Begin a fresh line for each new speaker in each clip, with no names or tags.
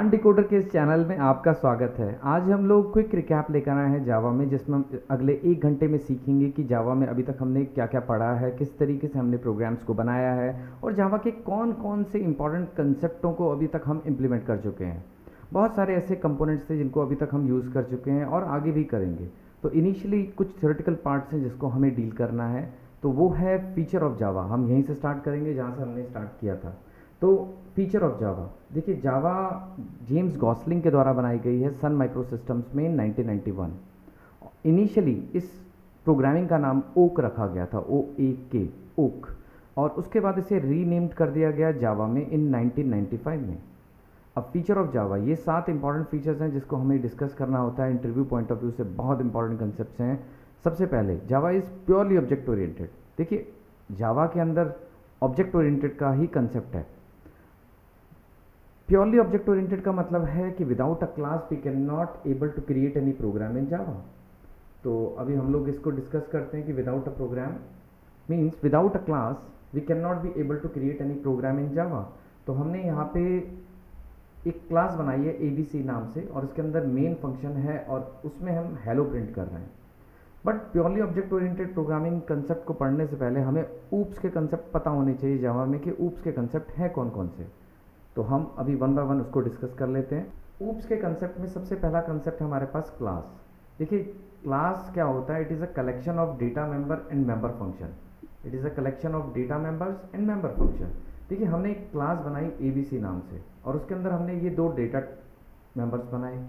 ज्ञान डिकोडर के इस चैनल में आपका स्वागत है। आज हम लोग क्विक रिकैप लेकर आए हैं जावा में, जिसमें हम अगले 1 घंटे में सीखेंगे कि जावा में अभी तक हमने क्या क्या पढ़ा है, किस तरीके से हमने प्रोग्राम्स को बनाया है और जावा के कौन कौन से इंपॉर्टेंट कंसेप्टों को अभी तक हम इम्प्लीमेंट कर चुके हैं। बहुत सारे ऐसे कंपोनेंट्स थे जिनको अभी तक हम यूज़ कर चुके हैं और आगे भी करेंगे। तो इनिशियली कुछ थ्योरेटिकल पार्ट्स हैं जिसको हमें डील करना है, तो वो है फीचर ऑफ जावा। हम यहीं से स्टार्ट करेंगे जहाँ से हमने स्टार्ट किया था। तो फीचर ऑफ जावा, देखिए जावा जेम्स गॉसलिंग के द्वारा बनाई गई है सन माइक्रो सिस्टम्स में 1991। इनिशियली इस प्रोग्रामिंग का नाम ओक रखा गया था, OAK, ओक, और उसके बाद इसे रीनेम्ड कर दिया गया जावा में इन 1995 में। अब फीचर ऑफ जावा, ये 7 इंपॉर्टेंट फीचर्स हैं जिसको हमें डिस्कस करना होता है। इंटरव्यू पॉइंट ऑफ व्यू से बहुत इंपॉर्टेंट कंसेप्ट्स हैं। सबसे पहले Java is purely object oriented. देखिए जावा के अंदर ऑब्जेक्ट ओरिएंटेड का ही कंसेप्ट है। प्योरली ऑब्जेक्ट ओरिएंटेड का मतलब है कि without a class we can not able to create any program in Java. तो अभी हम लोग इसको डिस्कस करते हैं कि without a program means without a class we can not be able to create any program in Java. तो हमने यहाँ पे एक क्लास बनाई है ABC नाम से, और इसके अंदर मेन फंक्शन है और उसमें हम हेलो प्रिंट कर रहे हैं। But purely object oriented programming concept को पढ़ने से पहले हमें ऊप्स के कंसेप्ट पता होने चाहिए जावा में कि ऊप्स के कंसेप्ट हैं कौन कौन से। तो हम अभी वन बाय वन उसको डिस्कस कर लेते हैं। ऊप्स के कंसेप्ट में सबसे पहला कंसेप्ट है हमारे पास क्लास। देखिए क्लास क्या होता है? It is a collection of data member and member function. It is a collection of data members and member function. देखिए हमने एक क्लास बनाई ABC नाम से, और उसके अंदर हमने ये 2 डेटा मेंबर्स बनाए।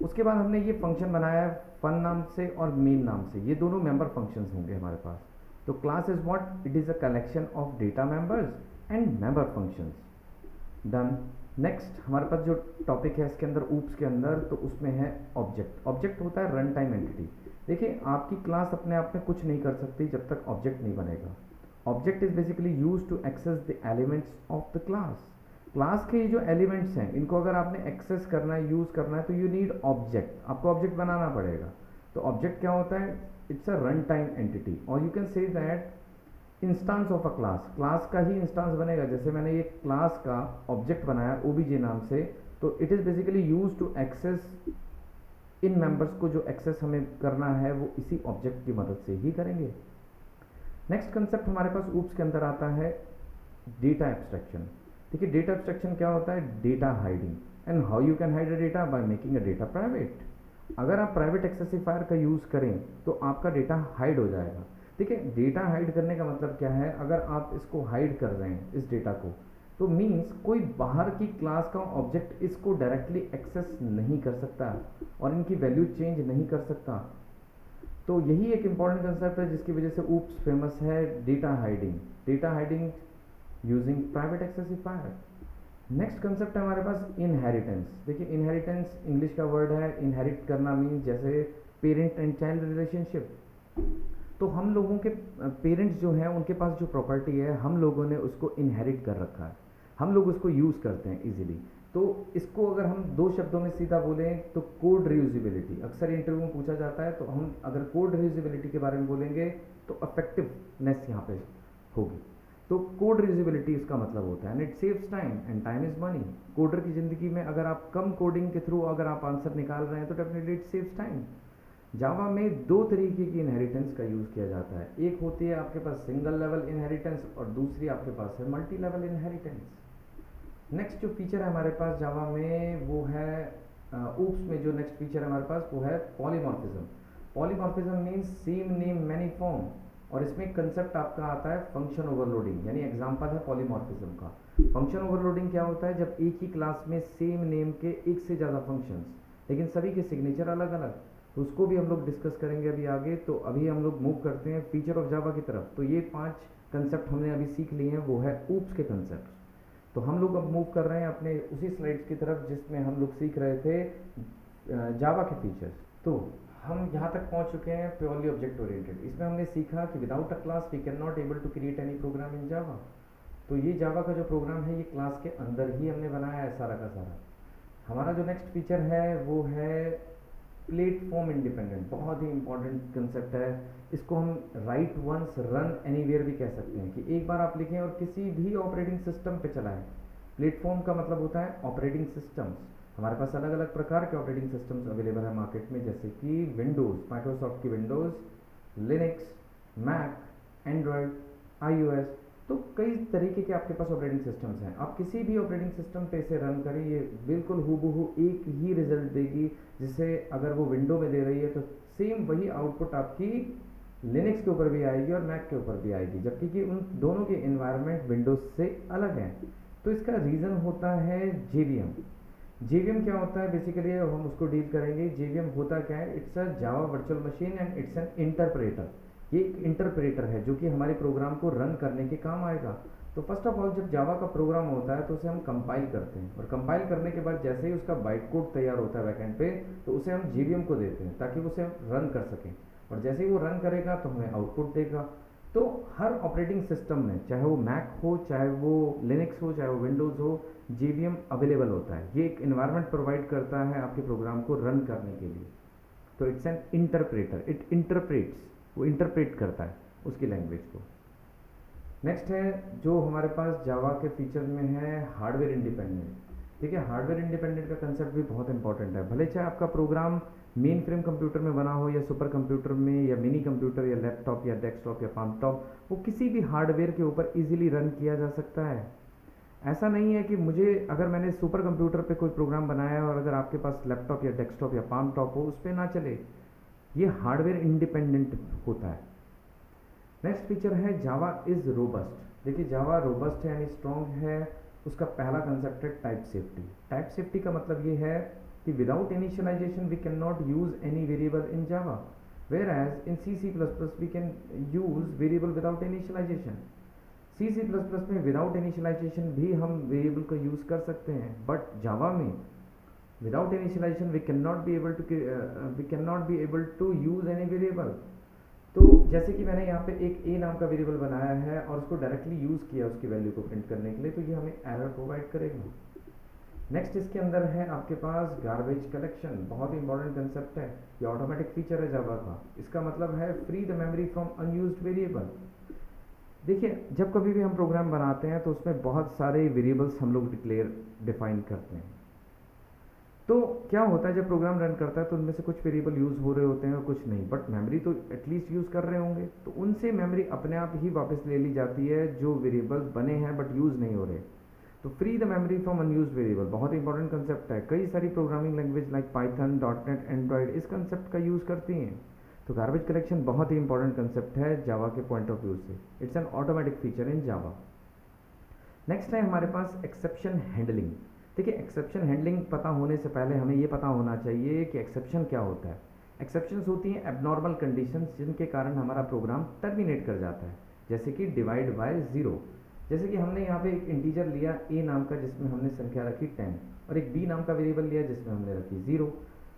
उसके बाद हमने ये फंक्शन बनाया फन नाम से और मेन नाम से, ये दोनों मेंबर फंक्शंस होंगे हमारे पास। तो class is what? It is a collection of data members and member functions. Done. Next हमारे पास जो टॉपिक है इसके अंदर ऊप्स के अंदर, तो उसमें है ऑब्जेक्ट। ऑब्जेक्ट होता है रन टाइम एंटिटी। देखिए आपकी क्लास अपने आप में कुछ नहीं कर सकती जब तक ऑब्जेक्ट नहीं बनेगा। Object is basically use to access the elements of the class. Class के जो एलिमेंट्स हैं इनको अगर आपने एक्सेस करना है, यूज़ करना है, तो यू नीड ऑब्जेक्ट। आपको ऑब्जेक्ट बनाना पड़ेगा। तो ऑब्जेक्ट क्या होता है? It's a run time entity, और you can say that instance of a class. Class का ही इंस्टांस बनेगा। जैसे मैंने ये क्लास का ऑब्जेक्ट बनाया OBJ नाम से, तो it is basically use to access इन मेंबर्स को। जो एक्सेस हमें करना है वो इसी ऑब्जेक्ट की मदद से ही करेंगे। नेक्स्ट कंसेप्ट हमारे पास ऊप्स के अंदर आता है डेटा एब्स्ट्रैक्शन। देखिए डेटा एब्स्ट्रैक्शन क्या होता है? Data hiding. And how you can hide a data? By making a data private. अगर आप प्राइवेट एक्सेसिफायर का यूज़ करें तो आपका डेटा हाइड हो जाएगा। देखिए डेटा हाइड करने का मतलब क्या है? अगर आप इसको हाइड कर रहे हैं इस डेटा को, तो मीन्स कोई बाहर की क्लास का ऑब्जेक्ट इसको डायरेक्टली एक्सेस नहीं कर सकता और इनकी वैल्यू चेंज नहीं कर सकता। तो यही एक इंपॉर्टेंट कंसेप्ट है जिसकी वजह से ऊप्स फेमस है, data hiding. Data hiding using private access specifier. Next concept है हमारे पास इनहेरिटेंस। देखिए इनहेरिटेंस इंग्लिश का वर्ड है। इनहेरिट करना मीन जैसे पेरेंट एंड चाइल्ड रिलेशनशिप। तो हम लोगों के पेरेंट्स जो हैं उनके पास जो प्रॉपर्टी है हम लोगों ने उसको इनहेरिट कर रखा है, हम लोग उसको यूज़ करते हैं इजीली। तो इसको अगर हम 2 शब्दों में सीधा बोलें तो कोड रियूजिबिलिटी। अक्सर इंटरव्यू में पूछा जाता है, तो हम अगर कोड रियूजिबिलिटी के बारे में बोलेंगे तो इफेक्टिवनेस यहाँ पे होगी। तो कोड रियूजिबिलिटी इसका मतलब होता है and it saves time, and time is money. Coder की ज़िंदगी में अगर आप कम कोडिंग के थ्रू अगर आप आंसर निकाल रहे हैं तो डेफिनेटली इट सेव्स टाइम। जावा में 2 तरीके की इनहेरिटेंस का यूज़ किया जाता है। एक होती है आपके पास सिंगल लेवल इनहेरिटेंस और दूसरी आपके पास है मल्टी लेवल इनहेरिटेंस। नेक्स्ट जो फीचर है हमारे पास जावा में वो है ऊप्स में जो नेक्स्ट फीचर है हमारे पास वो है polymorphism. Polymorphism means same name many form, और इसमें कंसेप्ट आपका आता है फंक्शन ओवरलोडिंग। यानी एग्जांपल है पॉलीमॉर्फिज्म का। फंक्शन ओवरलोडिंग क्या होता है? जब एक ही क्लास में सेम नेम के एक से ज़्यादा फंक्शंस, लेकिन सभी के सिग्नेचर अलग अलग, तो उसको भी हम लोग डिस्कस करेंगे अभी आगे। तो अभी हम लोग मूव करते हैं फीचर ऑफ जावा की तरफ। तो ये 5 कंसेप्ट हमने अभी सीख लिए हैं, वो है ऊप्स के कंसेप्ट। तो हम लोग अब मूव कर रहे हैं अपने उसी स्लाइड्स की तरफ जिसमें हम लोग सीख रहे थे जावा के फीचर्स। तो हम यहाँ तक पहुँच चुके हैं प्योरली ऑब्जेक्ट ओरिएंटेड। इसमें हमने सीखा कि without a class we can not able to create any program in Java. तो ये जावा का जो प्रोग्राम है ये क्लास के अंदर ही हमने बनाया है सारा का सारा। हमारा जो नेक्स्ट फीचर है वो है प्लेटफॉर्म इंडिपेंडेंट। बहुत ही इंपॉर्टेंट कंसेप्ट है। इसको हम राइट वंस रन एनीवेयर भी कह सकते हैं, कि एक बार आप लिखें और किसी भी ऑपरेटिंग सिस्टम पे चलाएं। प्लेटफॉर्म का मतलब होता है ऑपरेटिंग सिस्टम्स। हमारे पास अलग अलग प्रकार के ऑपरेटिंग सिस्टम्स अवेलेबल है मार्केट में, जैसे कि विंडोज़, माइक्रोसॉफ्ट की Windows, Linux, Mac, Android, iOS। तो कई तरीके के आपके पास ऑपरेटिंग सिस्टम्स हैं। आप किसी भी ऑपरेटिंग सिस्टम पे इसे रन करें, ये बिल्कुल हूबहू एक ही रिजल्ट देगी। जिसे अगर वो विंडो में दे रही है तो सेम वही आउटपुट आपकी लिनक्स के ऊपर भी आएगी और मैक के ऊपर भी आएगी, जबकि कि उन दोनों के इन्वायरमेंट विंडोज से अलग हैं। तो इसका रीज़न होता है जेवीएम। जेवीएम क्या होता है बेसिकली, हम उसको डील करेंगे। जेवीएम होता क्या है, it's a Java virtual machine and it's an interpreter. ये एक इंटरप्रेटर है जो कि हमारे प्रोग्राम को रन करने के काम आएगा। तो फर्स्ट ऑफ ऑल जब जावा का प्रोग्राम होता है तो उसे हम कंपाइल करते हैं, और कंपाइल करने के बाद जैसे ही उसका बाइट कोड तैयार होता है बैकएंड पे, तो उसे हम जेवीएम को देते हैं ताकि वो उसे रन कर सकें, और जैसे ही वो रन करेगा तो हमें आउटपुट देगा। तो हर ऑपरेटिंग सिस्टम में, चाहे वो मैक हो, चाहे वो लिनक्स हो, चाहे वो विंडोज़ हो, जेवीएम अवेलेबल होता है। ये एक इन्वायरमेंट प्रोवाइड करता है आपके प्रोग्राम को रन करने के लिए। तो it's an interpreter, it interprets, वो इंटरप्रेट करता है उसकी लैंग्वेज को। नेक्स्ट है जो हमारे पास जावा के फीचर में है, हार्डवेयर इंडिपेंडेंट। ठीक है, हार्डवेयर इंडिपेंडेंट का कंसेप्ट भी बहुत इंपॉर्टेंट है। भले चाहे आपका प्रोग्राम मेन फ्रेम कंप्यूटर में बना हो, या सुपर कंप्यूटर में, या मिनी कंप्यूटर, या लैपटॉप, या डेस्कटॉप, या पाम टॉप, वो किसी भी हार्डवेयर के ऊपर इजीली रन किया जा सकता है। ऐसा नहीं है कि मुझे, अगर मैंने सुपर कंप्यूटर पे कोई प्रोग्राम बनाया है और अगर आपके पास लैपटॉप या डेस्कटॉप या पाम टॉप हो, उस पर ना चले। ये हार्डवेयर इंडिपेंडेंट होता है। नेक्स्ट फीचर है जावा इज़ रोबस्ट। देखिए, जावा रोबस्ट है यानी स्ट्रॉन्ग है। उसका पहला कंसेप्ट है टाइप सेफ्टी। टाइप सेफ्टी का मतलब ये है कि without initialization we can not use any variable in Java, whereas in C++ we can use variable without initialization. C++ में विदाउट इनिशियलाइजेशन भी हम वेरिएबल को यूज़ कर सकते हैं, बट जावा में without initialization we can not be able to use any variable. तो जैसे कि मैंने यहाँ पे एक a नाम का वेरिएबल बनाया है और उसको डायरेक्टली यूज़ किया उसकी वैल्यू को प्रिंट करने के लिए, तो ये हमें एरर प्रोवाइड करेगा। नेक्स्ट इसके अंदर है आपके पास गार्बेज कलेक्शन। बहुत ही इंपॉर्टेंट कंसेप्ट है, ये ऑटोमेटिक फीचर है जावा का। इसका मतलब है free the memory from unused variable. देखिए, जब कभी भी हम प्रोग्राम बनाते हैं तो उसमें बहुत सारे वेरिएबल्स हम लोग डिफाइन करते हैं। तो क्या होता है, जब प्रोग्राम रन करता है तो उनमें से कुछ वेरिएबल यूज़ हो रहे होते हैं और कुछ नहीं, बट मेमोरी तो एटलीस्ट यूज़ कर रहे होंगे, तो उनसे मेमोरी अपने आप ही वापस ले ली जाती है जो वेरिएबल्स बने हैं बट यूज़ नहीं हो रहे। तो free the memory from unused variable बहुत इंपॉर्टेंट कंसेप्ट है। कई सारी programming language like Python, dot net, Android इस कंसेप्ट का यूज़ करती हैं। तो गार्बेज कलेक्शन बहुत ही इंपॉर्टेंट कंसेप्ट है जावा के पॉइंट ऑफ व्यू से। It's an automatic feature in Java. Next है हमारे पास एक्सेप्शन हैंडलिंग। देखिए, एक्सेप्शन हैंडलिंग पता होने से पहले हमें ये पता होना चाहिए कि एक्सेप्शन क्या होता है। एक्सेप्शंस होती हैं एबनॉर्मल कंडीशंस जिनके कारण हमारा प्रोग्राम टर्मिनेट कर जाता है, जैसे कि डिवाइड बाय ज़ीरो। जैसे कि हमने यहाँ पे एक इंटीजर लिया a नाम का जिसमें हमने संख्या रखी 10, और एक b नाम का वेरिएबल लिया जिसमें हमने रखी 0।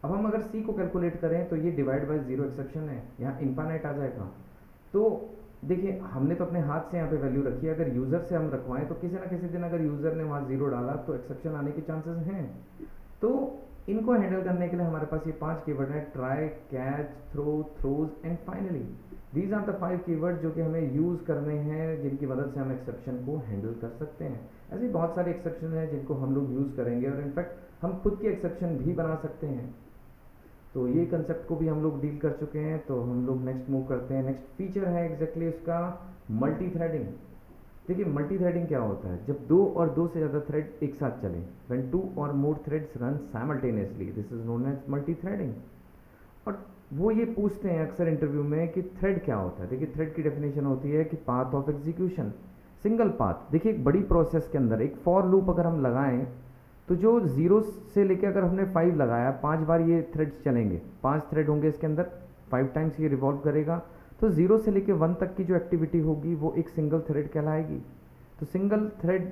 अब हम अगर c को कैलकुलेट करें तो ये डिवाइड बाय ज़ीरो एक्सेप्शन है, यहाँ इनफाइनाइट आ जाएगा। तो देखिए, हमने तो अपने हाथ से यहाँ पे वैल्यू रखी है, अगर यूज़र से हम रखवाएं तो किसी ना किसी दिन अगर यूज़र ने वहाँ 0 डाला तो एक्सेप्शन आने के चांसेस हैं। तो इनको हैंडल करने के लिए हमारे पास ये 5 कीवर्ड हैं, try, catch, throw, throws and finally. These are the 5 keyword जो कि हमें यूज़ करने हैं, जिनकी मदद से हम एक्सेप्शन को हैंडल कर सकते हैं। ऐसे बहुत सारे एक्सेप्शन हैं जिनको हम लोग यूज़ करेंगे, और इनफैक्ट हम खुद के एक्सेप्शन भी बना सकते हैं। तो ये कंसेप्ट को भी हम लोग डील कर चुके हैं। तो हम लोग नेक्स्ट मूव करते हैं। नेक्स्ट फीचर है एग्जैक्टली उसका मल्टी थ्रेडिंग। देखिए, मल्टी थ्रेडिंग क्या होता है, जब 2 और 2 से ज़्यादा थ्रेड एक साथ चलें, व्हेन 2 और more threads run simultaneously, this is known as multi threading. और वो ये पूछते हैं अक्सर इंटरव्यू में कि थ्रेड क्या होता है। देखिए, थ्रेड की डेफिनेशन होती है कि path of execution, single path. देखिए, एक बड़ी प्रोसेस के अंदर एक फॉर लूप अगर हम लगाएं तो जो 0 से लेकर अगर हमने 5 लगाया, 5 बार ये थ्रेड्स चलेंगे, 5 थ्रेड होंगे इसके अंदर, 5 टाइम्स ये रिवॉल्व करेगा, तो 0 से लेकर 1 तक की जो एक्टिविटी होगी वो एक सिंगल थ्रेड कहलाएगी। तो सिंगल थ्रेड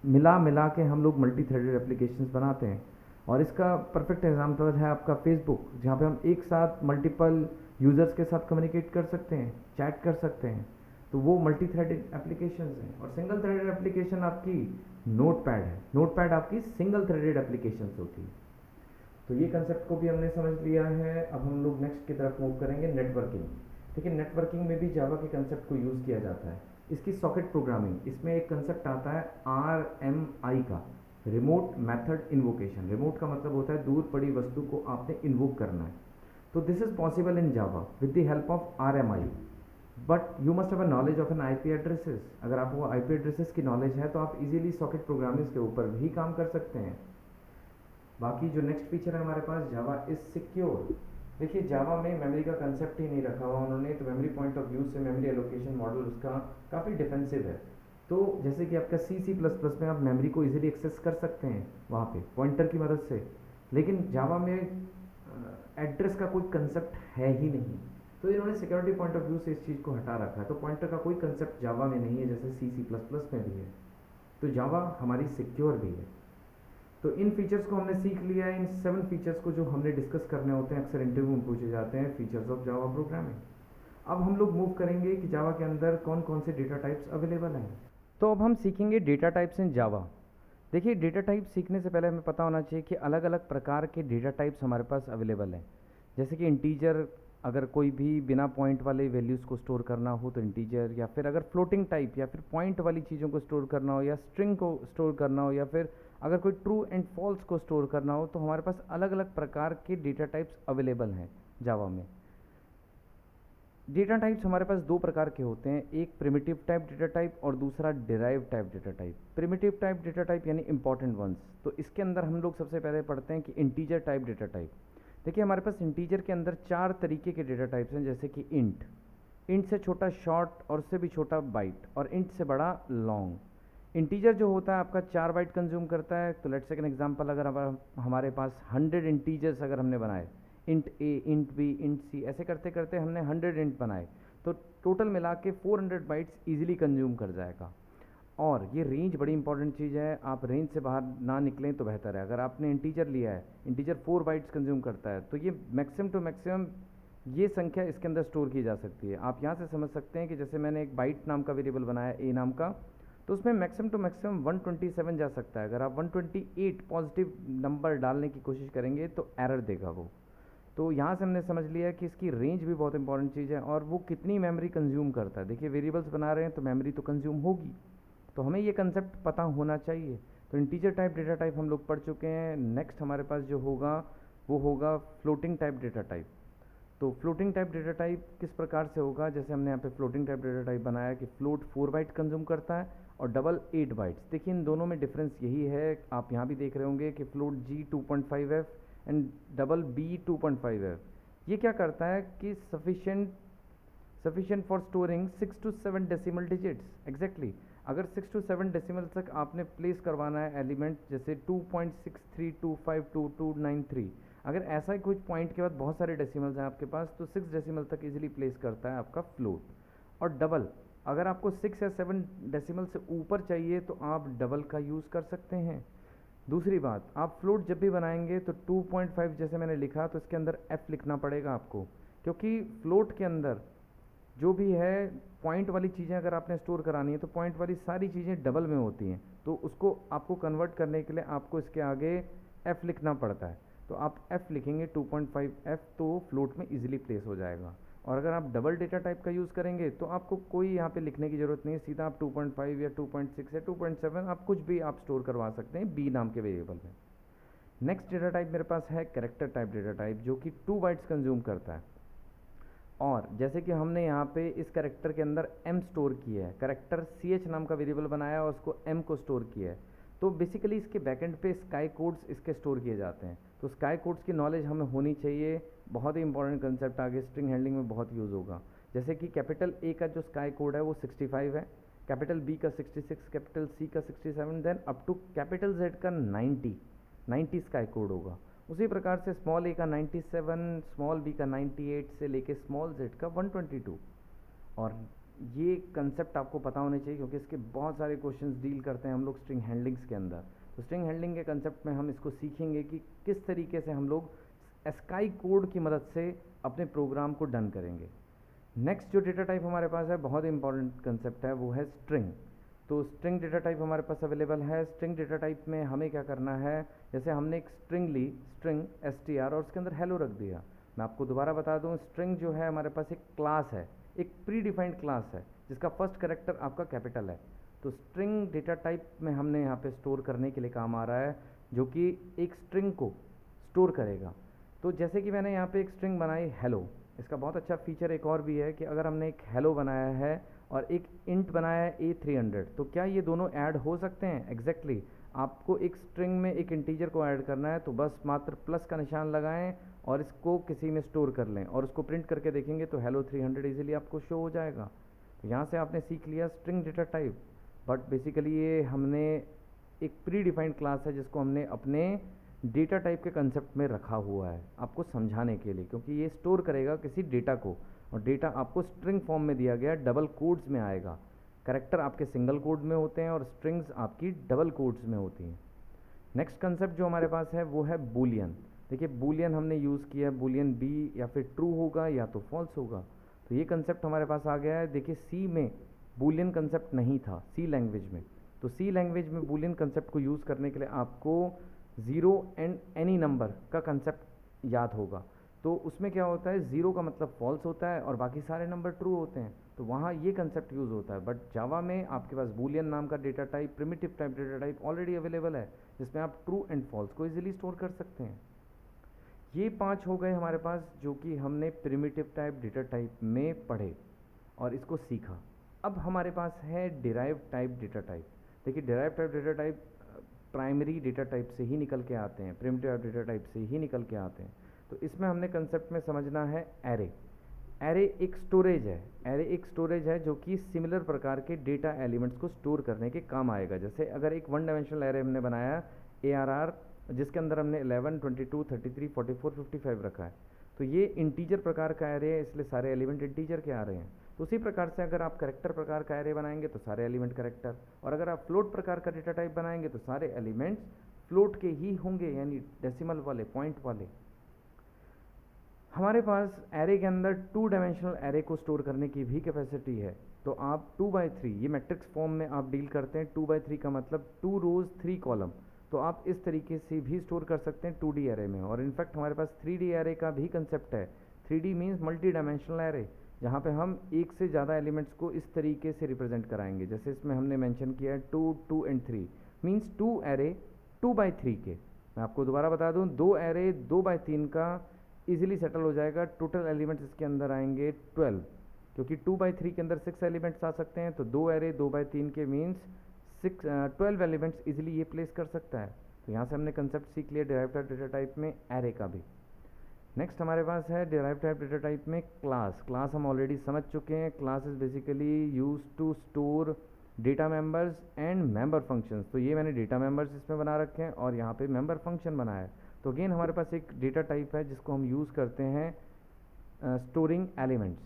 मिला के हम लोग मल्टी थ्रेडेड एप्लीकेशंस बनाते हैं। और इसका परफेक्ट एग्जाम्पल है आपका फेसबुक, जहाँ पे हम एक साथ मल्टीपल यूज़र्स के साथ कम्युनिकेट कर सकते हैं, चैट कर सकते हैं। तो वो मल्टी थ्रेडेड एप्लीकेशंस हैं। और सिंगल थ्रेडेड एप्लीकेशन आपकी नोटपैड है। नोटपैड आपकी सिंगल थ्रेडेड एप्लीकेशंस होती है। तो ये कंसेप्ट को भी हमने समझ लिया है। अब हम लोग नेक्स्ट की तरफ मूव करेंगे, नेटवर्किंग। देखिए, नेटवर्किंग में भी जावा के कंसेप्ट को यूज़ किया जाता है। इसकी सॉकेट प्रोग्रामिंग, इसमें एक कंसेप्ट आता है RMI का। रिमोट मेथड इन्वोकेशन, रिमोट का मतलब होता है दूर पड़ी वस्तु को आपने इन्वोक करना है। तो this is possible in Java with the help of RMI, but you must have a knowledge of an IP addresses. अगर आपको IP एड्रेसेस की नॉलेज है तो आप इजीली सॉकेट प्रोग्रामिंग के ऊपर भी काम कर सकते हैं। बाकी जो नेक्स्ट फीचर है हमारे पास, जावा इज सिक्योर। देखिए जावा में मेमोरी का कंसेप्ट ही नहीं रखा हुआ उन्होंने, तो मेमोरी पॉइंट ऑफ व्यू से मेमोरी एलोकेशन मॉडल उसका काफ़ी डिफेंसिव है। तो जैसे कि आपका C++ में आप मेमोरी को इजीली एक्सेस कर सकते हैं वहाँ पे पॉइंटर की मदद से, लेकिन जावा में एड्रेस का कोई कंसेप्ट है ही नहीं। तो इन्होंने सिक्योरिटी पॉइंट ऑफ व्यू से इस चीज़ को हटा रखा है। तो पॉइंटर का कोई कंसेप्ट जावा में नहीं है जैसे C++ में भी है। तो जावा हमारी सिक्योर भी है। तो इन फीचर्स को हमने सीख लिया है, इन 7 फीचर्स को जो हमने डिस्कस करने होते हैं, अक्सर इंटरव्यू में पूछे जाते हैं, फीचर्स ऑफ जावा प्रोग्रामिंग। अब हम लोग मूव करेंगे कि जावा के अंदर कौन कौन से डेटा टाइप्स अवेलेबल हैं। तो अब हम सीखेंगे डेटा टाइप्स इन जावा। देखिए डेटा टाइप सीखने से पहले हमें पता होना चाहिए कि अलग अलग प्रकार के डेटा टाइप्स हमारे पास अवेलेबल हैं। जैसे कि इंटीजर, अगर कोई भी बिना पॉइंट वाले वैल्यूज़ को स्टोर करना हो तो इंटीजर, या फिर अगर फ्लोटिंग टाइप या फिर पॉइंट वाली चीज़ों को स्टोर करना हो, या स्ट्रिंग को स्टोर करना हो, या फिर अगर कोई ट्रू एंड फॉल्स को स्टोर करना हो, तो हमारे पास अलग अलग प्रकार के डेटा टाइप्स अवेलेबल हैं जावा में। डेटा टाइप्स हमारे पास 2 प्रकार के होते हैं, एक प्रिमिटिव टाइप डेटा टाइप और दूसरा derive type data type. Primitive type data type यानी इंपॉर्टेंट वंस। तो इसके अंदर हम लोग सबसे पहले पढ़ते हैं कि इंटीजर टाइप डेटा टाइप। देखिए हमारे पास इंटीजर के अंदर 4 तरीके के डेटा टाइप्स हैं, जैसे कि इंट, इंट से छोटा शॉर्ट और उससे भी छोटा बाइट, और इंट से बड़ा लॉन्ग। इंटीजर जो होता है आपका 4 बाइट कंज्यूम करता है। तो लेट्स टेक एन एग्जांपल, अगर हमारे पास 100 इंटीजर्स अगर हमने बनाए, इंट ए, इंट बी, इंट सी, ऐसे करते करते हमने 100 इंट बनाए, तो टोटल मिला के 400 बाइट्स ईजिली कंज्यूम कर जाएगा। और ये रेंज बड़ी इंपॉर्टेंट चीज़ है, आप रेंज से बाहर ना निकलें तो बेहतर है। अगर आपने इंटीजर लिया है, इंटीजर 4 बाइट्स कंज्यूम करता है, तो ये मैक्सिमम टू मैक्सिमम ये संख्या इसके अंदर स्टोर की जा सकती है। आप यहाँ से समझ सकते हैं कि जैसे मैंने एक बाइट नाम का वेरिएबल बनाया ए नाम का, तो उसमें मैक्सिमम टू मैक्सिमम 127 जा सकता है। अगर आप 128 पॉजिटिव नंबर डालने की कोशिश करेंगे तो एरर देगा वो। तो यहाँ से हमने समझ लिया कि इसकी रेंज भी बहुत इंपॉर्टेंट चीज़ है, और वो कितनी मेमोरी कंज्यूम करता है। देखिए वेरिएबल्स बना रहे हैं तो मेमोरी तो कंज्यूम होगी, तो हमें ये कंसेप्ट पता होना चाहिए। तो इंटीजर टाइप डेटा टाइप हम लोग पढ़ चुके हैं। नेक्स्ट हमारे पास जो होगा वो होगा फ्लोटिंग टाइप डेटा टाइप। तो फ्लोटिंग टाइप डेटा टाइप किस प्रकार से होगा, जैसे हमने यहाँ पे फ्लोटिंग टाइप डेटा टाइप बनाया कि फ्लोट 4 बाइट कंज्यूम करता है और डबल 8 बाइट्स। देखिए इन दोनों में डिफरेंस यही है, आप यहाँ भी देख रहे होंगे कि float g 2.5F and double b 2.5F। ये क्या करता है कि sufficient for storing 6 to 7 decimal digits exactly. अगर 6 to 7 डेसिमल तक आपने प्लेस करवाना है एलिमेंट, जैसे 2.63252293, अगर ऐसा ही कुछ पॉइंट के बाद बहुत सारे डेसिमल्स हैं आपके पास, तो 6 डेसिमल तक इजीली प्लेस करता है आपका फ्लोट। और डबल, अगर आपको 6 या 7 डेसिमल से ऊपर चाहिए तो आप डबल का यूज़ कर सकते हैं। दूसरी बात, आप फ्लोट जब भी बनाएंगे तो 2.5 जैसे मैंने लिखा तो इसके अंदर f लिखना पड़ेगा आपको, क्योंकि फ्लोट के अंदर जो भी है पॉइंट वाली चीज़ें अगर आपने स्टोर करानी है तो पॉइंट वाली सारी चीज़ें डबल में होती हैं, तो उसको आपको कन्वर्ट करने के लिए आपको इसके आगे f लिखना पड़ता है। तो आप f लिखेंगे 2.5F, तो फ्लोट में इजीली प्लेस हो जाएगा। और अगर आप डबल डेटा टाइप का यूज़ करेंगे तो आपको कोई यहाँ पे लिखने की ज़रूरत नहीं है, सीधा आप 2.5 या 2.6 या 2.7 आप कुछ भी आप स्टोर करवा सकते हैं b नाम के वेरिएबल में। नेक्स्ट डेटा टाइप मेरे पास है कैरेक्टर टाइप डेटा टाइप, जो कि 2 बाइट्स कंज्यूम करता है। और जैसे कि हमने यहाँ पे इस कैरेक्टर के अंदर m स्टोर किया है, कैरेक्टर ch नाम का वेरिएबल बनाया और उसको m को स्टोर किया है, तो बेसिकली इसके बैकएंड पे स्काई कोड्स इसके स्टोर किए जाते हैं। तो स्काई कोड्स की नॉलेज हमें होनी चाहिए, बहुत ही इंपॉर्टेंट कंसेप्ट आगे स्ट्रिंग हैंडलिंग में बहुत यूज़ होगा। जैसे कि कैपिटल A का जो स्काई कोड है वो 65 है, कैपिटल B का 66, कैपिटल C का 67, then up to capital Z का 90 स्काई कोड होगा। उसी प्रकार से स्मॉल a का 97, स्मॉल b का 98 से लेके स्मॉल z का 122। और ये कंसेप्ट आपको पता होने चाहिए क्योंकि इसके बहुत सारे क्वेश्चंस डील करते हैं हम लोग स्ट्रिंग हैंडलिंग्स के अंदर। तो स्ट्रिंग हैंडलिंग के कंसेप्ट में हम इसको सीखेंगे कि किस तरीके से हम लोग स्काई कोड की मदद से अपने प्रोग्राम को डन करेंगे। नेक्स्ट जो डेटा टाइप हमारे पास है, बहुत इंपॉर्टेंट कंसेप्ट है, वो है स्ट्रिंग। तो स्ट्रिंग डेटा टाइप हमारे पास अवेलेबल है। स्ट्रिंग डेटा टाइप में हमें क्या करना है, जैसे हमने एक स्ट्रिंग ली, स्ट्रिंग str, और उसके अंदर हेलो रख दिया। मैं आपको दोबारा बता दूं, स्ट्रिंग जो है हमारे पास एक क्लास है, एक प्री डिफाइंड क्लास है जिसका फर्स्ट कैरेक्टर आपका कैपिटल है। तो स्ट्रिंग डेटा टाइप में हमने यहाँ पे स्टोर करने के लिए काम आ रहा है, जो कि एक स्ट्रिंग को स्टोर करेगा। तो जैसे कि मैंने यहाँ पे एक स्ट्रिंग बनाई हेलो, इसका बहुत अच्छा फीचर एक और भी है कि अगर हमने एक हेलो बनाया है और एक इंट बनाया है A300, तो क्या ये दोनों ऐड हो सकते हैं? एग्जैक्टली आपको एक स्ट्रिंग में एक इंटीजर को ऐड करना है, तो बस मात्र प्लस का निशान लगाएं और इसको किसी में स्टोर कर लें और उसको प्रिंट करके देखेंगे तो हेलो 300 इजीली आपको शो हो जाएगा। तो यहाँ से आपने सीख लिया string data type. But basically ये हमने एक प्री डिफाइंड क्लास है जिसको हमने अपने डेटा टाइप के कंसेप्ट में रखा हुआ है आपको समझाने के लिए, क्योंकि ये स्टोर करेगा किसी डेटा को और डेटा आपको स्ट्रिंग फॉर्म में दिया गया, डबल कोड्स में आएगा। कैरेक्टर आपके सिंगल कोड में होते हैं और स्ट्रिंग्स आपकी डबल कोड्स में होती हैं। नेक्स्ट कंसेप्ट जो हमारे पास है वो है बूलियन। देखिए बूलियन हमने यूज़ किया है, बूलियन बी या फिर ट्रू होगा या तो फॉल्स होगा। तो ये कंसेप्ट हमारे पास आ गया है। देखिए सी में बूलियन कंसेप्ट नहीं था, सी लैंग्वेज में। तो सी लैंग्वेज में बूलियन कंसेप्ट को यूज़ करने के लिए आपको ज़ीरो एंड एनी नंबर का कंसेप्ट याद होगा। तो उसमें क्या होता है, ज़ीरो का मतलब फॉल्स होता है और बाकी सारे नंबर ट्रू होते हैं, तो वहाँ ये कंसेप्ट यूज़ होता है। बट जावा में आपके पास बूलियन नाम का data type, primitive type data type already available है, जिसमें आप ट्रू एंड फॉल्स को इजीली स्टोर कर सकते हैं। ये 5 हो गए हमारे पास जो कि हमने प्रिमिटिव टाइप डेटा टाइप में पढ़े और इसको सीखा। अब हमारे पास है डिराइव टाइप डेटा टाइप। देखिए derive type data type primary data type से ही निकल के आते हैं, प्रिमिटिव डेटा टाइप से ही निकल के आते हैं। तो इसमें हमने कंसेप्ट में समझना है एरे। एरे एक स्टोरेज है, एरे एक स्टोरेज है जो कि सिमिलर प्रकार के डेटा एलिमेंट्स को स्टोर करने के काम आएगा। जैसे अगर एक वन डायमेंशनल एरे हमने बनाया ARR, जिसके अंदर हमने 11, 22, 33, 44, 55 रखा है, तो ये इंटीजर प्रकार का एरे है, इसलिए सारे एलिमेंट इंटीजर के आ रहे हैं। तो उसी प्रकार से अगर आप करेक्टर प्रकार का एरे बनाएंगे तो सारे एलिमेंट करेक्टर, और अगर आप फ्लोट प्रकार का डेटा टाइप बनाएंगे तो सारे एलिमेंट्स फ्लोट के ही होंगे, यानी डेसिमल वाले, पॉइंट वाले। हमारे पास एरे के अंदर 2 डायमेंशनल एरे को स्टोर करने की भी कैपेसिटी है। तो आप 2x3, ये मैट्रिक्स फॉर्म में आप डील करते हैं। 2x3 का मतलब 2 रोज 3 कॉलम, तो आप इस तरीके से भी स्टोर कर सकते हैं 2D एरे में। और इनफैक्ट हमारे पास 3D एरे का भी कंसेप्ट है। 3D means multi dimensional array, जहाँ पे हम एक से ज़्यादा एलिमेंट्स को इस तरीके से रिप्रेजेंट कराएंगे। जैसे इसमें हमने मेंशन किया है 2, 2 एंड 3 मीन्स 2 एरे 2x3 के। मैं आपको दोबारा बता दूँ, 2 एरे 2x3 का इजीली सेटल हो जाएगा। टोटल एलिमेंट्स इसके अंदर आएंगे 12, क्योंकि 2x3 के अंदर 6 एलिमेंट्स आ सकते हैं। तो 2 एरे 2x3 के मीन्स 12 एलिमेंट्स इजीली ये प्लेस कर सकता है। तो यहाँ से हमने कंसेप्ट सीख लिया डिराइव टाइप डेटा टाइप में एरे का भी। नेक्स्ट हमारे पास है डिराइव टाइप डेटा टाइप में क्लास। क्लास हम ऑलरेडी समझ चुके हैं। Class is basically use to store data members and member functions. तो ये मैंने डेटा मेंबर्स इसमें बना रखे हैं और यहाँ पे मेंबर फंक्शन बनाया है। तो अगेन हमारे पास एक डेटा टाइप है जिसको हम यूज़ करते हैं स्टोरिंग एलिमेंट्स।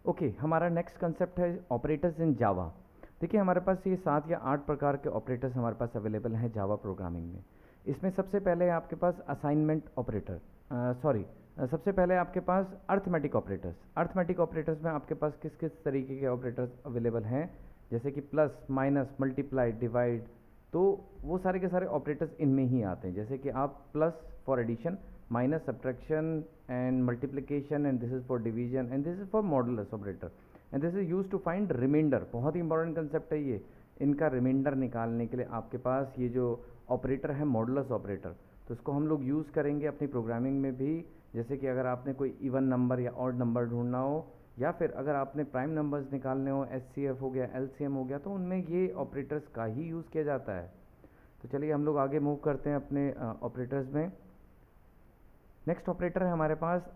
ओके, हमारा नेक्स्ट कंसेप्ट है ऑपरेटर्स इन जावा। देखिए हमारे पास ये 7 या 8 प्रकार के ऑपरेटर्स हमारे पास अवेलेबल हैं जावा प्रोग्रामिंग में। इसमें सबसे पहले है आपके पास असाइनमेंट ऑपरेटर, सबसे पहले आपके पास अर्थमेटिक ऑपरेटर्स। अर्थमेटिक ऑपरेटर्स में आपके पास किस किस तरीके के ऑपरेटर्स अवेलेबल हैं, जैसे कि प्लस, माइनस, मल्टीप्लाई, डिवाइड। तो वो सारे के सारे ऑपरेटर्स इनमें ही आते हैं। जैसे कि आप plus for addition, minus subtraction and multiplication, and this is for division, and this is for modulus operator, and this is use to find remainder. बहुत ही इंपॉर्टेंट कंसेप्ट है ये। इनका रिमाइंडर निकालने के लिए आपके पास ये जो ऑपरेटर है मॉडुलस ऑपरेटर, तो इसको हम लोग यूज़ करेंगे अपनी प्रोग्रामिंग में भी। जैसे कि अगर आपने कोई इवन नंबर या ऑड नंबर ढूंढना हो, या फिर अगर आपने प्राइम नंबर्स निकालने हो, HCF हो गया, LCM हो गया, तो उनमें ये ऑपरेटर्स का ही यूज़ किया जाता है। तो चलिए हम लोग आगे मूव करते हैं अपने ऑपरेटर्स में। नेक्स्ट ऑपरेटर है हमारे पास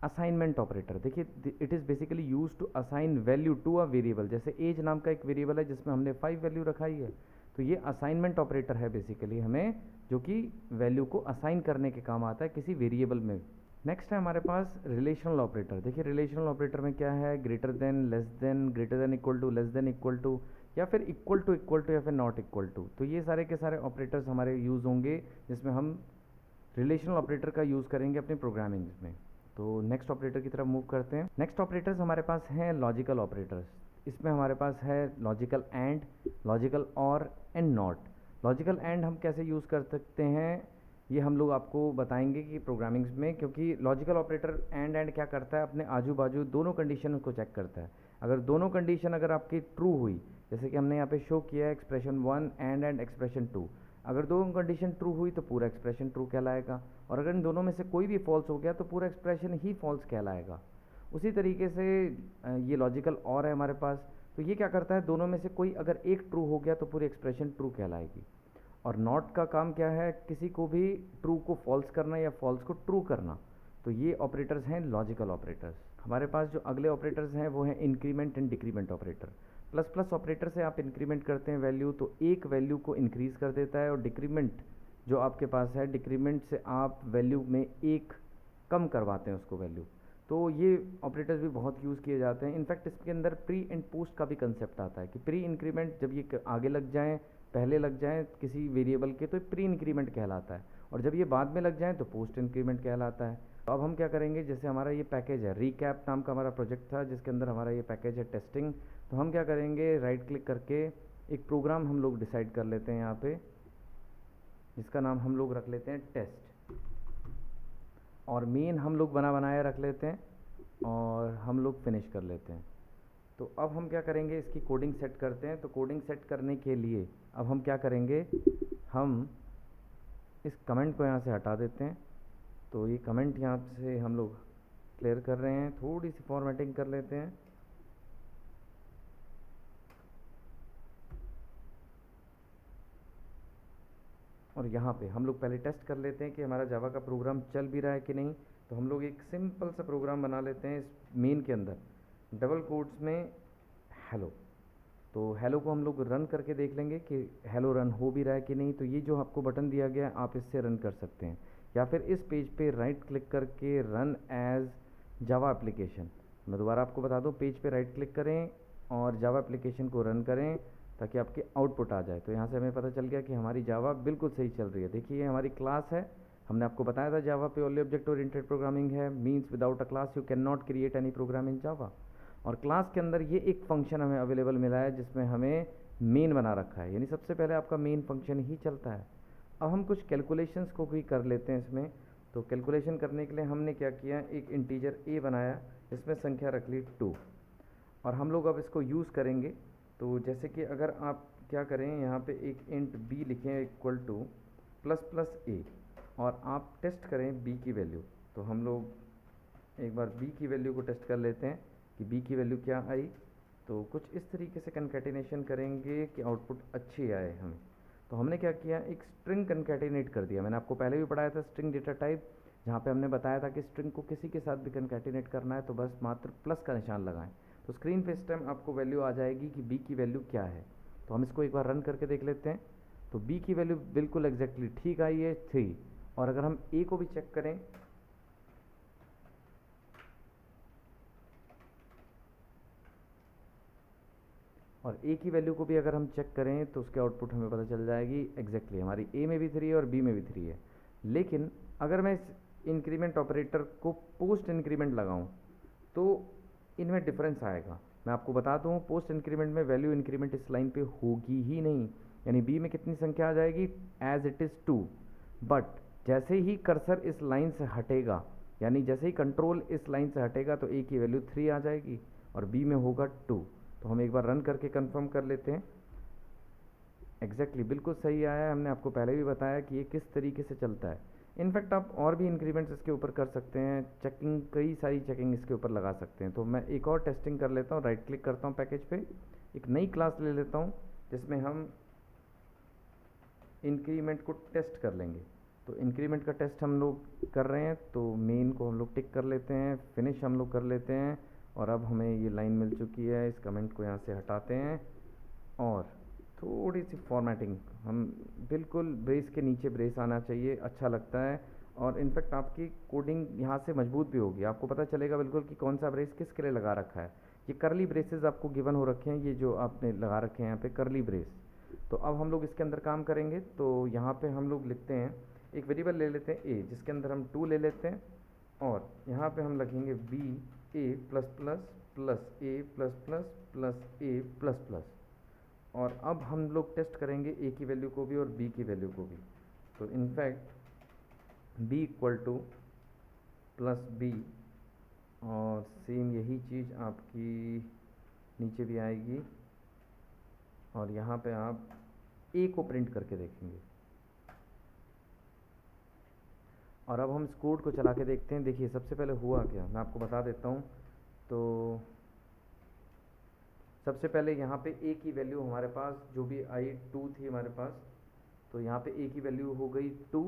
असाइनमेंट ऑपरेटर। देखिए it is basically use to assign value to a variable. जैसे एज नाम का एक वेरिएबल है जिसमें हमने 5 वैल्यू रखाई है, तो ये असाइनमेंट ऑपरेटर है बेसिकली हमें, जो कि वैल्यू को असाइन करने के काम आता है किसी वेरिएबल में। नेक्स्ट है हमारे पास रिलेशनल ऑपरेटर। देखिए रिलेशनल ऑपरेटर में क्या है, greater than, less than, greater than equal to, less than equal to, या फिर इक्वल टू या फिर नॉट इक्वल टू। तो ये सारे के सारे ऑपरेटर्स हमारे यूज़ होंगे जिसमें हम रिलेशनल ऑपरेटर का यूज़ करेंगे अपनी प्रोग्रामिंग में। तो नेक्स्ट ऑपरेटर की तरफ मूव करते हैं। नेक्स्ट ऑपरेटर्स हमारे पास हैं लॉजिकल ऑपरेटर्स। इसमें हमारे पास है लॉजिकल एंड, लॉजिकल और, एंड नॉट। लॉजिकल एंड हम कैसे यूज़ कर सकते हैं ये हम लोग आपको बताएंगे कि प्रोग्रामिंग्स में, क्योंकि लॉजिकल ऑपरेटर एंड क्या करता है, अपने आजू बाजू दोनों कंडीशन को चेक करता है। अगर दोनों कंडीशन अगर आपकी ट्रू हुई, जैसे कि हमने यहाँ पे शो किया है एक्सप्रेशन 1 एंड एक्सप्रेशन 2, अगर दो कंडीशन ट्रू हुई तो पूरा एक्सप्रेशन ट्रू कहलाएगा, और अगर इन दोनों में से कोई भी फॉल्स हो गया तो पूरा एक्सप्रेशन ही फॉल्स कहलाएगा। उसी तरीके से ये लॉजिकल और है हमारे पास, तो ये क्या करता है, दोनों में से कोई अगर एक ट्रू हो गया तो पूरी एक्सप्रेशन ट्रू कहलाएगी। और नॉट का काम क्या है, किसी को भी ट्रू को फॉल्स करना या फॉल्स को ट्रू करना। तो ये ऑपरेटर्स हैं लॉजिकल ऑपरेटर्स। हमारे पास जो अगले ऑपरेटर्स हैं वो हैं increment and decrement operator. Plus plus operator से आप इंक्रीमेंट करते हैं वैल्यू, तो एक वैल्यू को इंक्रीज़ कर देता है, और डिक्रीमेंट जो आपके पास है, डिक्रीमेंट से आप वैल्यू में एक कम करवाते हैं उसको वैल्यू। तो ये ऑपरेटर्स भी बहुत यूज़ किए जाते हैं। इनफैक्ट इसके अंदर प्री एंड पोस्ट का भी कंसेप्ट आता है कि प्री इंक्रीमेंट जब ये आगे लग जाएँ, पहले लग जाएँ किसी वेरिएबल के, तो प्री इंक्रीमेंट कहलाता है, और जब ये बाद में लग जाएँ तो पोस्ट इंक्रीमेंट कहलाता है। तो अब हम क्या करेंगे, जैसे हमारा ये पैकेज है, रिकैप नाम का हमारा प्रोजेक्ट था जिसके अंदर हमारा ये पैकेज है टेस्टिंग, तो हम क्या करेंगे, राइट क्लिक करके एक प्रोग्राम हम लोग डिसाइड कर लेते हैं यहाँ पे, जिसका नाम हम लोग रख लेते हैं टेस्ट, और मेन हम लोग बनाया रख लेते हैं, और हम लोग फिनिश कर लेते हैं। तो अब हम क्या करेंगे, इसकी कोडिंग सेट करते हैं। तो कोडिंग सेट करने के लिए अब हम क्या करेंगे, हम इस कमेंट को यहाँ से हटा देते हैं। तो ये कमेंट यहाँ से हम लोग क्लियर कर रहे हैं, थोड़ी सी फॉर्मेटिंग कर लेते हैं। और यहाँ पे हम लोग पहले टेस्ट कर लेते हैं कि हमारा जावा का प्रोग्राम चल भी रहा है कि नहीं। तो हम लोग एक सिंपल सा प्रोग्राम बना लेते हैं इस मेन के अंदर, डबल कोट्स में हेलो। तो हेलो को हम लोग रन करके देख लेंगे कि हेलो रन हो भी रहा है कि नहीं। तो ये जो आपको बटन दिया गया है आप इससे रन कर सकते हैं, या फिर इस पेज पे राइट क्लिक करके रन एज जावा एप्लीकेशन। मैं दोबारा आपको बता दूं, पेज पे राइट क्लिक करें और जावा एप्लीकेशन को रन करें ताकि आपके आउटपुट आ जाए। तो यहाँ से हमें पता चल गया कि हमारी जावा बिल्कुल सही चल रही है। देखिए ये हमारी क्लास है, हमने आपको बताया था जावा पे ओनली ऑब्जेक्ट ओरिएंटेड प्रोग्रामिंग है, means without a class you can not create any program in Java. और क्लास के अंदर ये एक फंक्शन हमें अवेलेबल मिला है जिसमें हमें मेन बना रखा है, यानी सबसे पहले आपका मेन फंक्शन ही चलता है। अब हम कुछ कैलकुलेशंस को भी कर लेते हैं इसमें। तो कैलकुलेशन करने के लिए हमने क्या किया, एक इंटीजर a बनाया जिसमें संख्या रख ली 2, और हम लोग अब इसको यूज़ करेंगे। तो जैसे कि अगर आप क्या करें, यहाँ पे एक इंट b लिखें equal two plus plus a, और आप टेस्ट करें b की वैल्यू। तो हम लोग एक बार b की वैल्यू को टेस्ट कर लेते हैं कि b की वैल्यू क्या आई। तो कुछ इस तरीके से कंकैटिनेशन करेंगे कि आउटपुट अच्छी आए हमें। तो हमने क्या किया, एक स्ट्रिंग कंकैटिनेट कर दिया। मैंने आपको पहले भी पढ़ाया था स्ट्रिंग डेटा टाइप, जहाँ पे हमने बताया था कि स्ट्रिंग को किसी के साथ भी कंकैटिनेट करना है तो बस मात्र प्लस का निशान लगाएं। तो स्क्रीन पे इस टाइम आपको वैल्यू आ जाएगी कि b की वैल्यू क्या है। तो हम इसको एक बार रन करके देख लेते हैं। तो b की वैल्यू बिल्कुल एग्जैक्टली ठीक आई है 3। और अगर हम a को भी चेक करें, और a की वैल्यू को भी अगर हम चेक करें तो उसके आउटपुट हमें पता चल जाएगी एग्जैक्टली हमारी a में भी 3 है और b में भी 3 है। लेकिन अगर मैं इस इंक्रीमेंट ऑपरेटर को पोस्ट इंक्रीमेंट लगाऊं तो इनमें डिफरेंस आएगा। मैं आपको बता दूं, पोस्ट इंक्रीमेंट में वैल्यू इंक्रीमेंट इस लाइन पे होगी ही नहीं, यानी b में कितनी संख्या आ जाएगी, एज इट इज़ 2। बट जैसे ही कर्सर इस लाइन से हटेगा, यानी जैसे ही कंट्रोल इस लाइन से हटेगा तो a की वैल्यू 3 आ जाएगी और b में होगा 2। तो हम एक बार रन करके कंफर्म कर लेते हैं। एग्जैक्टली बिल्कुल सही आया है, हमने आपको पहले भी बताया कि ये किस तरीके से चलता है। इनफैक्ट आप और भी इंक्रीमेंट्स इसके ऊपर कर सकते हैं, चेकिंग, कई सारी चेकिंग इसके ऊपर लगा सकते हैं। तो मैं एक और टेस्टिंग कर लेता हूँ, राइट क्लिक करता हूँ पैकेज पे, एक नई क्लास ले लेता हूँ जिसमें हम इंक्रीमेंट को टेस्ट कर लेंगे। तो इंक्रीमेंट का टेस्ट हम लोग कर रहे हैं, तो मेन को हम लोग टिक कर लेते हैं, फिनिश हम लोग कर लेते हैं, और अब हमें ये लाइन मिल चुकी है। इस कमेंट को यहाँ से हटाते हैं और थोड़ी सी फॉर्मेटिंग, हम बिल्कुल ब्रेस के नीचे ब्रेस आना चाहिए, अच्छा लगता है। और इनफैक्ट आपकी कोडिंग यहाँ से मजबूत भी होगी, आपको पता चलेगा बिल्कुल कि कौन सा ब्रेस किसके लिए लगा रखा है। ये करली ब्रेसेस आपको गिवन हो रखे हैं, ये जो आपने लगा रखे हैं यहाँ पे करली ब्रेस। तो अब हम लोग इसके अंदर काम करेंगे। तो यहाँ पे हम लोग लिखते हैं, एक वेरिएबल ले लेते हैं a, जिसके अंदर हम 2 ले लेते हैं, और यहाँ पे हम लिखेंगे b a plus plus plus a plus plus plus a plus plus. और अब हम लोग टेस्ट करेंगे a की वैल्यू को भी और b की वैल्यू को भी। तो in fact b equal two plus b, और सेम यही चीज़ आपकी नीचे भी आएगी, और यहाँ पे आप ए को प्रिंट करके देखेंगे। और अब हम इस कोड को चला के देखते हैं। देखिए सबसे पहले हुआ क्या, मैं आपको बता देता हूँ। तो सबसे पहले यहाँ पे ए की वैल्यू हमारे पास जो भी आई 2 थी हमारे पास, तो यहाँ पे ए की वैल्यू हो गई 2।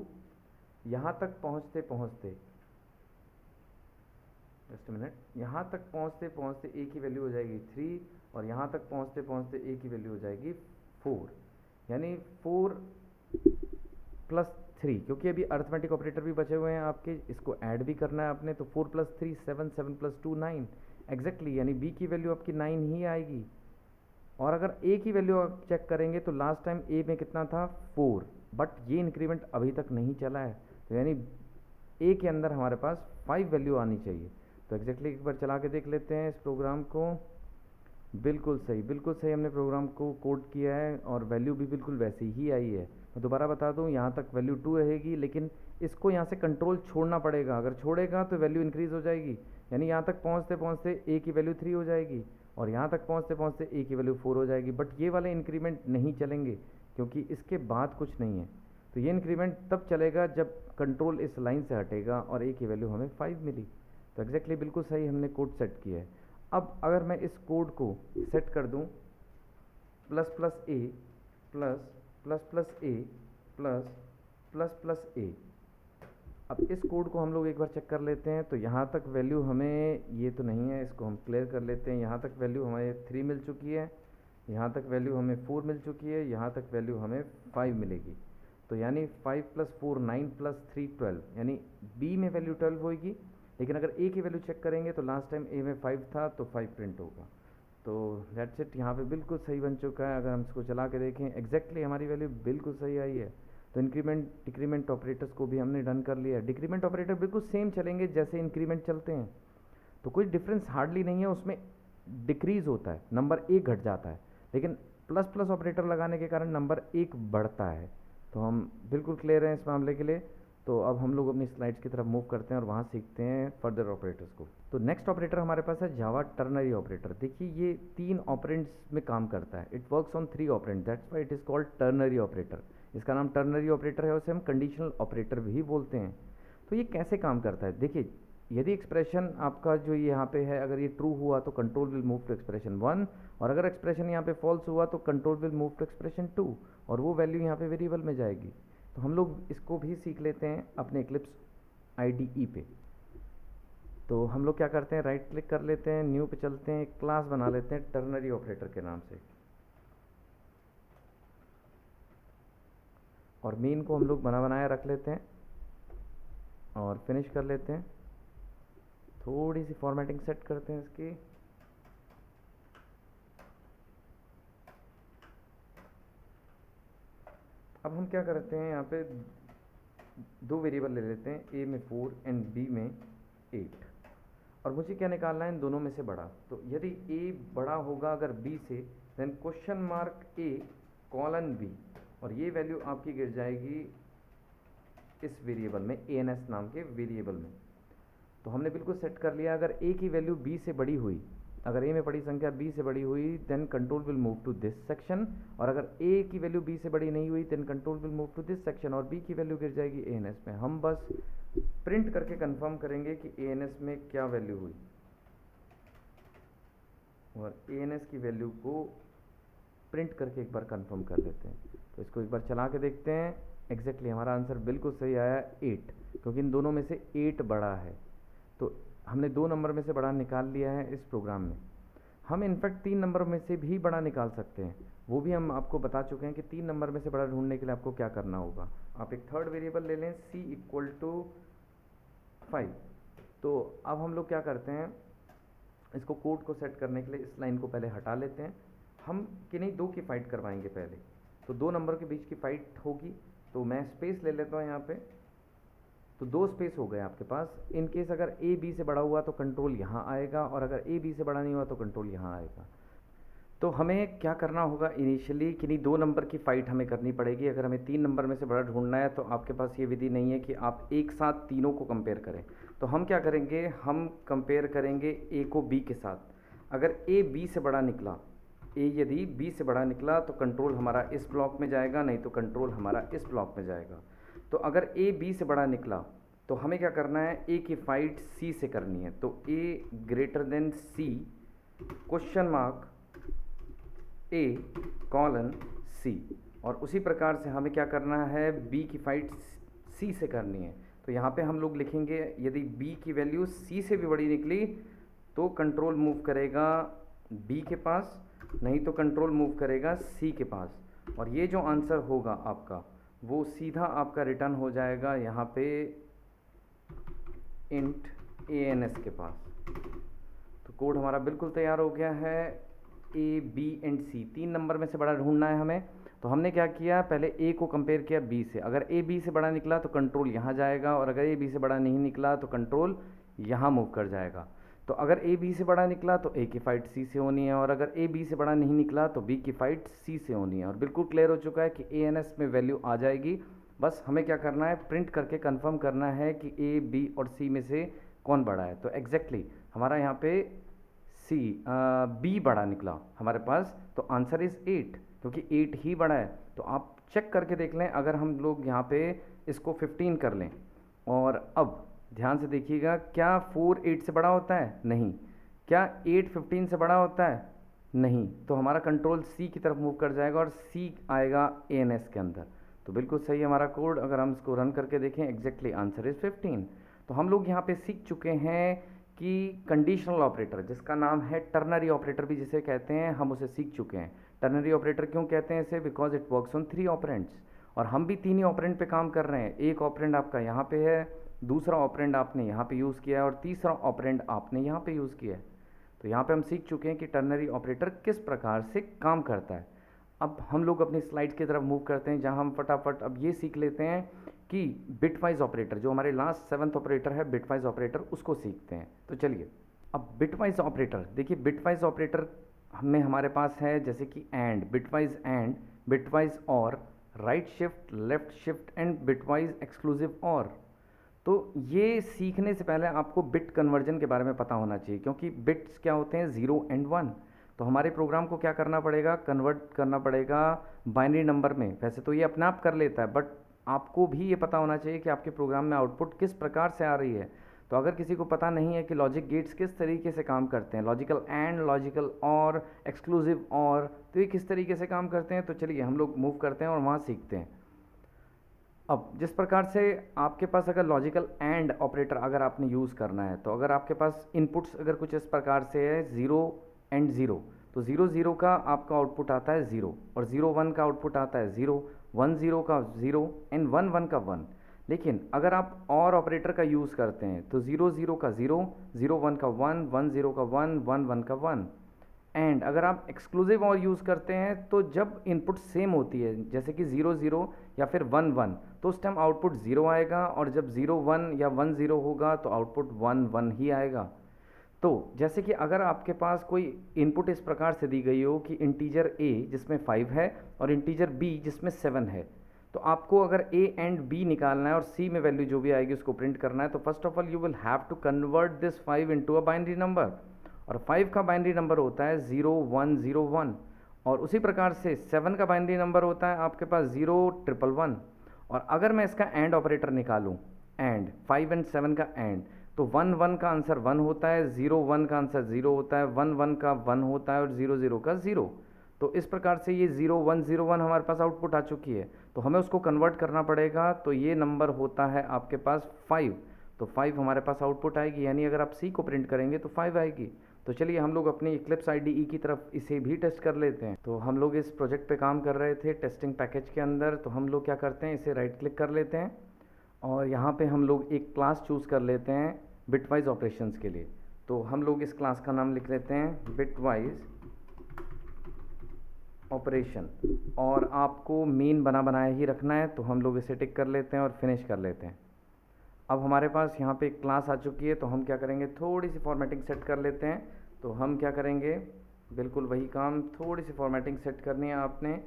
यहाँ तक पहुँचते पहुँचते, जस्ट मिनट, यहाँ तक पहुँचते पहुँचते ए की वैल्यू हो जाएगी 3, और यहाँ तक पहुँचते पहुँचते ए की वैल्यू हो जाएगी 4, यानी 4 + 3, क्योंकि अभी अर्थमेटिक ऑपरेटर भी बचे हुए हैं आपके, इसको ऐड भी करना है आपने। तो 4 + 3 7, 7 + 2 9 एग्जैक्टली, यानी बी की वैल्यू आपकी 9 ही आएगी। और अगर ए की वैल्यू आप चेक करेंगे तो लास्ट टाइम ए में कितना था 4, बट ये इंक्रीमेंट अभी तक नहीं चला है, तो यानी ए के अंदर हमारे पास 5 वैल्यू आनी चाहिए। तो एग्जैक्टली एक बार चला के देख लेते हैं इस प्रोग्राम को। बिल्कुल सही हमने प्रोग्राम को कोड किया है और वैल्यू भी बिल्कुल वैसी ही आई है। मैं दोबारा बता दूं, यहाँ तक वैल्यू 2 रहेगी, लेकिन इसको यहाँ से कंट्रोल छोड़ना पड़ेगा। अगर छोड़ेगा तो वैल्यू इंक्रीज़ हो जाएगी, यानी यहाँ तक पहुँचते पहुँचते ए की वैल्यू 3 हो जाएगी, और यहाँ तक पहुँचते पहुँचते ए की वैल्यू 4 हो जाएगी। बट ये वाले इंक्रीमेंट नहीं चलेंगे, क्योंकि इसके बाद कुछ नहीं है। तो ये इंक्रीमेंट तब चलेगा जब कंट्रोल इस लाइन से हटेगा और ए की वैल्यू हमें 5 मिली। तो एग्जैक्टली बिल्कुल सही हमने कोड सेट किया है। अब अगर मैं इस कोड को सेट कर दूं प्लस प्लस ए प्लस प्लस प्लस ए प्लस प्लस प्लस ए, अब इस कोड को हम लोग एक बार चेक कर लेते हैं। तो यहाँ तक वैल्यू हमें, ये तो नहीं है, इसको हम क्लियर कर लेते हैं। यहाँ तक वैल्यू हमें 3 मिल चुकी है, यहाँ तक वैल्यू हमें 4 मिल चुकी है, यहाँ तक वैल्यू हमें 5 मिलेगी। तो यानी 5 + 4 9 + 3 12, यानी बी में वैल्यू 12 होगी। लेकिन अगर ए की वैल्यू चेक करेंगे तो लास्ट टाइम ए में 5 था, तो 5 प्रिंट होगा। तो दैट्स इट, यहाँ पे बिल्कुल सही बन चुका है। अगर हम इसको चला के देखें, एग्जैक्टली हमारी वैल्यू बिल्कुल सही आई है। तो इंक्रीमेंट डिक्रीमेंट ऑपरेटर्स को भी हमने डन कर लिया है। डिक्रीमेंट ऑपरेटर बिल्कुल सेम चलेंगे जैसे इंक्रीमेंट चलते हैं, तो कोई डिफरेंस हार्डली नहीं है। उसमें डिक्रीज़ होता है, नंबर 1 घट जाता है, लेकिन प्लस प्लस ऑपरेटर लगाने के कारण नंबर 1 बढ़ता है। तो हम बिल्कुल क्लियर हैं इस मामले के लिए। तो अब हम लोग अपनी स्लाइड्स की तरफ मूव करते हैं और वहाँ सीखते हैं फर्दर ऑपरेटर्स को। तो नेक्स्ट ऑपरेटर हमारे पास है जावा टर्नरी ऑपरेटर। देखिए ये 3 ऑपरेंड्स में काम करता है। It works on 3 operand, that's why it is called ternary operator. इसका नाम टर्नरी ऑपरेटर है, उसे हम कंडीशनल ऑपरेटर भी बोलते हैं। तो ये कैसे काम करता है, देखिए यदि एक्सप्रेशन आपका जो यहाँ पे है, अगर ये ट्रू हुआ तो control will move to expression 1, और अगर एक्सप्रेशन यहाँ पे फॉल्स हुआ तो control will move to expression 2, और वो वैल्यू यहाँ पे वेरिएबल में जाएगी। तो हम लोग इसको भी सीख लेते हैं अपने इक्लिप्स IDE पे। तो हम लोग क्या करते हैं, राइट क्लिक कर लेते हैं, न्यू पे चलते हैं, एक क्लास बना लेते हैं टर्नरी ऑपरेटर के नाम से, और मेन को हम लोग बनाया रख लेते हैं और फिनिश कर लेते हैं। थोड़ी सी फॉर्मेटिंग सेट करते हैं इसकी। अब हम क्या करते हैं, यहाँ पे 2 वेरिएबल ले लेते हैं, ए में 4 एंड बी में 8, और मुझे क्या निकालना है इन दोनों में से बड़ा। तो यदि ए बड़ा होगा अगर बी से, देन क्वेश्चन मार्क ए कॉलन बी, और ये वैल्यू आपकी गिर जाएगी इस वेरिएबल में, ANS नाम के वेरिएबल में। तो हमने बिल्कुल सेट कर लिया, अगर ए की वैल्यू बी से बड़ी हुई, अगर ए में बड़ी संख्या बी से बड़ी हुई, then control will move to this section, और अगर ए की वैल्यू बी से बड़ी नहीं हुई, then control will move to this section, और बी की वैल्यू गिर जाएगी ANS में। हम बस प्रिंट करके कंफर्म करेंगे कि ANS में क्या वैल्यू हुई, और ANS की वैल्यू को प्रिंट करके एक बार कंफर्म कर लेते हैं। तो इसको एक बार चला के देखते हैं। एग्जैक्टली हमारा आंसर बिल्कुल सही आया 8, क्योंकि इन दोनों में से 8 बड़ा है। तो हमने 2 नंबर में से बड़ा निकाल लिया है इस प्रोग्राम में। हम इनफैक्ट 3 नंबर में से भी बड़ा निकाल सकते हैं, वो भी हम आपको बता चुके हैं कि 3 नंबर में से बड़ा ढूंढने के लिए आपको क्या करना होगा। आप एक थर्ड वेरिएबल ले लें, c = 5। तो अब हम लोग क्या करते हैं, इसको कोड को सेट करने के लिए इस लाइन को पहले हटा लेते हैं। हम किन्हीं 2 की फाइट करवाएंगे पहले, तो 2 नंबर के बीच की फाइट होगी। तो मैं स्पेस ले लेता हूँ यहाँ पे, तो 2 स्पेस हो गए आपके पास। इन केस अगर ए बी से बड़ा हुआ तो कंट्रोल यहाँ आएगा, और अगर ए बी से बड़ा नहीं हुआ तो कंट्रोल यहाँ आएगा। तो हमें क्या करना होगा, इनिशियली किन्हीं 2 नंबर की फ़ाइट हमें करनी पड़ेगी। अगर हमें 3 नंबर में से बड़ा ढूंढना है तो आपके पास ये विधि नहीं है कि आप एक साथ तीनों को कंपेयर करें। तो हम क्या करेंगे, हम कंपेयर करेंगे ए को बी के साथ। अगर ए बी से बड़ा निकला ए यदि बी से बड़ा निकला तो कंट्रोल हमारा इस ब्लॉक में जाएगा, नहीं तो कंट्रोल हमारा इस ब्लॉक में जाएगा। तो अगर ए बी से बड़ा निकला तो हमें क्या करना है, ए की फाइट सी से करनी है। तो ए ग्रेटर देन सी क्वेश्चन मार्क ए कॉलन सी, और उसी प्रकार से हमें क्या करना है, बी की फाइट सी से करनी है। तो यहाँ पे हम लोग लिखेंगे यदि बी की वैल्यू सी से भी बड़ी निकली तो कंट्रोल मूव करेगा बी के पास, नहीं तो कंट्रोल मूव करेगा सी के पास। और ये जो आंसर होगा आपका वो सीधा आपका रिटर्न हो जाएगा यहाँ पे इंट ANS के पास। तो कोड हमारा बिल्कुल तैयार हो गया है। A b and c 3 number में से बड़ा ढूंढना है हमें। तो हमने क्या किया, पहले ए को कंपेयर किया बी से। अगर ए बी से बड़ा निकला तो कंट्रोल यहाँ जाएगा, और अगर ए बी से बड़ा नहीं निकला तो कंट्रोल यहाँ मूव कर जाएगा। तो अगर ए बी से बड़ा निकला तो ए की फाइट सी से होनी है, और अगर ए बी से बड़ा नहीं निकला तो बी की फाइट सी से होनी है। और बिल्कुल क्लियर हो चुका है कि ANS में वैल्यू आ जाएगी। बस हमें क्या करना है, प्रिंट करके कंफर्म करना है कि ए बी और सी में से कौन बड़ा है। तो एग्जैक्टली हमारा यहाँ पे बी बड़ा निकला हमारे पास, तो आंसर इज़ 8, क्योंकि 8 ही बड़ा है। तो आप चेक करके देख लें, अगर हम लोग यहाँ पे इसको 15 कर लें, और अब ध्यान से देखिएगा, क्या 4 8 से बड़ा होता है? नहीं। क्या 8 15 से बड़ा होता है? नहीं। तो हमारा कंट्रोल सी की तरफ मूव कर जाएगा और सी आएगा ANS के अंदर। तो बिल्कुल सही है हमारा कोड। अगर हम इसको रन करके देखें, एग्जैक्टली आंसर इज़ 15। तो हम लोग यहाँ पे सीख चुके हैं कि कंडीशनल ऑपरेटर, जिसका नाम है टर्नरी ऑपरेटर भी जिसे कहते हैं, हम उसे सीख चुके हैं। टर्नरी ऑपरेटर क्यों कहते हैं इसे? Because it works on 3 operands, और हम भी 3 ही ऑपरेंड पे काम कर रहे हैं। एक ऑपरेंड आपका यहाँ पे है, दूसरा ऑपरेंड आपने यहाँ पे यूज़ किया है, और तीसरा ऑपरेंड आपने यहाँ पे यूज़ किया है। तो यहाँ पे हम सीख चुके हैं कि टर्नरी ऑपरेटर किस प्रकार से काम करता है। अब हम लोग अपनी स्लाइड की तरफ मूव करते हैं, जहाँ हम फटाफट अब ये सीख लेते हैं कि बिटवाइज ऑपरेटर, जो हमारे लास्ट 7th ऑपरेटर है बिटवाइज ऑपरेटर, उसको सीखते हैं। तो चलिए, अब बिटवाइज ऑपरेटर देखिए। बिटवाइज ऑपरेटर में हमारे पास है जैसे कि एंड, बिटवाइज और, right shift, left shift and bitwise exclusive और। तो ये सीखने से पहले आपको बिट कन्वर्जन के बारे में पता होना चाहिए, क्योंकि बिट्स क्या होते हैं, 0 and 1। तो हमारे प्रोग्राम को क्या करना पड़ेगा, कन्वर्ट करना पड़ेगा बाइनरी नंबर में। वैसे तो ये अपने आप कर लेता है, बट आपको भी ये पता होना चाहिए कि आपके प्रोग्राम में आउटपुट किस प्रकार से आ रही है। तो अगर किसी को पता नहीं है कि लॉजिक गेट्स किस तरीके से काम करते हैं, लॉजिकल एंड, लॉजिकल और, एक्सक्लूसिव और, तो ये किस तरीके से काम करते हैं, तो चलिए हम लोग मूव करते हैं और वहाँ सीखते हैं। अब जिस प्रकार से आपके पास अगर लॉजिकल एंड ऑपरेटर अगर आपने यूज़ करना है, तो अगर आपके पास इनपुट्स अगर कुछ इस प्रकार से है 0 and 0, तो 0 0 का आपका आउटपुट आता है 0, और 0 1 का आउटपुट आता है 0, 1 0 का 0 एंड 1 1 का 1। लेकिन अगर आप और ऑपरेटर का यूज़ करते हैं तो 0 0 का 0, 0 1 का 1, 1 0 का 1, 1 1 का 1। एंड अगर आप एक्सक्लूसिव और यूज़ करते हैं तो जब इनपुट सेम होती है, जैसे कि 0 0 या फिर 1 1, तो उस टाइम आउटपुट 0 आएगा, और जब 0 1 या 1 0 होगा तो आउटपुट 1 1 ही आएगा। तो जैसे कि अगर आपके पास कोई इनपुट इस प्रकार से दी गई हो कि इंटीजर a जिसमें 5 है और इंटीजर b जिसमें 7 है, तो आपको अगर a एंड b निकालना है और c में वैल्यू जो भी आएगी उसको प्रिंट करना है, तो first of all you will have to convert this 5 into a binary number, और 5 का बाइनरी नंबर होता है 0 1 0 1, और उसी प्रकार से 7 का बाइनरी नंबर होता है आपके पास 0 1 1 1। और अगर मैं इसका एंड ऑपरेटर निकालूं, एंड 5 and 7 का एंड, तो 1 1 का आंसर 1 होता है, 0 1 का आंसर 0 होता है, 1 1 का 1 होता है, और 0 0 का 0। तो इस प्रकार से ये 0 1 0 1 हमारे पास आउटपुट आ चुकी है। तो हमें उसको कन्वर्ट करना पड़ेगा, तो ये नंबर होता है आपके पास 5। तो 5 हमारे पास आउटपुट आएगी, यानी अगर आप C को प्रिंट करेंगे तो 5 आएगी। तो चलिए हम लोग अपनी इक्लिप्स IDE की तरफ इसे भी टेस्ट कर लेते हैं। तो हम लोग इस प्रोजेक्ट पे काम कर रहे थे टेस्टिंग पैकेज के अंदर। तो हम लोग क्या करते हैं, इसे राइट क्लिक कर लेते हैं, और यहाँ पे हम लोग एक क्लास चूज़ कर लेते हैं बिटवाइज ऑपरेशंस के लिए। तो हम लोग इस क्लास का नाम लिख लेते हैं बिटवाइज ऑपरेशन, और आपको मेन बना बनाया ही रखना है। तो हम लोग इसे टिक कर लेते हैं और फिनिश कर लेते हैं। अब हमारे पास यहाँ पे एक क्लास आ चुकी है, तो हम क्या करेंगे, थोड़ी सी फॉर्मेटिंग सेट कर लेते हैं। तो हम क्या करेंगे, बिल्कुल वही काम, थोड़ी सी फॉर्मेटिंग सेट करनी है आपने,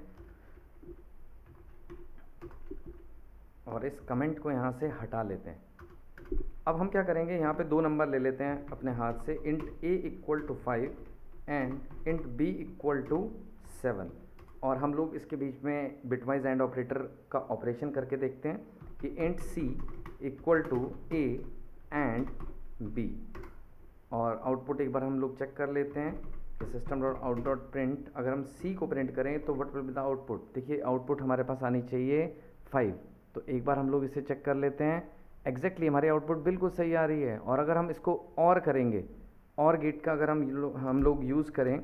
और इस कमेंट को यहाँ से हटा लेते हैं। अब हम क्या करेंगे, यहाँ पे 2 नंबर ले लेते हैं अपने हाथ से, int a = 5 and int b = 7, और हम लोग इसके बीच में बिटवाइज एंड ऑपरेटर का ऑपरेशन करके देखते हैं कि int C equal to A and B, और आउटपुट एक बार हम लोग चेक कर लेते हैं कि system dot out dot print, अगर हम सी को प्रिंट करें तो what will be the output. देखिए आउटपुट हमारे पास आनी चाहिए 5, तो एक बार हम लोग इसे चेक कर लेते हैं। एग्जैक्टली हमारी आउटपुट बिल्कुल सही आ रही है, और अगर हम इसको और करेंगे, और गेट का अगर हम लोग यूज़ करें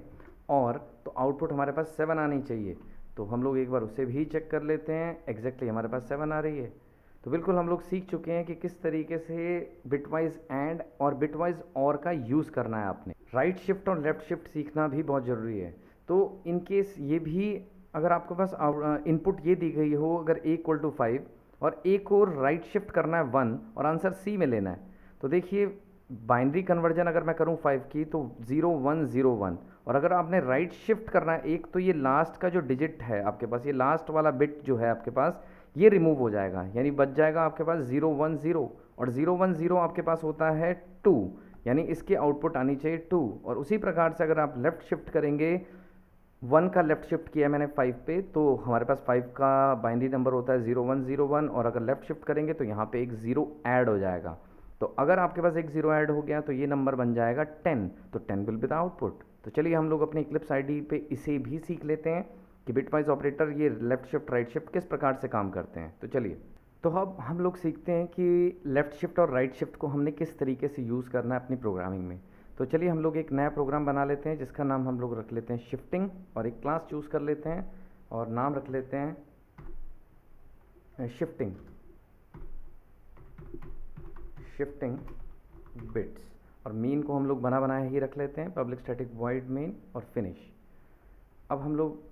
और, तो आउटपुट हमारे पास 7 आनी चाहिए। तो हम लोग एक बार उसे भी चेक कर लेते हैं। एग्जैक्टली हमारे पास 7 आ रही है। तो बिल्कुल हम लोग सीख चुके हैं कि किस तरीके से बिटवाइज एंड और बिटवाइज और का यूज़ करना है आपने। राइट शिफ्ट और लेफ्ट शिफ्ट सीखना भी बहुत ज़रूरी है। तो इन केस ये भी, अगर आपके पास इनपुट ये दी गई हो, अगर ए इक्वल टू 5 और ए को राइट शिफ्ट करना है 1 और आंसर सी में लेना है, तो देखिए बाइनरी कन्वर्जन अगर मैं करूं 5 की तो 0 1 0 1, और अगर आपने राइट शिफ्ट करना है एक, तो ये लास्ट का जो डिजिट है आपके पास, ये लास्ट वाला बिट जो है आपके पास, ये रिमूव हो जाएगा, यानी बच जाएगा आपके पास 0 1 0, और 0 1 0 आपके पास होता है 2, यानी इसकी आउटपुट आनी चाहिए 2। और उसी प्रकार से अगर आप लेफ्ट शिफ्ट करेंगे, 1 का लेफ्ट शिफ्ट किया मैंने 5 पे, तो हमारे पास 5 का बाइनरी नंबर होता है 0 1 0 1, और अगर लेफ्ट शिफ्ट करेंगे तो यहाँ पे एक 0 ऐड हो जाएगा। तो अगर आपके पास एक 0 ऐड हो गया तो ये नंबर बन जाएगा 10, तो 10 विल बी द आउटपुट। तो चलिए हम लोग अपनी इक्लिप्स आईडी पे इसे भी सीख लेते हैं कि बिटवाइज ऑपरेटर ये लेफ्ट शिफ्ट राइट शिफ्ट किस प्रकार से काम करते हैं। तो चलिए, तो अब हम लोग सीखते हैं कि लेफ़्ट शिफ्ट और राइट शिफ्ट को हमने किस तरीके से यूज़ करना है अपनी प्रोग्रामिंग में। तो चलिए हम लोग एक नया प्रोग्राम बना लेते हैं जिसका नाम हम लोग रख लेते हैं शिफ्टिंग, और एक क्लास चूज़ कर लेते हैं और नाम रख लेते हैं शिफ्टिंग बिट्स, और मीन को हम लोग बना बनाया ही रख लेते हैं, पब्लिक स्टैटिक वॉइड मीन और फिनिश। अब हम लोग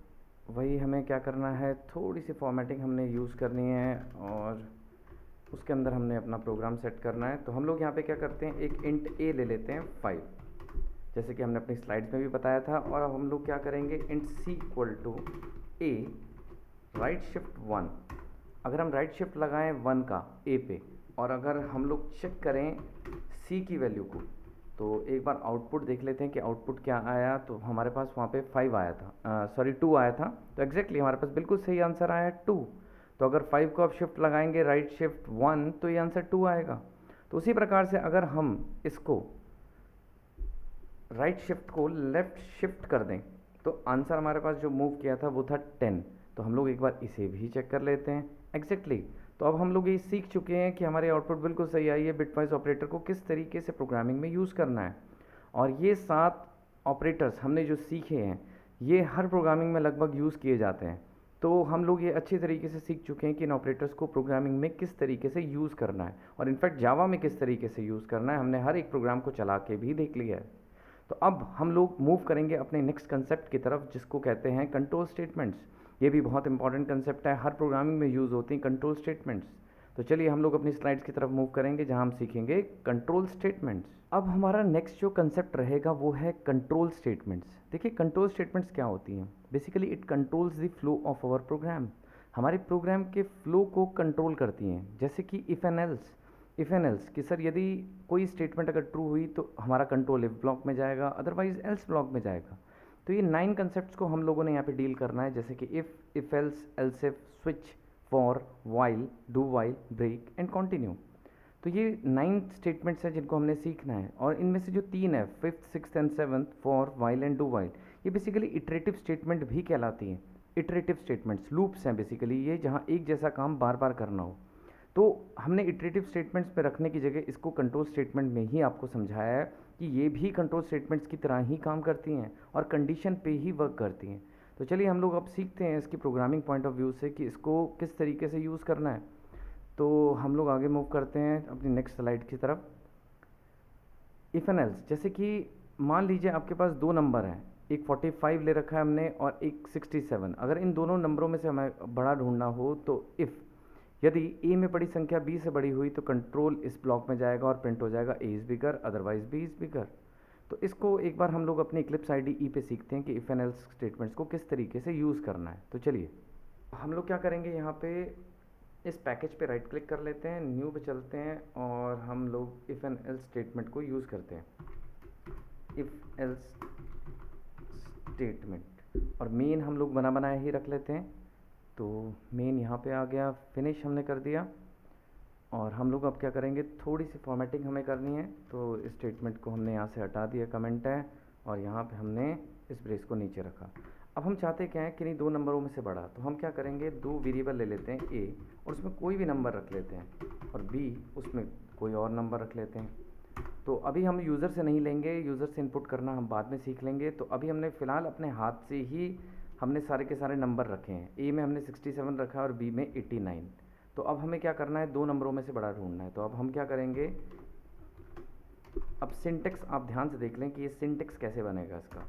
वही, हमें क्या करना है, थोड़ी सी फॉर्मेटिंग हमने यूज़ करनी है और उसके अंदर हमने अपना प्रोग्राम सेट करना है। तो हम लोग यहाँ पे क्या करते हैं, एक इंट ए ले लेते हैं 5, जैसे कि हमने अपनी स्लाइड्स में भी बताया था। और अब हम लोग क्या करेंगे, int C equal to a right shift 1, अगर हम राइट शिफ्ट लगाएं 1 का ए पे, और अगर हम लोग चेक करें सी की वैल्यू को, तो एक बार आउटपुट देख लेते हैं कि आउटपुट क्या आया। तो हमारे पास वहाँ पे 5 आया था, सॉरी 2 आया था, तो एग्जैक्टली हमारे पास बिल्कुल सही आंसर आया है 2। तो अगर 5 को आप शिफ्ट लगाएंगे राइट शिफ्ट 1, तो ये आंसर 2 आएगा। तो उसी प्रकार से अगर हम इसको राइट शिफ्ट को लेफ्ट शिफ्ट कर दें, तो आंसर हमारे पास जो मूव किया था वो था 10। तो हम लोग एक बार इसे भी चेक कर लेते हैं। एग्जैक्टली तो अब हम लोग ये सीख चुके हैं कि हमारी आउटपुट बिल्कुल सही आई है, बिटवाइज ऑपरेटर को किस तरीके से प्रोग्रामिंग में यूज़ करना है। और ये 7 ऑपरेटर्स हमने जो सीखे हैं, ये हर प्रोग्रामिंग में लगभग यूज़ किए जाते हैं। तो हम लोग ये अच्छी तरीके से सीख चुके हैं कि इन ऑपरेटर्स को प्रोग्रामिंग में किस तरीके से यूज़ करना है, और इनफैक्ट जावा में किस तरीके से यूज़ करना है हमने हर एक प्रोग्राम को चला के भी देख लिया है। तो अब हम लोग मूव करेंगे अपने नेक्स्ट कंसेप्ट की तरफ, जिसको कहते हैं कंट्रोल स्टेटमेंट्स। ये भी बहुत इंपॉर्टेंट कंसेप्ट है, हर प्रोग्रामिंग में यूज़ होती हैं कंट्रोल स्टेटमेंट्स। तो चलिए हम लोग अपनी स्लाइड्स की तरफ मूव करेंगे जहां हम सीखेंगे कंट्रोल स्टेटमेंट्स। अब हमारा नेक्स्ट जो कंसेप्ट रहेगा वो है कंट्रोल स्टेटमेंट्स। देखिए कंट्रोल स्टेटमेंट्स क्या होती हैं, basically it controls the flow of our program, हमारे प्रोग्राम के फ्लो को कंट्रोल करती हैं। जैसे कि इफ़ एन एल्स कि सर यदि कोई स्टेटमेंट अगर ट्रू हुई तो हमारा कंट्रोल इफ ब्लॉक में जाएगा, अदरवाइज एल्स ब्लॉक में जाएगा। तो ये 9 कंसेप्ट्स को हम लोगों ने यहाँ पे डील करना है, जैसे कि if else, else if, switch, for, while, do while, break and continue. तो ये 9 स्टेटमेंट्स हैं जिनको हमने सीखना है, और इनमें से जो 3 है, 5th 6th and 7th, for, while and do while, ये बेसिकली इटरेटिव स्टेटमेंट भी कहलाती हैं। इटरेटिव स्टेटमेंट्स लूप्स हैं बेसिकली ये, जहाँ एक जैसा काम बार बार करना हो। तो हमने इटरेटिव स्टेटमेंट्स पे रखने की जगह इसको कंट्रोल स्टेटमेंट में ही आपको समझाया है कि ये भी कंट्रोल स्टेटमेंट्स की तरह ही काम करती हैं और कंडीशन पे ही वर्क करती हैं। तो चलिए हम लोग अब सीखते हैं इसकी प्रोग्रामिंग पॉइंट ऑफ व्यू से कि इसको किस तरीके से यूज़ करना है। तो हम लोग आगे मूव करते हैं अपनी नेक्स्ट स्लाइड की तरफ। इफ एन एल्स, जैसे कि मान लीजिए आपके पास 2 नंबर हैं, एक 45 ले रखा है हमने और एक 67। अगर इन दोनों नंबरों में से हमें बड़ा ढूंढना हो तो इफ़ यदि ए में बड़ी संख्या बी से बड़ी हुई तो कंट्रोल इस ब्लॉक में जाएगा और प्रिंट हो जाएगा a is bigger, otherwise b is bigger. तो इसको एक बार हम लोग अपनी इक्लिप्स आईडी ई पे सीखते हैं कि इफ़ एंड एल्स स्टेटमेंट्स को किस तरीके से यूज़ करना है। तो चलिए हम लोग क्या करेंगे, यहाँ पे इस पैकेज पे राइट क्लिक कर लेते हैं, न्यू पे चलते हैं और हम लोग इफ़ एंड एल्स स्टेटमेंट को यूज़ करते हैं। इफ़ एल्स स्टेटमेंट, और मेन हम लोग बना बनाया ही रख लेते हैं। तो मेन यहाँ पे आ गया, फिनिश हमने कर दिया। और हम लोग अब क्या करेंगे, थोड़ी सी फॉर्मेटिंग हमें करनी है। तो स्टेटमेंट को हमने यहाँ से हटा दिया, कमेंट है, और यहाँ पे हमने इस ब्रेस को नीचे रखा। अब हम चाहते क्या है कि नहीं, दो नंबरों में से बड़ा, तो हम क्या करेंगे, दो वेरिएबल ले लेते हैं, ए और उसमें कोई भी नंबर रख लेते हैं, और बी उसमें कोई और नंबर रख लेते हैं। तो अभी हम यूज़र से नहीं लेंगे, यूज़र से इनपुट करना हम बाद में सीख लेंगे। तो अभी हमने फ़िलहाल अपने हाथ से ही हमने सारे के सारे नंबर रखे हैं। ए में हमने 67 रखा है और बी में 89। तो अब हमें क्या करना है, दो नंबरों में से बड़ा ढूंढना है। तो अब हम क्या करेंगे, अब सिंटेक्स आप ध्यान से देख लें कि ये सिंटेक्स कैसे बनेगा इसका।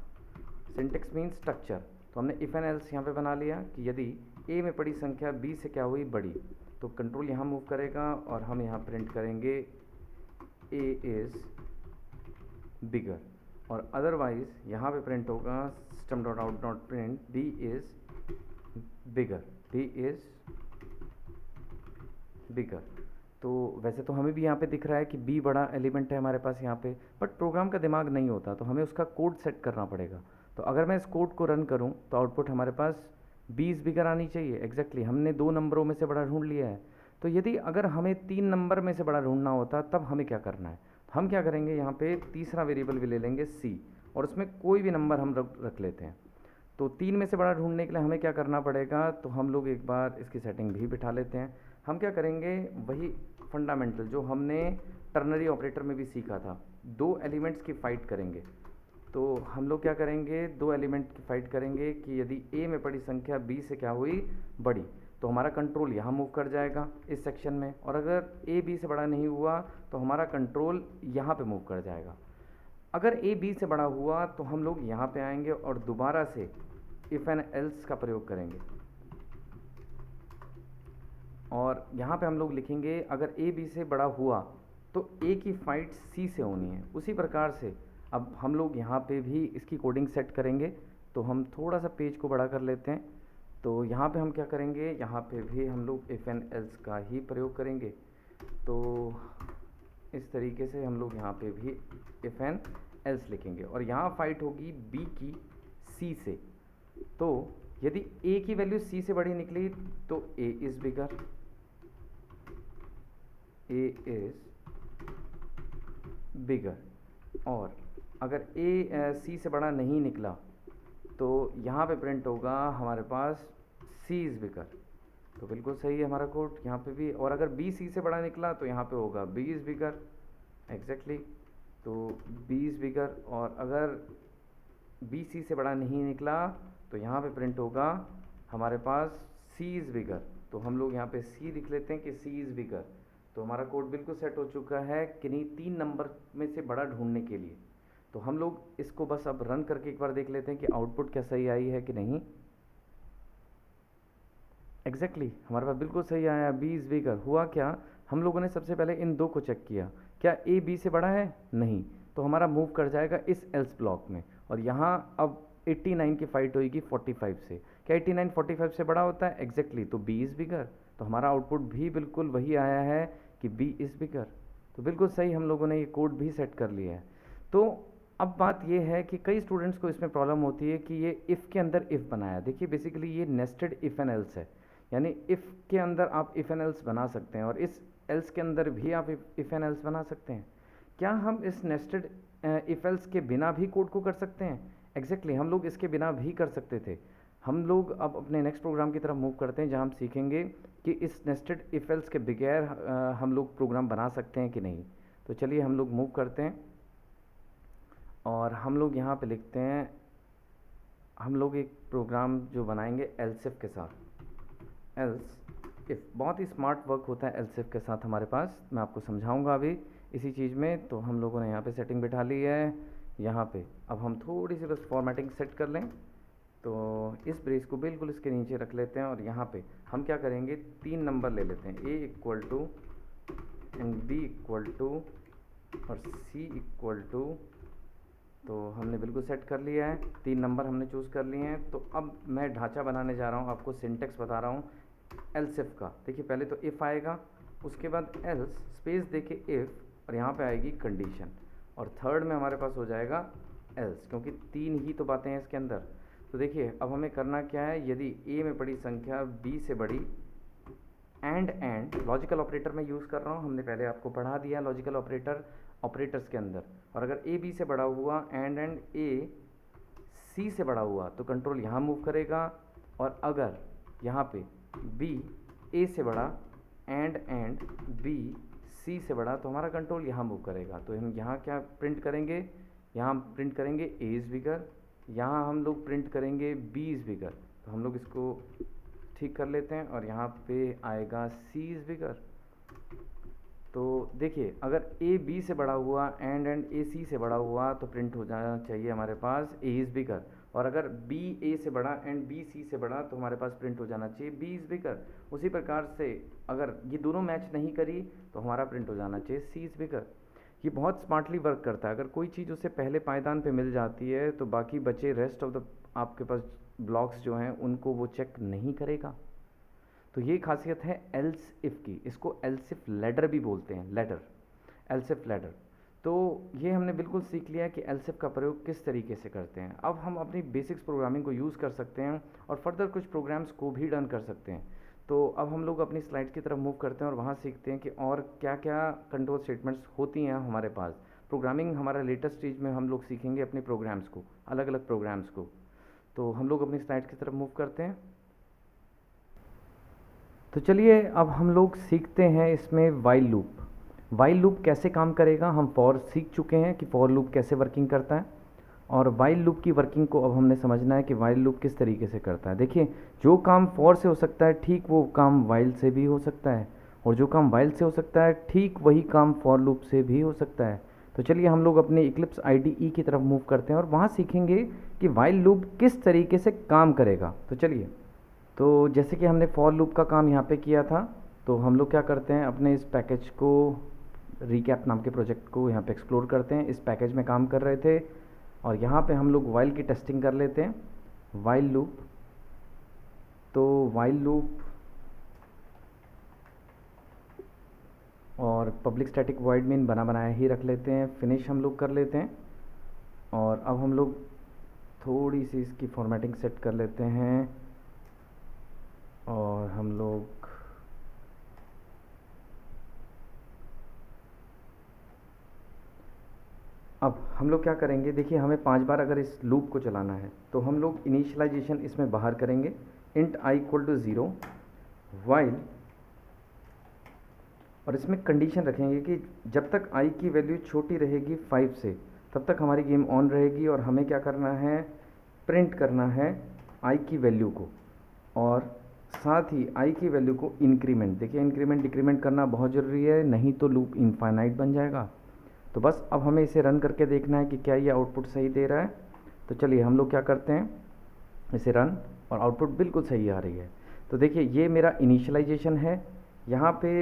Syntax mean structure. तो हमने इफ़ एंड एल्स यहाँ पे बना लिया कि यदि ए में बड़ी संख्या बी से क्या हुई, बड़ी, तो कंट्रोल यहाँ मूव करेगा और हम यहाँ प्रिंट करेंगे ए इज़ बिगर, और अदरवाइज यहाँ पे प्रिंट होगा system dot out dot print b is bigger, b is bigger. तो वैसे तो हमें भी यहाँ पे दिख रहा है कि बी बड़ा एलिमेंट है हमारे पास यहाँ पे, बट प्रोग्राम का दिमाग नहीं होता, तो हमें उसका कोड सेट करना पड़ेगा। तो अगर मैं इस कोड को रन करूँ तो आउटपुट हमारे पास 20 बिगर आनी चाहिए। एग्जैक्टली हमने दो नंबरों में से बड़ा ढूंढ लिया है। तो यदि अगर हमें 3 नंबर में से बड़ा ढूंढना होता तब हमें क्या करना है, हम क्या करेंगे, यहाँ पे तीसरा वेरिएबल भी ले लेंगे सी, और उसमें कोई भी नंबर हम रख लेते हैं। तो 3 में से बड़ा ढूंढने के लिए हमें क्या करना पड़ेगा, तो हम लोग एक बार इसकी सेटिंग भी बिठा लेते हैं। हम क्या करेंगे, वही फंडामेंटल जो हमने टर्नरी ऑपरेटर में भी सीखा था, दो एलिमेंट्स की फ़ाइट करेंगे। तो हम लोग क्या करेंगे, दो एलिमेंट की फ़ाइट करेंगे कि यदि ए में बड़ी संख्या बी से क्या हुई, बड़ी, तो हमारा कंट्रोल यहाँ मूव कर जाएगा इस सेक्शन में, और अगर ए बी से बड़ा नहीं हुआ तो हमारा कंट्रोल यहाँ पे मूव कर जाएगा। अगर ए बी से बड़ा हुआ तो हम लोग यहाँ पे आएंगे और दोबारा से इफ़ एंड एल्स का प्रयोग करेंगे, और यहाँ पे हम लोग लिखेंगे अगर ए बी से बड़ा हुआ तो ए की फ़ाइट सी से होनी है। उसी प्रकार से अब हम लोग यहाँ पे भी इसकी कोडिंग सेट करेंगे। तो हम थोड़ा सा पेज को बड़ा कर लेते हैं। तो यहाँ पे हम क्या करेंगे, यहाँ पे भी हम लोग इफ़ एंड एल्स का ही प्रयोग करेंगे। तो इस तरीके से हम लोग यहाँ पे भी इफ़ एंड एल्स लिखेंगे, और यहाँ फाइट होगी बी की सी से। तो यदि ए की वैल्यू सी से बड़ी निकली तो ए इज़ बिगर, ए इज़ बिगर, और अगर ए सी से बड़ा नहीं निकला तो यहाँ पे प्रिंट होगा हमारे पास सी इज़ बिगर। तो बिल्कुल सही है हमारा कोड यहाँ पे भी। और अगर बी सी से बड़ा निकला तो यहाँ पे होगा बी इज़ बिगर, एग्जैक्टली। तो बी इज़ बिगर, और अगर बी सी से बड़ा नहीं निकला तो यहाँ पे प्रिंट होगा हमारे पास सी इज़ बिगर। तो हम लोग यहाँ पे सी लिख लेते हैं कि सी इज़ बिगर। तो हमारा कोड बिल्कुल सेट हो चुका है कि नहीं, 3 नंबर में से बड़ा ढूंढने के लिए। तो हम लोग इसको बस अब रन करके एक बार देख लेते हैं कि आउटपुट क्या सही आई है कि नहीं। एग्जैक्टली हमारे पास बिल्कुल सही आया, बी इज़ बिगर। हुआ क्या, हम लोगों ने सबसे पहले इन दो को चेक किया, क्या ए बी से बड़ा है, नहीं, तो हमारा मूव कर जाएगा इस एल्स ब्लॉक में। और यहाँ अब 89 की फाइट होगी 45 से। क्या 89 45 से बड़ा होता है, एग्जैक्टली। तो बी इज़ बिगर। तो हमारा आउटपुट भी बिल्कुल वही आया है कि बी इज़ बिगर। तो बिल्कुल सही हम लोगों ने ये कोड भी सेट कर लिया है। तो अब बात ये है कि कई स्टूडेंट्स को इसमें प्रॉब्लम होती है कि ये इफ़ के अंदर इफ़ बनाया। देखिए बेसिकली ये नेस्टेड इफ़ एंड एल्स है, यानी इफ़ के अंदर आप इफ़ एंड एल्स बना सकते हैं और इस एल्स के अंदर भी आप इफ़ एंड एल्स बना सकते हैं। क्या हम इस नेस्टेड इफ़ एल्स के बिना भी कोड को कर सकते हैं? एग्जैक्टली हम लोग इसके बिना भी कर सकते थे। हम लोग अब अपने नेक्स्ट प्रोग्राम की तरफ मूव करते हैं, जहां हम सीखेंगे कि इस नेस्टेड इफ़ एल्स के बगैर हम लोग प्रोग्राम बना सकते हैं कि नहीं। तो चलिए हम लोग मूव करते हैं और हम लोग यहाँ पे लिखते हैं, हम लोग एक प्रोग्राम जो बनाएंगे एल्स इफ के साथ। एल्स इफ बहुत ही स्मार्ट वर्क होता है एल्स इफ के साथ हमारे पास, मैं आपको समझाऊंगा अभी इसी चीज़ में। तो हम लोगों ने यहाँ पे सेटिंग बिठा ली है। यहाँ पे अब हम थोड़ी सी बस फॉर्मेटिंग सेट कर लें। तो इस ब्रेस को बिल्कुल इसके नीचे रख लेते हैं और यहाँ पे हम क्या करेंगे, 3 नंबर ले लेते हैं, A equal to and B equal to और सी इक्वल टू। तो हमने बिल्कुल सेट कर लिया है, 3 नंबर हमने चूज़ कर लिए हैं। तो अब मैं ढांचा बनाने जा रहा हूँ, आपको सिंटेक्स बता रहा हूँ एल्स इफ का। देखिए पहले तो इफ़ आएगा, उसके बाद एल्स स्पेस देके इफ़, और यहाँ पे आएगी कंडीशन, और थर्ड में हमारे पास हो जाएगा एल्स, क्योंकि 3 ही तो बातें हैं इसके अंदर। तो देखिए अब हमें करना क्या है, यदि ए में पड़ी संख्या बी से बड़ी, एंड लॉजिकल ऑपरेटर में यूज़ कर रहा हूँ, हमने पहले आपको पढ़ा दिया लॉजिकल ऑपरेटर ऑपरेटर्स के अंदर। और अगर ए बी से बड़ा हुआ एंड ए सी से बड़ा हुआ तो कंट्रोल यहाँ मूव करेगा, और अगर यहाँ पे बी ए से बड़ा एंड बी सी से बड़ा तो हमारा कंट्रोल यहाँ मूव करेगा। तो हम यहाँ क्या प्रिंट करेंगे, यहाँ हम प्रिंट करेंगे ए इज़ बिगर, यहाँ हम लोग प्रिंट करेंगे बी इज़ बिगर। तो हम लोग इसको ठीक कर लेते हैं और यहाँ पे आएगा सी इज़ बिगर। तो देखिए अगर ए बी से बड़ा हुआ एंड ए सी से बड़ा हुआ तो प्रिंट हो जाना चाहिए हमारे पास ए इज़ बिगर, और अगर बी ए से बड़ा एंड बी सी से बड़ा तो हमारे पास प्रिंट हो जाना चाहिए बी इज़ बिगर। उसी प्रकार से अगर ये दोनों मैच नहीं करी तो हमारा प्रिंट हो जाना चाहिए सी इज़ बिगर। ये बहुत स्मार्टली वर्क करता है। अगर कोई चीज़ उससे पहले पायदान पे मिल जाती है तो बाकी बचे रेस्ट ऑफ द आपके पास ब्लॉक्स जो हैं उनको वो चेक नहीं करेगा। तो ये खासियत है एल्स इफ़ की, इसको एल्स इफ लैडर भी बोलते हैं, लैडर, एल्स इफ लैडर। तो ये हमने बिल्कुल सीख लिया कि एल्स इफ का प्रयोग किस तरीके से करते हैं। अब हम अपनी बेसिक्स प्रोग्रामिंग को यूज़ कर सकते हैं और फर्दर कुछ प्रोग्राम्स को भी रन कर सकते हैं। तो अब हम लोग अपनी स्लाइड्स की तरफ मूव करते हैं और वहाँ सीखते हैं कि और क्या क्या कंट्रोल स्टेटमेंट्स होती हैं हमारे पास। प्रोग्रामिंग हमारा लेटेस्ट स्टेज में हम लोग सीखेंगे अपने प्रोग्राम्स को, अलग अलग प्रोग्राम्स को। तो हम लोग अपनी स्लाइड्स की तरफ मूव करते हैं। तो चलिए अब हम लोग सीखते हैं इसमें वाइल लूप। वाइल लूप कैसे काम करेगा, हम फॉर सीख चुके हैं कि फॉर लूप कैसे वर्किंग करता है, और वाइल लूप की वर्किंग को अब हमने समझना है कि वाइल लूप किस तरीके से करता है। देखिए जो काम फॉर से हो सकता है ठीक वो काम वाइल से भी हो सकता है, और जो काम वाइल से हो सकता है ठीक वही काम फॉर लूप से भी हो सकता है। तो चलिए हम लोग अपने इक्लिप्स IDE की तरफ मूव करते हैं और वहाँ सीखेंगे कि वाइल लूप किस तरीके से काम करेगा। तो चलिए, तो जैसे कि हमने फॉर लूप का काम यहाँ पे किया था, तो हम लोग क्या करते हैं, अपने इस पैकेज को, रिकैप नाम के प्रोजेक्ट को यहाँ पे एक्सप्लोर करते हैं। इस पैकेज में काम कर रहे थे और यहाँ पे हम लोग वाइल की टेस्टिंग कर लेते हैं। वाइल लूप, तो वाइल लूप और पब्लिक स्टैटिक वॉइड मेन बना बनाया ही रख लेते हैं। फिनिश हम लोग कर लेते हैं और अब हम लोग थोड़ी सी इसकी फॉर्मेटिंग सेट कर लेते हैं और हम लोग अब हम लोग क्या करेंगे, देखिए हमें 5 बार अगर इस लूप को चलाना है तो हम लोग इनिशियलाइजेशन इसमें बाहर करेंगे, int i equal to 0 while, और इसमें कंडीशन रखेंगे कि जब तक i की वैल्यू छोटी रहेगी 5 से तब तक हमारी गेम ऑन रहेगी, और हमें क्या करना है, प्रिंट करना है i की वैल्यू को, और साथ ही i की वैल्यू को इंक्रीमेंट। देखिए इंक्रीमेंट डिक्रीमेंट करना बहुत ज़रूरी है, नहीं तो लूप इनफाइनाइट बन जाएगा। तो बस अब हमें इसे रन करके देखना है कि क्या ये आउटपुट सही दे रहा है। तो चलिए हम लोग क्या करते हैं, इसे रन, और आउटपुट बिल्कुल सही आ रही है। तो देखिए ये मेरा इनिशियलाइजेशन है। यहाँ पे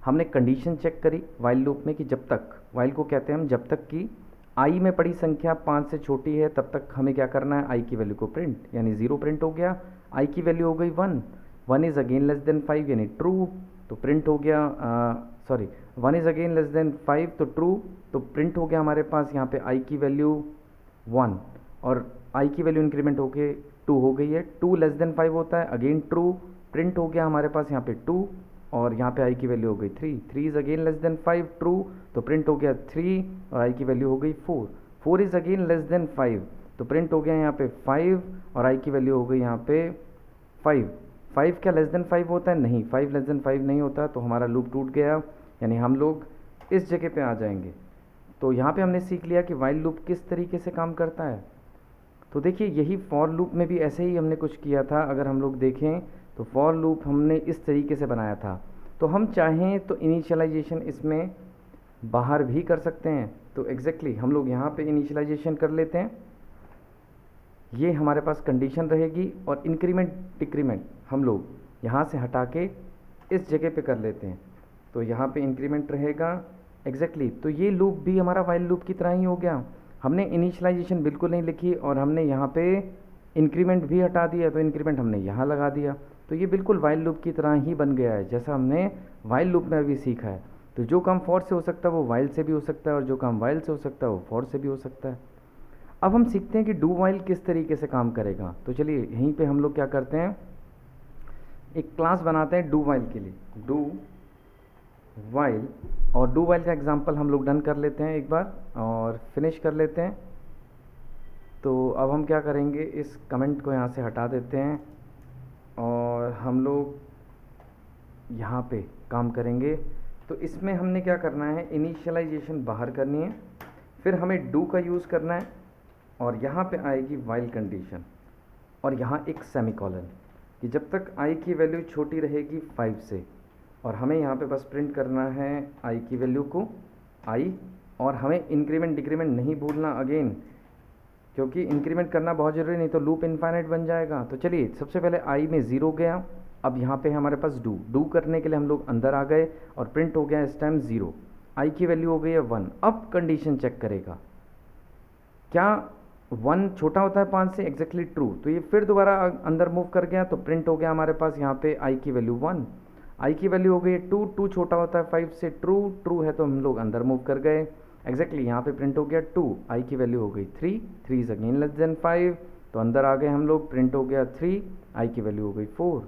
हमने कंडीशन चेक करी वाइल लूप में कि जब तक, वाइल को कहते हैं हम, जब तक कि i में पड़ी संख्या 5 से छोटी है तब तक हमें क्या करना है, i की वैल्यू को प्रिंट, यानी 0 प्रिंट हो गया, i की वैल्यू हो गई 1, 1 इज़ अगेन लेस देन 5 यानी ट्रू, तो प्रिंट हो गया, 1 इज़ अगेन लेस देन 5 तो ट्रू, तो प्रिंट हो गया हमारे पास यहाँ पे i की वैल्यू 1, और i की वैल्यू इंक्रीमेंट होके 2 हो गई है। 2 लेस देन 5 होता है, अगेन ट्रू, प्रिंट हो गया हमारे पास यहाँ पे 2, और यहाँ पे i की वैल्यू हो गई 3, 3 is again less than 5 true, तो प्रिंट हो गया 3, और i की वैल्यू हो गई 4, 4 इज़ अगेन लेस देन 5, तो प्रिंट हो गया यहाँ पे 5, और i की वैल्यू हो गई यहाँ पे 5, 5 क्या लेस देन 5 होता है, नहीं, 5 लेस देन 5 नहीं होता, तो हमारा लूप टूट गया, यानी हम लोग इस जगह पे आ जाएंगे। तो यहाँ पे हमने सीख लिया कि वाइल लूप किस तरीके से काम करता है। तो देखिए यही फॉर लूप में भी ऐसे ही हमने कुछ किया था। अगर हम लोग देखें तो फॉर लूप हमने इस तरीके से बनाया था। तो हम चाहें तो इनिशियलाइजेशन इसमें बाहर भी कर सकते हैं। तो एग्जैक्टली हम लोग यहाँ पे इनिशियलाइजेशन कर लेते हैं, ये हमारे पास कंडीशन रहेगी, और इंक्रीमेंट डिक्रीमेंट हम लोग यहाँ से हटा के इस जगह पे कर लेते हैं। तो यहाँ पे इंक्रीमेंट रहेगा, एग्जैक्टली तो ये लूप भी हमारा वाइल लूप की तरह ही हो गया। हमने इनिशियलाइजेशन बिल्कुल नहीं लिखी और हमने यहाँ पे इंक्रीमेंट भी हटा दिया, तो इंक्रीमेंट हमने यहाँ लगा दिया, तो ये बिल्कुल वाइल लूप की तरह ही बन गया है जैसा हमने वाइल लूप में अभी सीखा है। तो जो काम फॉर से हो सकता है वो वाइल से भी हो सकता है, और जो काम वाइल से हो सकता है वो फॉर से भी हो सकता है। अब हम सीखते हैं कि डू वाइल किस तरीके से काम करेगा। तो चलिए यहीं पे हम लोग क्या करते हैं, एक क्लास बनाते हैं डू वाइल के लिए, डू वाइल। और डू वाइल का एग्जांपल हम लोग डन कर लेते हैं एक बार और फिनिश कर लेते हैं। तो अब हम क्या करेंगे, इस कमेंट को यहाँ से हटा देते हैं और हम लोग यहाँ पे काम करेंगे। तो इसमें हमने क्या करना है, इनिशियलाइजेशन बाहर करनी है, फिर हमें डू का यूज़ करना है और यहाँ पे आएगी वाइल कंडीशन और यहाँ एक सेमीकोलन कि जब तक आई की वैल्यू छोटी रहेगी 5 से, और हमें यहाँ पे बस प्रिंट करना है आई की वैल्यू को आई, और हमें इंक्रीमेंट डिक्रीमेंट नहीं भूलना अगेन, क्योंकि इंक्रीमेंट करना बहुत ज़रूरी, नहीं तो लूप इनफाइनाइट बन जाएगा। तो चलिए सबसे पहले आई में 0 गया, अब यहाँ पे हमारे पास डू करने के लिए हम लोग अंदर आ गए और प्रिंट हो गया इस टाइम 0, आई की वैल्यू हो गई है 1। अब कंडीशन चेक करेगा, क्या 1 छोटा होता है 5 से, एग्जैक्टली ट्रू। तो ये फिर दोबारा अंदर मूव कर गया, तो प्रिंट हो गया हमारे पास यहाँ पे आई की वैल्यू 1, आई की वैल्यू हो गई 2, 2 छोटा होता है 5 से, ट्रू है तो हम लोग अंदर मूव कर गए, एग्जैक्टली यहाँ पे प्रिंट हो गया 2, आई की वैल्यू हो गई 3, 3 इज अगेन लेस देन 5, तो अंदर आ गए हम लोग, प्रिंट हो गया 3, आई की वैल्यू हो गई 4,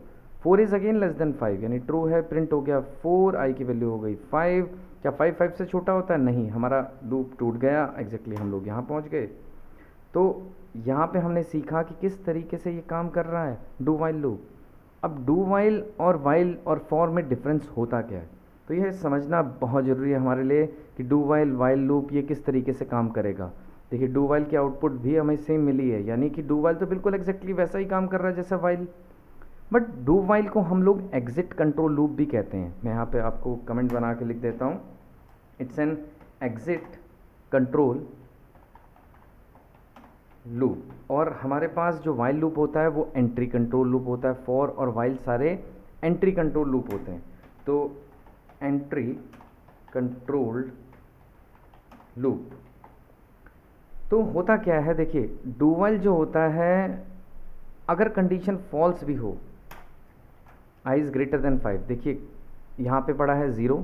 4 इज अगेन लेस देन 5 यानी ट्रू है, प्रिंट हो गया 4, आई की वैल्यू हो गई 5। क्या 5 से छोटा होता है, नहीं, हमारा लूप टूट गया, एग्जैक्टली हम लोग यहाँ पहुँच गए। तो यहाँ पे हमने सीखा कि किस तरीके से ये काम कर रहा है डू वाइल लूप। अब डू वाइल और फॉर में डिफरेंस होता क्या है, तो यह समझना बहुत ज़रूरी है हमारे लिए कि डू वाइल लूप ये किस तरीके से काम करेगा। देखिए डू वाइल की आउटपुट भी हमें सेम मिली है, यानी कि डू वाइल तो बिल्कुल एग्जैक्टली वैसा ही काम कर रहा है जैसा वाइल, बट डू वाइल को हम लोग एग्जिट कंट्रोल लूप भी कहते हैं। मैं यहाँ पे आपको कमेंट बना के लिख देता हूँ, it's an exit control loop. और हमारे पास जो वाइल लूप होता है वो एंट्री कंट्रोल लूप होता है, फॉर और वाइल सारे एंट्री कंट्रोल लूप होते हैं। तो एंट्री कंट्रोल्ड लूप तो होता क्या है, देखिए डू वाइल जो होता है, अगर कंडीशन फॉल्स भी हो, आई इज़ ग्रेटर देन 5, देखिए यहाँ पे पड़ा है 0,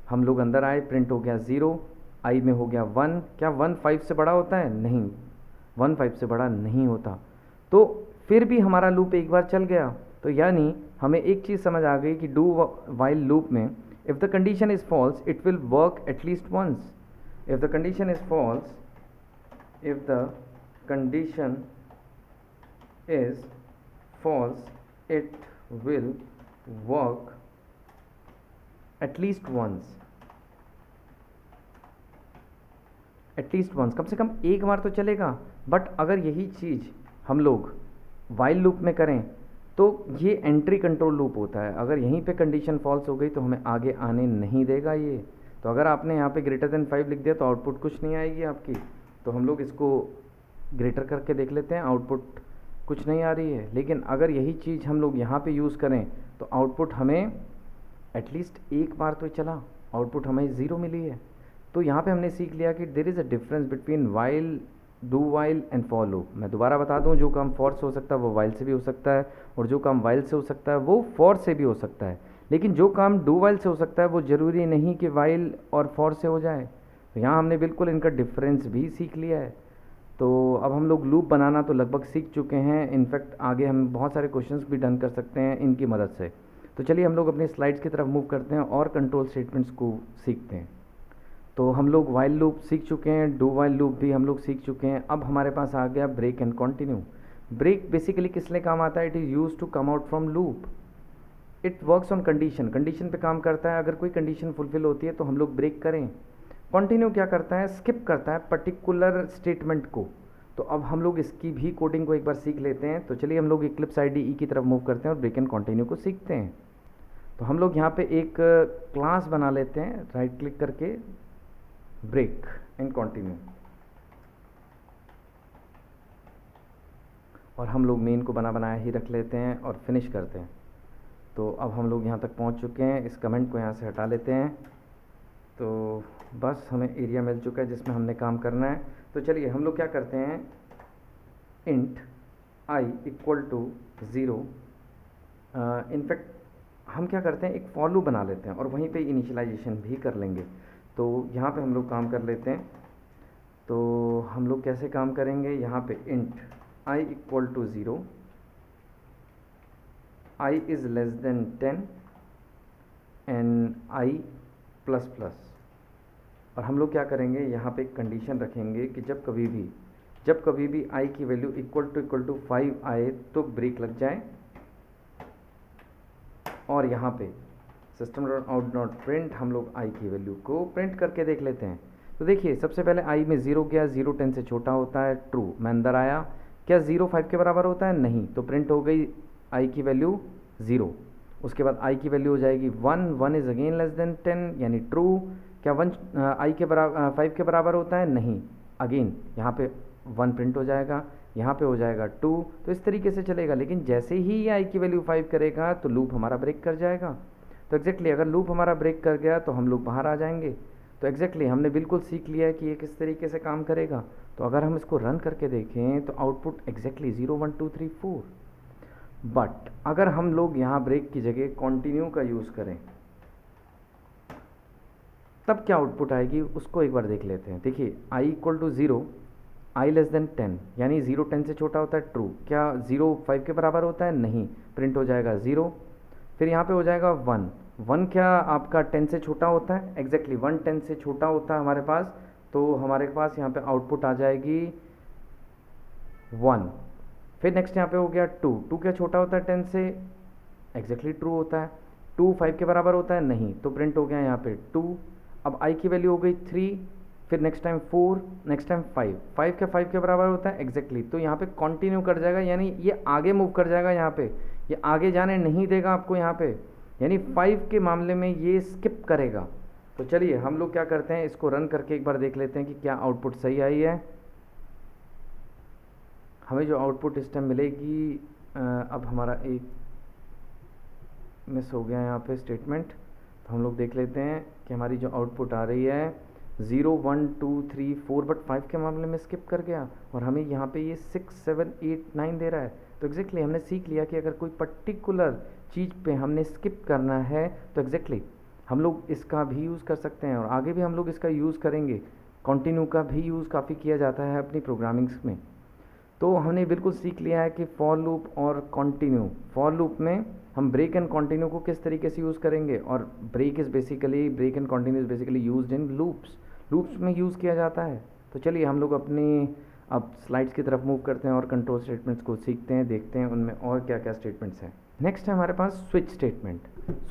हम लोग अंदर आए, प्रिंट हो गया 0, आई में हो गया 1, क्या 1 5 से बड़ा होता है, नहीं, 1 5 से बड़ा नहीं होता। तो फिर भी हमारा लूप एक बार चल गया, तो यानी हमें एक चीज़ समझ आ गई कि डू वाइल लूप में if the condition is false it will work at least once, if the condition is false, if the condition is false it will work at least once, कम से कम एक बार तो चलेगा। बट अगर यही चीज़ हम लोग वाइल लूप में करें तो ये एंट्री कंट्रोल लूप होता है, अगर यहीं पे कंडीशन फॉल्स हो गई तो हमें आगे आने नहीं देगा ये। तो अगर आपने यहाँ पे ग्रेटर देन 5 लिख दिया तो आउटपुट कुछ नहीं आएगी आपकी। तो हम लोग इसको ग्रेटर करके देख लेते हैं, आउटपुट कुछ नहीं आ रही है, लेकिन अगर यही चीज़ हम लोग यहाँ पे यूज़ करें तो आउटपुट हमें एटलीस्ट एक बार तो चला, आउटपुट हमें 0 मिली है। तो यहाँ पे हमने सीख लिया कि there is a difference between while, do while and for loop. मैं दोबारा बता दूँ, जो काम फॉर से हो सकता है वो वाइल से भी हो सकता है, और जो काम वाइल से हो सकता है वो फॉर से भी हो सकता है। लेकिन जो काम डू वाइल से हो सकता है वो ज़रूरी नहीं कि वाइल और फॉर से हो जाए। तो यहाँ हमने बिल्कुल इनका डिफरेंस भी सीख लिया है। तो अब हम लोग लूप बनाना तो लगभग सीख चुके हैं, इनफैक्ट आगे हम बहुत सारे क्वेश्चंस भी डन कर सकते हैं इनकी मदद से। तो चलिए हम लोग अपनी स्लाइड्स की तरफ मूव करते हैं और कंट्रोल स्टेटमेंट्स को सीखते हैं। तो हम लोग वाइल लूप सीख चुके हैं, डू वाइल लूप भी हम लोग सीख चुके हैं। अब हमारे पास आ गया break and continue. Break basically किस लिए काम आता है, it is use to come out from loop, it works on condition, condition पे काम करता है। अगर कोई कंडीशन फुलफिल होती है तो हम लोग ब्रेक करें। कंटिन्यू क्या करता है, स्किप करता है पर्टिकुलर स्टेटमेंट को। तो अब हम लोग इसकी भी कोडिंग को एक बार सीख लेते हैं। तो चलिए हम लोग इक्लिप्स IDE की तरफ मूव करते हैं और ब्रेक एंड कंटिन्यू को सीखते हैं। तो हम लोग यहाँ पे एक क्लास बना लेते हैं, राइट क्लिक करके, ब्रेक एंड कंटिन्यू, और हम लोग मेन को बनाया ही रख लेते हैं और फिनिश करते हैं। तो अब हम लोग यहाँ तक पहुँच चुके हैं, इस कमेंट को यहाँ से हटा लेते हैं। तो बस हमें एरिया मिल चुका है जिसमें हमने काम करना है। तो चलिए हम लोग क्या करते हैं, int i equal to 0, in fact हम क्या करते हैं, एक फॉर लूप बना लेते हैं और वहीं पे इनिशियलाइजेशन भी कर लेंगे। तो यहाँ पे हम लोग काम कर लेते हैं, तो हम लोग कैसे काम करेंगे, यहाँ पे int i equal to 0, i is less than 10 and i plus plus. और हम लोग क्या करेंगे, यहाँ पे एक कंडीशन रखेंगे कि जब कभी भी i की वैल्यू इक्वल टू 5 आए तो ब्रेक लग जाए। और यहाँ पे system dot out dot print हम लोग i की वैल्यू को प्रिंट करके देख लेते हैं। तो देखिए सबसे पहले i में 0 गया, 0 10 से छोटा होता है, ट्रू। मैं अंदर आया, क्या 0 5 के बराबर होता है, नहीं, तो प्रिंट हो गई i की वैल्यू 0। उसके बाद i की वैल्यू हो जाएगी 1, 1 इज़ अगेन लेस देन 10 यानी ट्रू। क्या 1 i के बराबर 5 के बराबर होता है, नहीं, अगेन यहाँ पे 1 प्रिंट हो जाएगा, यहाँ पे हो जाएगा 2। तो इस तरीके से चलेगा, लेकिन जैसे ही ये i की वैल्यू 5 करेगा तो लूप हमारा ब्रेक कर जाएगा। तो एग्जैक्टली अगर लूप हमारा ब्रेक कर गया तो हम लोग बाहर आ जाएंगे। तो एग्जैक्टली हमने बिल्कुल सीख लिया है कि ये किस तरीके से काम करेगा। तो अगर हम इसको रन करके देखें तो आउटपुट एग्जैक्टली 0 1 2 3 4। बट अगर हम लोग यहाँ ब्रेक की जगह कंटिन्यू का यूज़ करें तब क्या आउटपुट आएगी उसको एक बार देख लेते हैं। देखिए i equal to 0, i less than 10 यानी 0 10 से छोटा होता है, ट्रू। क्या 0 5 के बराबर होता है, नहीं, प्रिंट हो जाएगा 0। फिर यहाँ पे हो जाएगा 1, 1 क्या आपका 10 से छोटा होता है, एग्जैक्टली 1 10 से छोटा होता है हमारे पास, तो हमारे पास यहाँ पे आउटपुट आ जाएगी 1। फिर नेक्स्ट यहाँ पे हो गया 2, 2 क्या छोटा होता है 10 से, एग्जैक्टली ट्रू होता है। 2 5 के बराबर होता है, नहीं, तो प्रिंट हो गया यहाँ पे 2। अब i की वैल्यू हो गई 3, फिर नेक्स्ट टाइम 4, नेक्स्ट टाइम 5, 5 क्या 5 के बराबर होता है, एग्जैक्टली, तो यहाँ पे कंटिन्यू कर जाएगा, यानी ये आगे मूव कर जाएगा, यहाँ पे ये आगे जाने नहीं देगा आपको यहाँ पे, यानी 5 के मामले में ये स्किप करेगा। तो चलिए हम लोग क्या करते हैं, इसको रन करके एक बार देख लेते हैं कि क्या आउटपुट सही आई है। हमें जो आउटपुट इस टाइम मिलेगी, अब हमारा एक मिस हो गया यहाँ पे स्टेटमेंट, तो हम लोग देख लेते हैं कि हमारी जो आउटपुट आ रही है 0 1 2 3 4, बट 5 के मामले में स्किप कर गया और हमें यहाँ पे ये 6 7 8 9 दे रहा है। तो एग्जैक्टली हमने सीख लिया कि अगर कोई पर्टिकुलर चीज़ पे हमने स्किप करना है तो एग्जैक्टली हम लोग इसका भी यूज़ कर सकते हैं, और आगे भी हम लोग इसका यूज़ करेंगे। कंटिन्यू का भी यूज़ काफ़ी किया जाता है अपनी प्रोग्रामिंग्स में। तो हमने बिल्कुल सीख लिया है कि फॉर लूप और कंटिन्यू। फॉर लूप में हम ब्रेक एंड कंटिन्यू को किस तरीके से यूज़ करेंगे, और break and continue is basically used in loops में यूज़ किया जाता है। तो चलिए हम लोग अपनी अब स्लाइड्स की तरफ मूव करते हैं और कंट्रोल स्टेटमेंट्स को सीखते हैं, देखते हैं उनमें और क्या क्या स्टेटमेंट्स हैं। नेक्स्ट है हमारे पास स्विच स्टेटमेंट।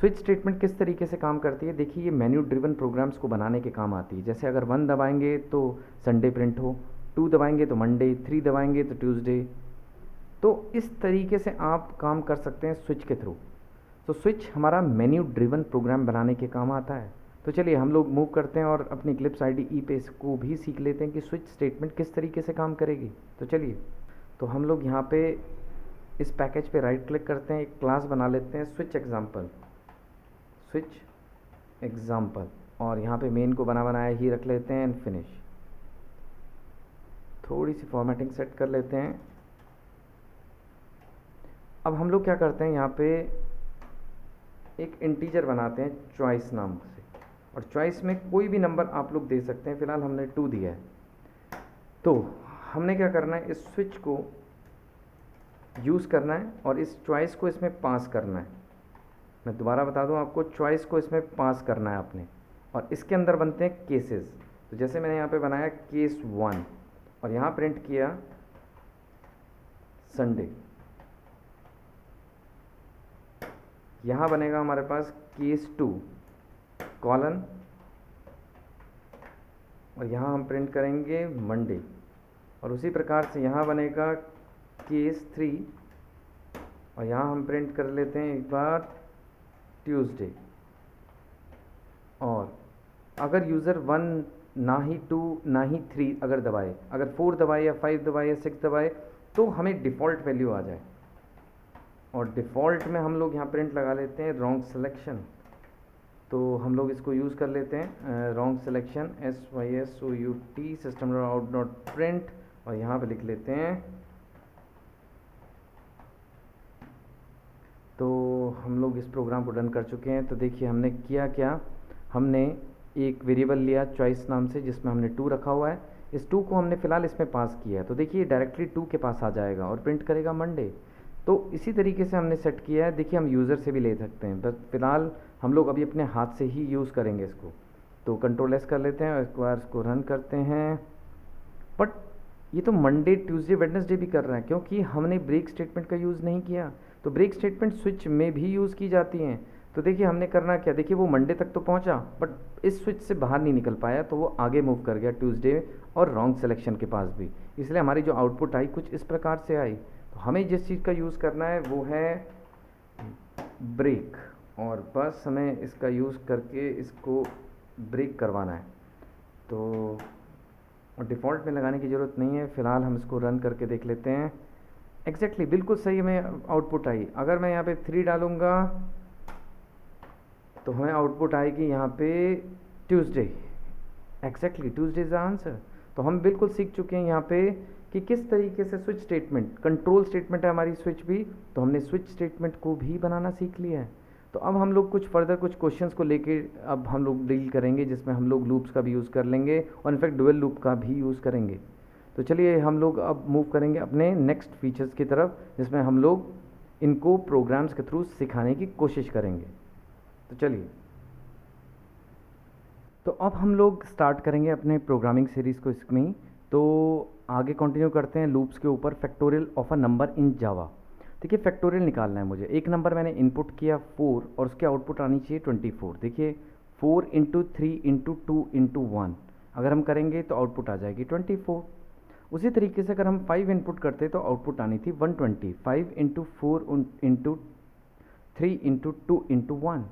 स्विच स्टेटमेंट किस तरीके से काम करती है, देखिए ये मेन्यू ड्रिवन प्रोग्राम्स को बनाने के काम आती है। जैसे अगर 1 दबाएंगे तो संडे प्रिंट हो, 2 दबाएंगे तो मंडे, 3 दबाएंगे तो ट्यूसडे। तो इस तरीके से आप काम कर सकते हैं स्विच के थ्रू। तो स्विच हमारा मेन्यू ड्रिवन प्रोग्राम बनाने के काम आता है। तो चलिए हम लोग मूव करते हैं और अपनी Eclipse IDE पे इसको भी सीख लेते हैं कि स्विच स्टेटमेंट किस तरीके से काम करेगी। तो चलिए, तो हम लोग यहाँ पे इस पैकेज पे राइट क्लिक करते हैं, एक क्लास बना लेते हैं स्विच एग्जाम्पल, और यहाँ पे मेन को बनाया ही रख लेते हैं एंड फिनिश। थोड़ी सी फॉर्मेटिंग सेट कर लेते हैं। अब हम लोग क्या करते हैं, यहाँ पे एक इंटीजर बनाते हैं चॉइस नाम से, और चॉइस में कोई भी नंबर आप लोग दे सकते हैं। फिलहाल हमने 2 दिया है। तो हमने क्या करना है, इस स्विच को यूज़ करना है और इस चॉइस को इसमें पास करना है। मैं दोबारा बता दूं आपको, चॉइस को इसमें पास करना है आपने, और इसके अंदर बनते हैं केसेस। तो जैसे मैंने यहाँ पे बनाया केस 1 और यहाँ प्रिंट किया संडे, यहाँ बनेगा हमारे पास केस 2 कॉलन, और यहाँ हम प्रिंट करेंगे मंडे, और उसी प्रकार से यहाँ बनेगा केस 3 और यहाँ हम प्रिंट कर लेते हैं एक बार ट्यूसडे। और अगर यूज़र 1 ना ही 2 ना ही 3 अगर दबाए, अगर 4 दबाए या 5 दबाए या 6 दबाए, तो हमें डिफ़ॉल्ट वैल्यू आ जाए। और डिफ़ॉल्ट में हम लोग यहाँ प्रिंट लगा लेते हैं रॉन्ग सिलेक्शन। तो हम लोग इसको यूज़ कर लेते हैं wrong selection SYSOUT system dot out dot print, और यहाँ पे लिख लेते हैं। तो हम लोग इस प्रोग्राम को रन कर चुके हैं। तो देखिए हमने किया क्या, हमने एक वेरिएबल लिया चॉइस नाम से जिसमें हमने 2 रखा हुआ है, इस 2 को हमने फ़िलहाल इसमें पास किया है, तो देखिए डायरेक्टली 2 के पास आ जाएगा और प्रिंट करेगा मंडे। तो इसी तरीके से हमने सेट किया है। देखिए हम यूज़र से भी ले सकते हैं, बस फ़िलहाल हम लोग अभी अपने हाथ से ही यूज़ करेंगे इसको। तो कंट्रोल एस कर लेते हैं और एक बार इसको रन करते हैं। बट ये तो मंडे ट्यूसडे वेडनेसडे भी कर रहा है, क्योंकि हमने ब्रेक स्टेटमेंट का यूज़ नहीं किया। तो ब्रेक स्टेटमेंट स्विच में भी यूज़ की जाती हैं। तो देखिए हमने करना क्या, देखिए वो मंडे तक तो पहुंचा बट इस स्विच से बाहर नहीं निकल पाया, तो वो आगे मूव कर गया ट्यूसडे और रॉन्ग सिलेक्शन के पास भी। इसलिए हमारी जो आउटपुट आई कुछ इस प्रकार से आई। तो हमें जिस चीज़ का यूज़ करना है वो है ब्रेक, और बस हमें इसका यूज़ करके इसको ब्रेक करवाना है। तो और डिफ़ॉल्ट में लगाने की ज़रूरत नहीं है, फ़िलहाल हम इसको रन करके देख लेते हैं। एग्जैक्टली बिल्कुल सही हमें आउटपुट आई। अगर मैं यहाँ पे 3 डालूँगा तो हमें आउटपुट आएगी यहाँ पे Tuesday. Exactly Tuesday is the answer. तो हम बिल्कुल सीख चुके हैं यहाँ पे कि किस तरीके से स्विच स्टेटमेंट, कंट्रोल स्टेटमेंट है हमारी स्विच भी, तो हमने स्विच स्टेटमेंट को भी बनाना सीख लिया है। तो अब हम लोग कुछ फर्दर कुछ क्वेश्चंस को लेके अब हम लोग डील करेंगे, जिसमें हम लोग लूप्स का भी यूज़ कर लेंगे और इनफैक्ट डुअल लूप का भी यूज़ करेंगे। तो चलिए हम लोग अब मूव करेंगे अपने नेक्स्ट फीचर्स की तरफ, जिसमें हम लोग इनको प्रोग्राम्स के थ्रू सिखाने की कोशिश करेंगे। तो चलिए, तो अब हम लोग स्टार्ट करेंगे अपने प्रोग्रामिंग सीरीज़ को इसमें ही। तो आगे कंटिन्यू करते हैं लूप्स के ऊपर। Factorial of a number in Java. देखिए फैक्टोरियल निकालना है मुझे। एक नंबर मैंने इनपुट किया 4 और उसकी आउटपुट आनी चाहिए 24। देखिए 4 इंटू 3 इंटू 2 इंटू 1 अगर हम करेंगे तो आउटपुट आ जाएगी 24। उसी तरीके से अगर हम 5 इनपुट करते तो आउटपुट आनी थी 120। 5 इंटू 4 इंटू 3 इंटू 2 इंटू 1।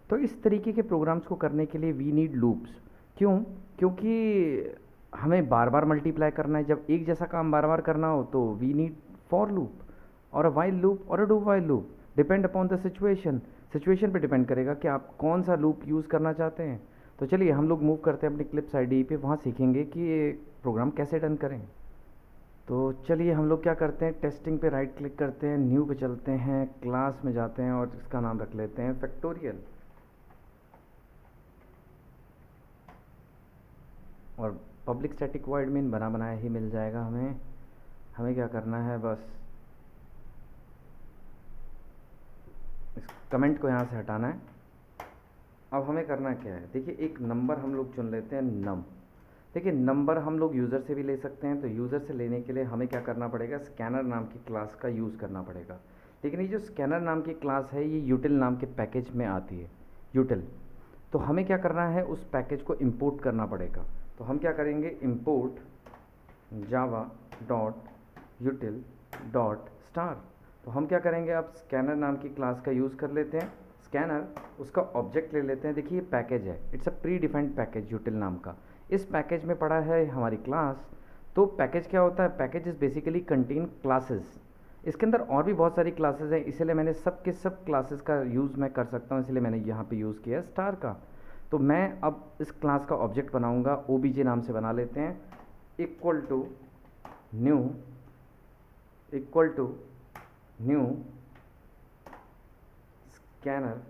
तो इस तरीके के प्रोग्राम्स को करने के लिए वी नीड लूप्स। क्यों? क्योंकि हमें बार बार मल्टीप्लाई करना है। जब एक जैसा काम बार बार करना हो तो वी नीड फॉर लूप और अ वाइल लूप और a do while loop. Depend upon the situation, situation पे डिपेंड करेगा कि आप कौन सा लूप यूज़ करना चाहते हैं। तो चलिए हम लोग मूव करते हैं अपनी क्लिप्स आईडी पे, वहाँ सीखेंगे कि ये प्रोग्राम कैसे रन करें। तो चलिए हम लोग क्या करते हैं, टेस्टिंग पे राइट क्लिक करते हैं, न्यू पे चलते हैं, क्लास में जाते हैं और इसका नाम रख लेते हैं फैक्टोरियल। और पब्लिक स्टैटिक वॉइड मेन बना बनाया ही मिल जाएगा हमें। हमें क्या करना है, बस इस कमेंट को यहाँ से हटाना है। अब हमें करना क्या है, देखिए एक नंबर हम लोग चुन लेते हैं नम। देखिए नंबर हम लोग यूज़र से भी ले सकते हैं। तो यूज़र से लेने के लिए हमें क्या करना पड़ेगा, स्कैनर नाम की क्लास का यूज़ करना पड़ेगा। लेकिन ये जो स्कैनर नाम की क्लास है ये यूटिल नाम के पैकेज में आती है, यूटिल। तो हमें क्या करना है, उस पैकेज को इंपोर्ट करना पड़ेगा। तो हम क्या करेंगे, import Java dot यूटिल dot star. तो हम क्या करेंगे, अब स्कैनर नाम की क्लास का यूज़ कर लेते हैं। स्कैनर उसका ऑब्जेक्ट ले लेते हैं। देखिए ये पैकेज है, it's a pre defined package यूटिल नाम का। इस पैकेज में पड़ा है हमारी क्लास। तो पैकेज क्या होता है, package is basically contain classes. इसके अंदर और भी बहुत सारी क्लासेस हैं, इसलिए मैंने सब के सब क्लासेस का यूज़ मैं कर सकता हूँ, इसलिए मैंने यहाँ पे यूज़ किया है स्टार का। तो मैं अब इस क्लास का ऑब्जेक्ट बनाऊँगा, ओबीजे नाम से बना लेते हैं। Equal to new, equal to new scanner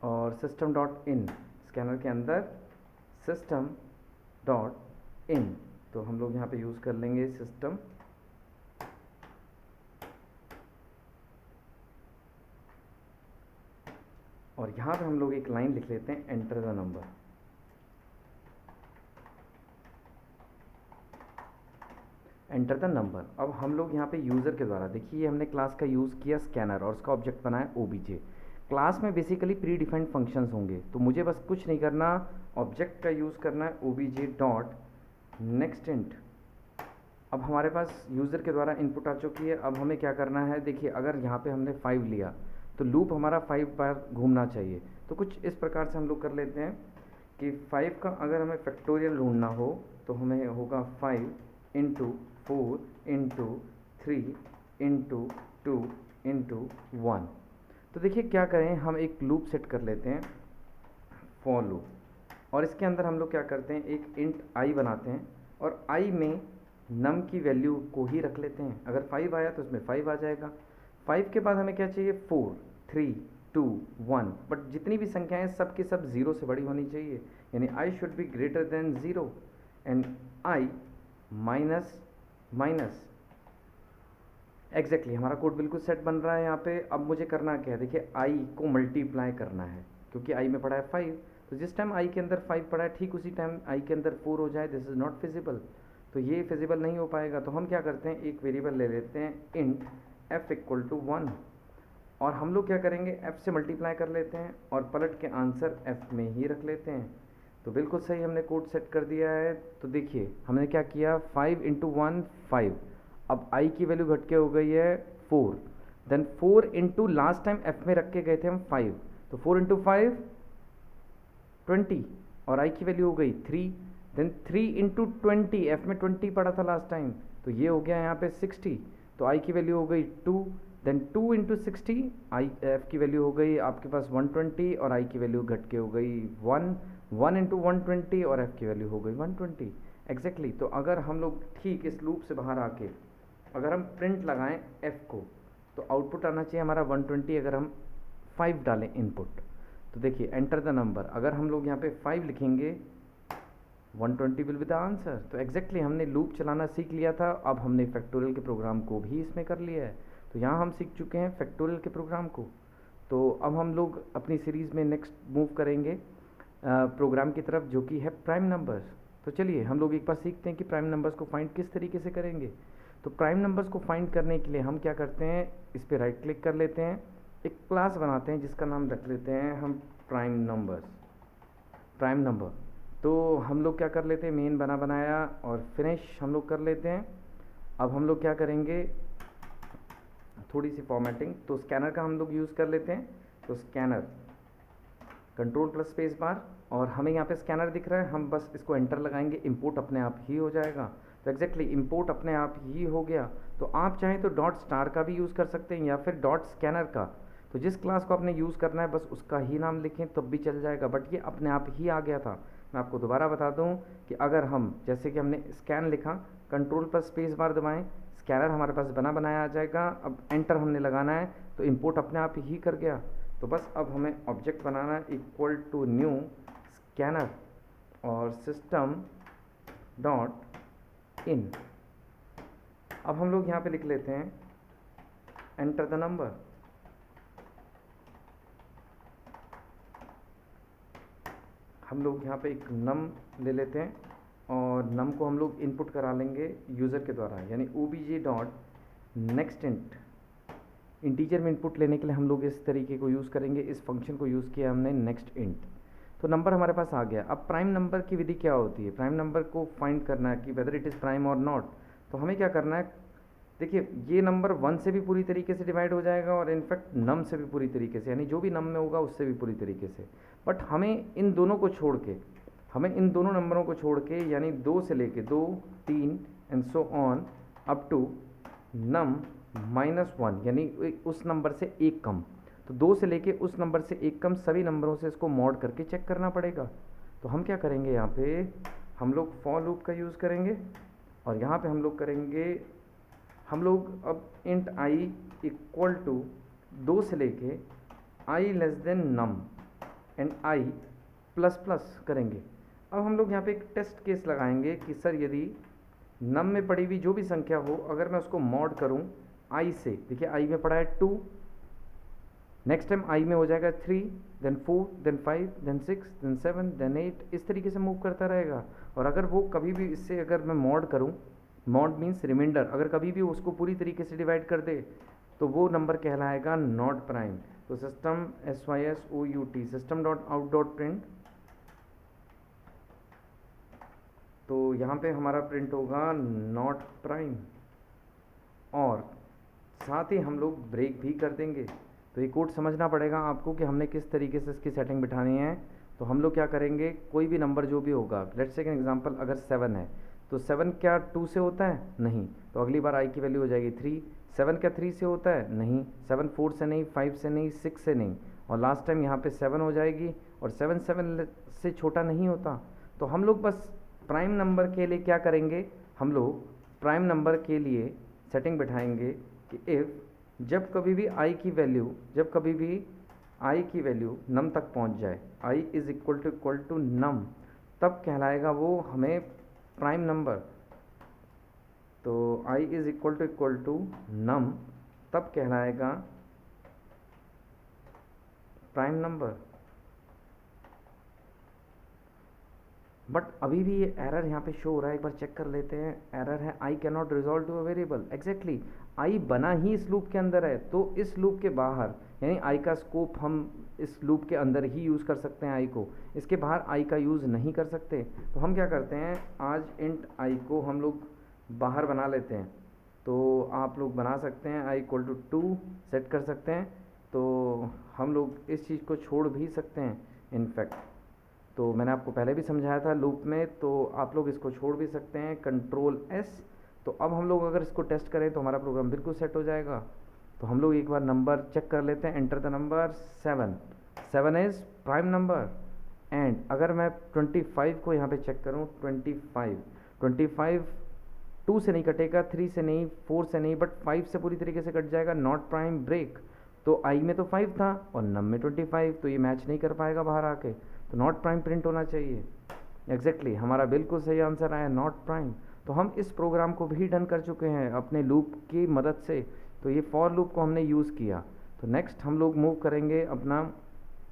और सिस्टम डॉट इन। स्कैनर के अंदर सिस्टम डॉट इन। तो हम लोग यहाँ पे यूज़ कर लेंगे सिस्टम, और यहाँ पे हम लोग एक लाइन लिख लेते हैं, enter the number. Enter the number. अब हम लोग यहाँ पे यूज़र के द्वारा, देखिए हमने क्लास का यूज़ किया स्कैनर और उसका ऑब्जेक्ट बनाया ओबीजे। क्लास में बेसिकली प्री डिफाइंड फंक्शंस होंगे, तो मुझे बस कुछ नहीं करना, ऑब्जेक्ट का यूज़ करना है ओबीजे डॉट नेक्स्ट इंट। अब हमारे पास यूज़र के द्वारा इनपुट आ चुकी है। अब हमें क्या करना है, देखिए अगर यहाँ पे हमने 5 लिया तो लूप हमारा 5 बार घूमना चाहिए। तो कुछ इस प्रकार से हम लोग कर लेते हैं कि 5 का अगर हमें फैक्टोरियल ढूंढना हो तो हमें होगा 5 इंटू 4 इंटू 3 इंटू 2 इंटू 1। तो देखिए क्या करें, हम एक लूप सेट कर लेते हैं, फॉर लूप, और इसके अंदर हम लोग क्या करते हैं, एक इंट आई बनाते हैं और आई में नम की वैल्यू को ही रख लेते हैं। अगर 5 आया तो उसमें 5 आ जाएगा। 5 के बाद हमें क्या चाहिए, 4 3 2 1। बट जितनी भी संख्याएं सब की सब 0 से बड़ी होनी चाहिए, यानी I should be greater than 0। And I minus minus. Exactly हमारा कोड बिल्कुल सेट बन रहा है यहाँ पे। अब मुझे करना क्या है, देखिए आई को मल्टीप्लाई करना है, क्योंकि आई में पड़ा है 5, तो जिस टाइम आई के अंदर 5 पड़ा है ठीक उसी टाइम आई के अंदर 4 हो जाए, दिस इज़ नॉट फिजिबल, तो ये फिजिबल नहीं हो पाएगा। तो हम क्या करते हैं, एक वेरिएबल ले लेते हैं इंट f इक्वल टू 1, और हम लोग क्या करेंगे, f से मल्टीप्लाई कर लेते हैं और पलट के आंसर f में ही रख लेते हैं। तो बिल्कुल सही हमने कोड सेट कर दिया है। तो देखिए हमने क्या किया, 5 इंटू 1 5, अब i की वैल्यू घट के हो गई है 4, देन 4 इंटू लास्ट टाइम f में रख के गए थे हम 5, तो 4 इंटू 5 20, और i की वैल्यू हो गई 3, देन 3 इंटू 20, f में 20 पड़ा था लास्ट टाइम, तो ये हो गया यहाँ पे 60, तो i की वैल्यू हो गई 2, देन 2 इंटू 60, आई f की वैल्यू हो गई आपके पास 120, और i की वैल्यू घट के हो गई 1, 1 इंटू 120, और f की वैल्यू हो गई 120। एग्जैक्टली तो अगर हम लोग ठीक इस लूप से बाहर आके अगर हम प्रिंट लगाएं f को, तो आउटपुट आना चाहिए हमारा 120। अगर हम 5 डालें इनपुट, तो देखिए एंटर द नंबर, अगर हम लोग यहाँ पे 5 लिखेंगे 120 विल बी द आंसर। तो एग्जैक्टली हमने लूप चलाना सीख लिया था, अब हमने फैक्टोरियल के प्रोग्राम को भी इसमें कर लिया है। तो यहाँ हम सीख चुके हैं फैक्टोरियल के प्रोग्राम को। तो अब हम लोग अपनी सीरीज़ में नेक्स्ट मूव करेंगे प्रोग्राम की तरफ, जो कि है प्राइम नंबर्स। तो चलिए हम लोग एक बार सीखते हैं कि प्राइम नंबर्स को फाइंड किस तरीके से करेंगे। तो प्राइम नंबर्स को फाइंड करने के लिए हम क्या करते हैं, इस पर राइट क्लिक कर लेते हैं, एक क्लास बनाते हैं जिसका नाम रख लेते हैं हम प्राइम नंबर्स, प्राइम नंबर। तो हम लोग क्या कर लेते हैं, मेन बनाया और फिनिश हम लोग कर लेते हैं। अब हम लोग क्या करेंगे, थोड़ी सी फॉर्मेटिंग, तो स्कैनर का हम लोग यूज़ कर लेते हैं। तो scanner control plus space bar, और हमें यहाँ पे स्कैनर दिख रहा है, हम बस इसको एंटर लगाएंगे, इंपोर्ट अपने आप ही हो जाएगा। तो एग्जैक्टली इंपोर्ट अपने आप ही हो गया। तो आप चाहें तो डॉट स्टार का भी यूज़ कर सकते हैं या फिर डॉट स्कैनर का, तो जिस क्लास को आपने यूज़ करना है बस उसका ही नाम लिखें तब भी चल जाएगा, बट ये अपने आप ही आ गया था। मैं आपको दोबारा बता दूं कि अगर हम जैसे कि हमने स्कैन लिखा, कंट्रोल प्लस स्पेस बार दबाएं, स्कैनर हमारे पास बनाया आ जाएगा। अब एंटर हमने लगाना है तो इंपोर्ट अपने आप ही कर गया। तो बस अब हमें ऑब्जेक्ट बनाना है इक्वल टू न्यू स्कैनर और सिस्टम डॉट इन। अब हम लोग यहाँ पे लिख लेते हैं एंटर द नंबर। हम लोग यहाँ पे एक नम ले लेते हैं और नम को हम लोग इनपुट करा लेंगे यूज़र के द्वारा, यानी obj dot next int. Integer में इनपुट लेने के लिए हम लोग इस तरीके को यूज़ करेंगे, इस फंक्शन को यूज़ किया हमने नेक्स्ट इंट। तो नंबर हमारे पास आ गया। अब प्राइम नंबर की विधि क्या होती है, प्राइम नंबर को फाइंड करना है कि वेदर इट इज़ प्राइम और नॉट। तो हमें क्या करना है, देखिए ये नंबर 1 से भी पूरी तरीके से डिवाइड हो जाएगा और इनफैक्ट नम से भी पूरी तरीके से, यानी जो भी नम में होगा उससे भी पूरी तरीके से। बट हमें इन दोनों को छोड़ के, हमें इन दोनों नंबरों को छोड़ के, यानी 2 से लेके 2 3 and so on up to num -1, यानी उस नंबर से एक कम, तो 2 से लेके उस नंबर से एक कम सभी नंबरों से इसको मॉड करके चेक करना पड़ेगा। तो हम क्या करेंगे, यहाँ पे हम लोग फॉर लूप का यूज़ करेंगे और यहाँ पे हम लोग करेंगे, हम लोग अब इंट आई इक्वल टू 2 से लेके i less than num and i plus plus करेंगे। अब हम लोग यहाँ पे एक टेस्ट केस लगाएंगे कि सर यदि नम में पड़ी हुई जो भी संख्या हो, अगर मैं उसको मॉड करूँ आई से, देखिए आई में पड़ा है 2, नेक्स्ट टाइम आई में हो जाएगा 3, then 4, then 5, then 6, then 7, then 8, इस तरीके से मूव करता रहेगा। और अगर वो कभी भी इससे अगर मैं मॉड करूँ, मॉड मीन्स रिमाइंडर, अगर कभी भी उसको पूरी तरीके से डिवाइड कर दे तो वो नंबर कहलाएगा नॉट प्राइम। तो system SYSOUT system dot out dot print, तो यहाँ पे हमारा प्रिंट होगा नॉट प्राइम, और साथ ही हम लोग ब्रेक भी कर देंगे। तो ये कोड समझना पड़ेगा आपको कि हमने किस तरीके से इसकी सेटिंग बिठानी है। तो हम लोग क्या करेंगे, कोई भी नंबर जो भी होगा, लेट्स से एग्जांपल अगर 7 है तो 7 क्या 2 से होता है, नहीं, तो अगली बार आई की वैल्यू हो जाएगी 3। 7 क्या 3 से होता है, नहीं, 7 4 से नहीं, 5 से नहीं, 6 से नहीं, और लास्ट टाइम यहाँ पे 7 हो जाएगी, और 7 7 से छोटा नहीं होता। तो हम लोग बस प्राइम नंबर के लिए क्या करेंगे, हम लोग प्राइम नंबर के लिए सेटिंग बिठाएंगे कि इफ़ जब कभी भी आई की वैल्यू, जब कभी भी आई की वैल्यू नम तक पहुंच जाए, आई इज़ इक्वल टू नम, तब कहलाएगा वो हमें प्राइम नंबर, तो i इज इक्वल टू नम तब कहलाएगा प्राइम नंबर। बट अभी भी ये एरर यहाँ पे शो हो रहा है, एक बार चेक कर लेते हैं। एरर है I can not resolve to a variable. Exactly आई बना ही इस लूप के अंदर है, तो इस लूप के बाहर यानी आई का स्कोप हम इस लूप के अंदर ही यूज़ कर सकते हैं आई को, इसके बाहर आई का यूज़ नहीं कर सकते। तो हम क्या करते हैं, आज इंट आई को हम लोग बाहर बना लेते हैं। तो आप लोग बना सकते हैं आई इक्वल टू 2 सेट कर सकते हैं। तो हम लोग इस चीज़ को छोड़ भी सकते हैं इनफैक्ट, तो मैंने आपको पहले भी समझाया था लूप में, तो आप लोग इसको छोड़ भी सकते हैं कंट्रोल एस। तो अब हम लोग अगर इसको टेस्ट करें तो हमारा प्रोग्राम बिल्कुल सेट हो जाएगा। तो हम लोग एक बार नंबर चेक कर लेते हैं, enter the number 7, 7 is prime number. And अगर मैं 25 को यहाँ पे चेक करूँ, 25 2 से नहीं कटेगा, 3 से नहीं, 4 से नहीं, बट 5 से पूरी तरीके से कट जाएगा। नॉट प्राइम ब्रेक, तो आई में तो 5 था और नम में 25, तो ये मैच नहीं कर पाएगा बाहर आके, तो नॉट प्राइम प्रिंट होना चाहिए। एग्जैक्टली हमारा बिल्कुल सही आंसर आया नॉट प्राइम। तो हम इस प्रोग्राम को भी डन कर चुके हैं अपने लूप की मदद से। तो ये फॉर लूप को हमने यूज़ किया। तो नेक्स्ट हम लोग मूव करेंगे अपना,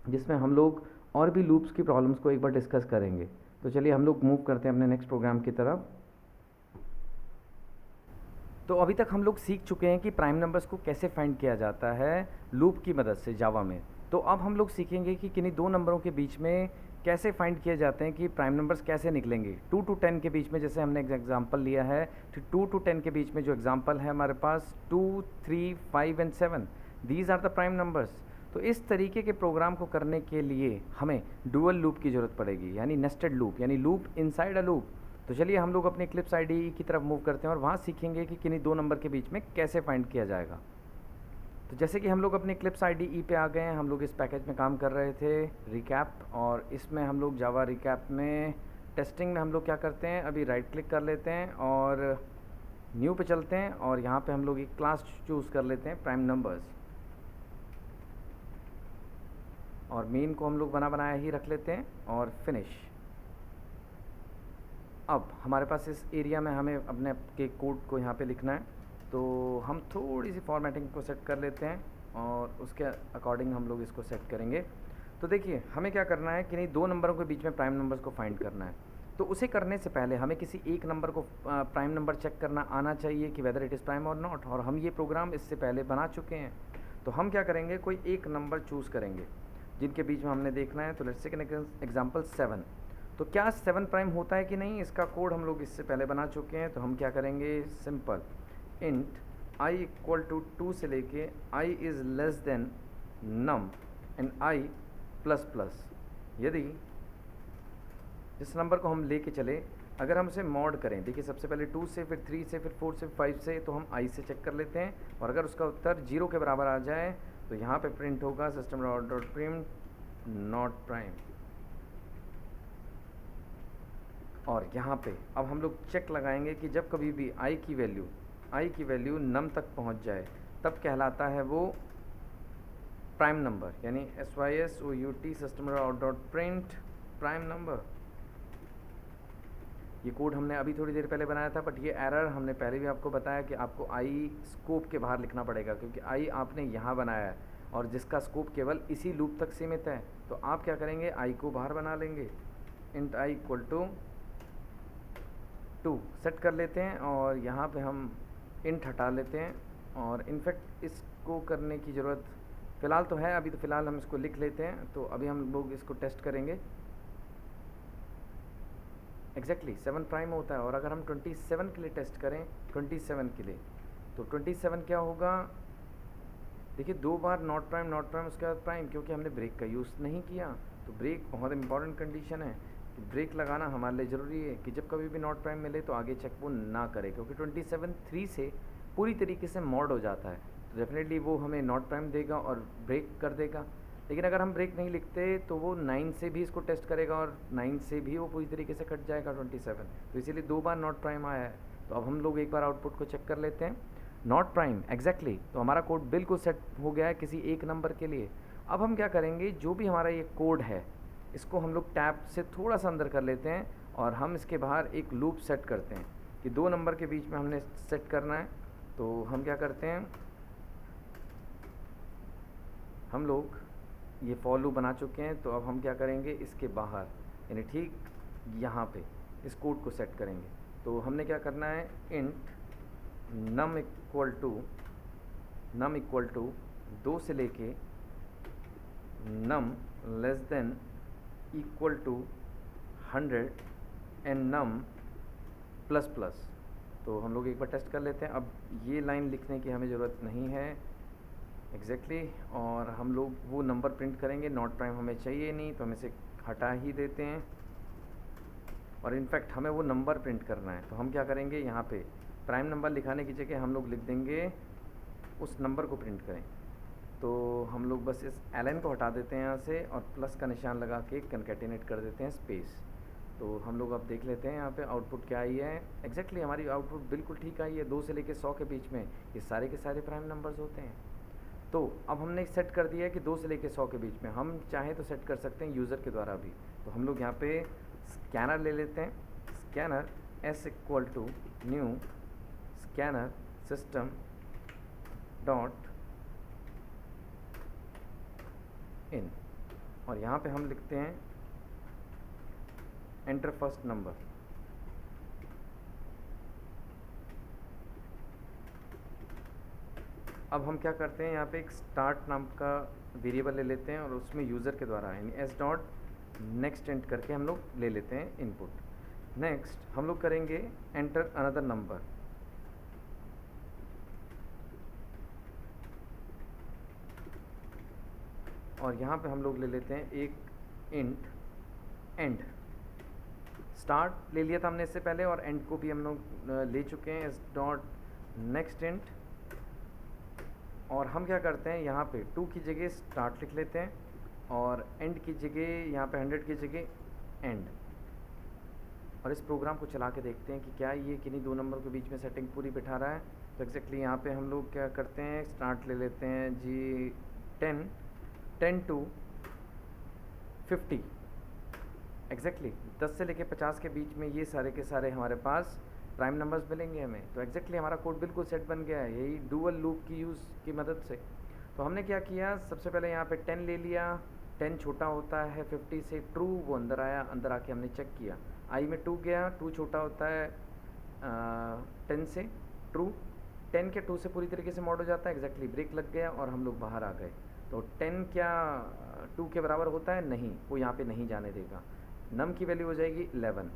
जिसमें हम लोग और भी लूप्स की प्रॉब्लम्स को एक बार डिस्कस करेंगे। तो चलिए हम लोग मूव करते हैं अपने नेक्स्ट प्रोग्राम की तरफ। तो अभी तक हम लोग सीख चुके हैं कि प्राइम नंबर्स को कैसे फाइंड किया जाता है लूप की मदद से जावा में। तो अब हम लोग सीखेंगे कि किन्हीं दो नंबरों के बीच में कैसे फाइंड किए जाते हैं, कि प्राइम नंबर्स कैसे निकलेंगे। 2 to 10 के बीच में जैसे हमने एग्जांपल लिया है, तो 2 to 10 के बीच में जो एग्जांपल है हमारे पास 2, 3, 5 and 7, these are the prime numbers. तो इस तरीके के प्रोग्राम को करने के लिए हमें डुअल लूप की ज़रूरत पड़ेगी, यानी नेस्टेड लूप, यानी लूप इनसाइड अ लूप। तो चलिए हम लोग अपने इक्लिप्स आईडीई की तरफ मूव करते हैं और वहाँ सीखेंगे कि किन्हीं दो नंबर के बीच में कैसे फाइंड किया जाएगा। तो जैसे कि हम लोग अपने इक्लिप्स आईडीई पे आ गए हैं, हम लोग इस पैकेज में काम कर रहे थे रिकैप, और इसमें हम लोग जावा रिकैप में टेस्टिंग में हम लोग क्या करते हैं, अभी राइट क्लिक कर लेते हैं और न्यू पे चलते हैं और यहाँ पे हम लोग एक क्लास चूज़ कर लेते हैं प्राइम नंबर्स, और मेन को हम लोग बनाया ही रख लेते हैं और फिनिश। अब हमारे पास इस एरिया में हमें अपने के कोड को यहाँ पे लिखना है, तो हम थोड़ी सी फॉर्मेटिंग को सेट कर लेते हैं और उसके अकॉर्डिंग हम लोग इसको सेट करेंगे। तो देखिए हमें क्या करना है कि नहीं, दो नंबरों के बीच में प्राइम नंबर्स को फाइंड करना है। तो उसे करने से पहले हमें किसी एक नंबर को प्राइम नंबर चेक करना आना चाहिए कि वेदर इट इज़ प्राइम और नॉट, और हम ये प्रोग्राम इससे पहले बना चुके हैं। तो हम क्या करेंगे, कोई एक नंबर चूज़ करेंगे जिनके बीच में हमने देखना है। तो लेट्स टेक एन एग्जांपल 7। तो क्या 7 प्राइम होता है कि नहीं, इसका कोड हम लोग इससे पहले बना चुके हैं। तो हम क्या करेंगे, simple int i equal to 2 से लेके i is less than num and i plus plus. यदि इस नंबर को हम लेके चले, अगर हम इसे मॉड करें, देखिए सबसे पहले 2 से, फिर 3 से, फिर 4 से, 5 से, तो हम i से चेक कर लेते हैं, और अगर उसका उत्तर 0 के बराबर आ जाए तो यहाँ पे प्रिंट होगा system dot print not prime. और यहाँ पे अब हम लोग चेक लगाएंगे कि जब कभी भी i की वैल्यू नम तक पहुँच जाए तब कहलाता है वो प्राइम नंबर, यानी SYSOUT system dot print prime number. ये कोड हमने अभी थोड़ी देर पहले बनाया था, बट ये एरर हमने पहले भी आपको बताया कि आपको i स्कोप के बाहर लिखना पड़ेगा, क्योंकि i आपने यहाँ बनाया है और जिसका स्कोप केवल इसी लूप तक सीमित है। तो आप क्या करेंगे, i को बाहर बना लेंगे, int i equal to 2 set कर लेते हैं, और यहाँ पे हम इंट हटा लेते हैं। और इनफैक्ट इसको करने की ज़रूरत फ़िलहाल तो है, अभी तो फ़िलहाल हम इसको लिख लेते हैं। तो अभी हम लोग इसको टेस्ट करेंगे। एग्जैक्टली 7 प्राइम होता है, और अगर हम 27 के लिए टेस्ट करें, 27 के लिए, तो 27 क्या होगा, देखिए 2 बार नॉट प्राइम उसके बाद प्राइम, क्योंकि हमने ब्रेक का यूज़ नहीं किया। तो ब्रेक बहुत इंपॉर्टेंट कंडीशन है कि ब्रेक लगाना हमारे लिए ज़रूरी है कि जब कभी भी नॉट प्राइम मिले तो आगे चेक वो ना करे, क्योंकि 27 3 से पूरी तरीके से मॉड हो जाता है। तो डेफिनेटली वो हमें नॉट प्राइम देगा और ब्रेक कर देगा। लेकिन अगर हम ब्रेक नहीं लिखते तो वो 9 से भी इसको टेस्ट करेगा, और 9 से भी वो पूरी तरीके से कट जाएगा 27। तो इसीलिए 2 बार नॉट प्राइम आया है। तो अब हम लोग एक बार आउटपुट को चेक कर लेते हैं, नॉट प्राइम एग्जैक्टली। तो हमारा कोड बिल्कुल सेट हो गया है किसी एक नंबर के लिए। अब हम क्या करेंगे, जो भी हमारा ये कोड है इसको हम लोग टैब से थोड़ा सा अंदर कर लेते हैं, और हम इसके बाहर एक लूप सेट करते हैं कि 2 नंबर के बीच में हमने सेट करना है। तो हम क्या करते हैं, हम लोग ये फॉर लूप बना चुके हैं। तो अब हम क्या करेंगे, इसके बाहर यानी ठीक यहाँ पे इस कोड को सेट करेंगे। तो हमने क्या करना है, इंट नम इक्वल टू 2 से लेके num less than equal to 100 and num plus plus. तो हम लोग एक बार टेस्ट कर लेते हैं। अब ये लाइन लिखने की हमें ज़रूरत नहीं है एग्जैक्टली और हम लोग वो नंबर प्रिंट करेंगे। नॉट प्राइम हमें चाहिए नहीं, तो हम इसे हटा ही देते हैं। और इनफैक्ट हमें वो नंबर प्रिंट करना है, तो हम क्या करेंगे, यहाँ पे प्राइम नंबर लिखाने की जगह हम लोग लिख देंगे उस नंबर को प्रिंट करें। तो हम लोग बस इस एलन को हटा देते हैं यहाँ से और प्लस का निशान लगा के कनकेटिनेट कर देते हैं स्पेस। तो हम लोग अब देख लेते हैं यहाँ पे आउटपुट क्या आई है। एग्जैक्टली हमारी आउटपुट बिल्कुल ठीक आई है। 2 से लेके 100 के बीच में ये सारे के सारे प्राइम नंबर्स होते हैं। तो अब हमने सेट कर दिया है कि 2 से लेके 100 के बीच में, हम चाहें तो सेट कर सकते हैं यूज़र के द्वारा भी। तो हम लोग यहाँ पे स्कैनर ले लेते हैं। Scanner s equal to new scanner system dot in और यहाँ पे हम लिखते हैं एंटर फर्स्ट नंबर। अब हम क्या करते हैं, यहाँ पे एक स्टार्ट नाम का वेरिएबल ले लेते हैं और उसमें यूज़र के द्वारा यानी s डॉट नेक्स्ट एंट करके हम लोग ले लेते हैं इनपुट। नेक्स्ट हम लोग करेंगे एंटर अनदर नंबर। और यहाँ पे हम लोग ले लेते हैं एक इंट एंड। स्टार्ट ले लिया था हमने इससे पहले और एंड को भी हम लोग ले चुके हैं, एस डॉट नेक्स्ट इंट। और हम क्या करते हैं, यहाँ पे 2 की जगह स्टार्ट लिख लेते हैं और एंड की जगह यहाँ पे 100 की जगह एंड। और इस प्रोग्राम को चला के देखते हैं कि क्या ये किन्हीं 2 नंबर के बीच में सेटिंग पूरी बिठा रहा है। तो एग्जैक्टली यहाँ पे हम लोग क्या करते हैं, स्टार्ट ले लेते हैं जी 10 टू 50। एग्जैक्टली 10 से लेके 50 के बीच में ये सारे के सारे हमारे पास प्राइम नंबर्स मिलेंगे हमें। तो एग्जैक्टली हमारा कोड बिल्कुल सेट बन गया है, यही डुअल लूप की यूज़ की मदद से। तो हमने क्या किया, सबसे पहले यहाँ पे 10 ले लिया। 10 छोटा होता है 50 से, ट्रू, वो अंदर आया। अंदर आके हमने चेक किया, आई में 2 गया, 2 छोटा होता है 10 से, ट्रू। 10 के 2 से पूरी तरीके से मॉड हो जाता है। एग्जैक्टली ब्रेक लग गया और हम लोग बाहर आ गए। तो 10 क्या 2 के बराबर होता है, नहीं, वो यहाँ पे नहीं जाने देगा। नम की वैल्यू हो जाएगी 11।